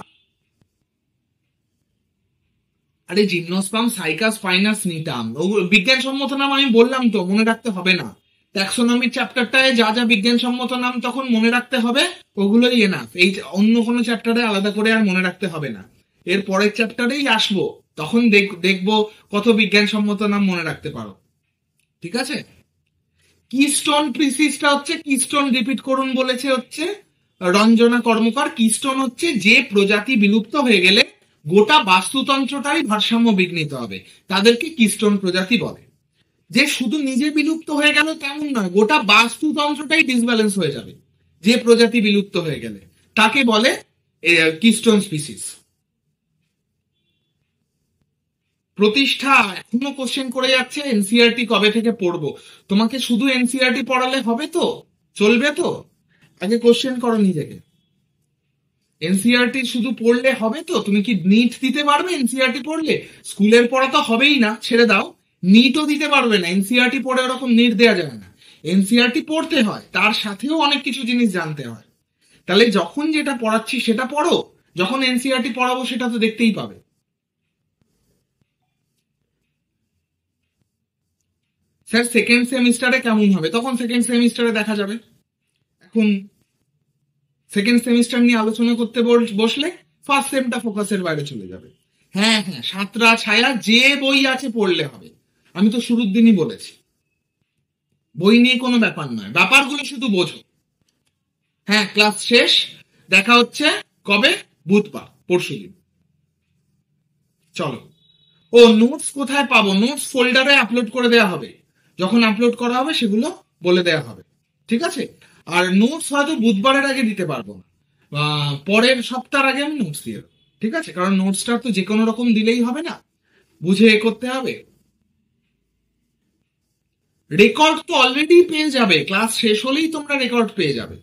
আরে জিমনোস্পার্ম, সাইকাস, পাইনাস, নিটাম, বিজ্ঞানসম্মত নাম আমি বললাম তো, মনে রাখতে হবে না। ট্যাক্সোনমির চ্যাপ্টারটায় যা যা বিজ্ঞানসম্মত নাম তখন মনে রাখতে হবে, ওগুলোই এনাফ। এই অন্য কোনো চ্যাপ্টারে আলাদা করে আর মনে রাখতে হবে না। এর পরের চ্যাপ্টারেই আসবো, তখন দেখবো কত বিজ্ঞানসম্মত নাম মনে রাখতে পারো, ঠিক আছে। কিস্টোন স্পিসিসটা হচ্ছে, কিস্টোন রিপিট করুন বলেছে হচ্ছে রঞ্জনা কর্মকার। কিস্টোন হচ্ছে যে প্রজাতি বিলুপ্ত হয়ে গেলে গোটা বাস্তুতন্ত্রটাই ভারসাম্য বিঘ্নিত হবে, তাদেরকে কিস্টোন প্রজাতি বলে। যে শুধু নিজে বিলুপ্ত হয়ে গেল তেমন নয়, গোটা বাস্তুতন্ত্রটাই ডিসব্যালেন্স হয়ে যাবে যে প্রজাতি বিলুপ্ত হয়ে গেলে, তাকে বলে কিস্টোন স্পিসিস। প্রতিষ্ঠা এখনো কোশ্চেন করে যাচ্ছে, এনসিআরটি কবে থেকে পড়বো? তোমাকে শুধু এনসিআরটি পড়ালে হবে তো, চলবে তো? আগে কোশ্চেন করো নিজেকে। এনসিইআরটি শুধু পড়লে হবে তো? তুমি কি নিট দিতে পারবে এনসিইআরটি পড়লে? স্কুলের পড়া তো হবেই না, ছেড়ে দাও। নিটও দিতে পারবে না, এনসিইআরটি পড়ে ওরকম নিট দেওয়া যাবে না। এনসিইআরটি পড়তে হয়, তার সাথেও অনেক কিছু জিনিস জানতে হয়। তাহলে যখন যেটা পড়াচ্ছি সেটা পড়ো, যখন এনসিইআরটি পড়াবো সেটা তো দেখতেই পাবে। স্যার সেকেন্ড সেমিস্টারে কেমন হবে? তখন সেকেন্ড সেমিস্টারে দেখা যাবে। এখন সেকেন্ড সেমিস্টার নিয়ে আলোচনা করতে বসলে ফার্স্ট সেমটা ফোকাসের বাইরে চলে যাবে। হ্যাঁ হ্যাঁ, সাতরা ছায়া যে বই আছে পড়লে হবে। আমি তো শুরুর দিনই বলেছি, বই নিয়ে কোনো ব্যাপার নয়, ব্যাপারগুলো শুধু বোঝো। হ্যাঁ, ক্লাস শেষ, দেখা হচ্ছে কবে? বুধবার, পরশুদিন। চলো। ও, নোটস কোথায় পাবো? নোটস ফোল্ডারে আপলোড করে দেওয়া হবে, যখন আপলোড করা হবে সেগুলো বলে দেওয়া হবে, ঠিক আছে? আর নোটস হয়তো বুধবারের আগে দিতে পারবো না, পরের সপ্তাহের আগে আমি নোটস দিয়ে দেবো, ঠিক আছে? কারণ নোটসটা তো যে কোনো রকম দিলেই হবে না, বুঝে করতে হবে। রেকর্ড তো অলরেডি পেয়ে যাবে, ক্লাস শেষ হলেই তোমরা রেকর্ড পেয়ে যাবে,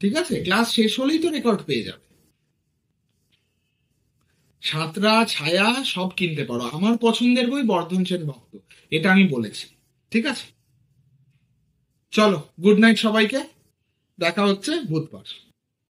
ঠিক আছে? ক্লাস শেষ হলেই তো রেকর্ড পেয়ে যাবে। সাঁতরা ছায়া সব কিনতে পারো, আমার পছন্দের বই বর্ধন সেন ভক্ত, এটা আমি বলেছি, ঠিক আছে? চলো, গুড নাইট সবাইকে, দেখা হচ্ছে বুধবার।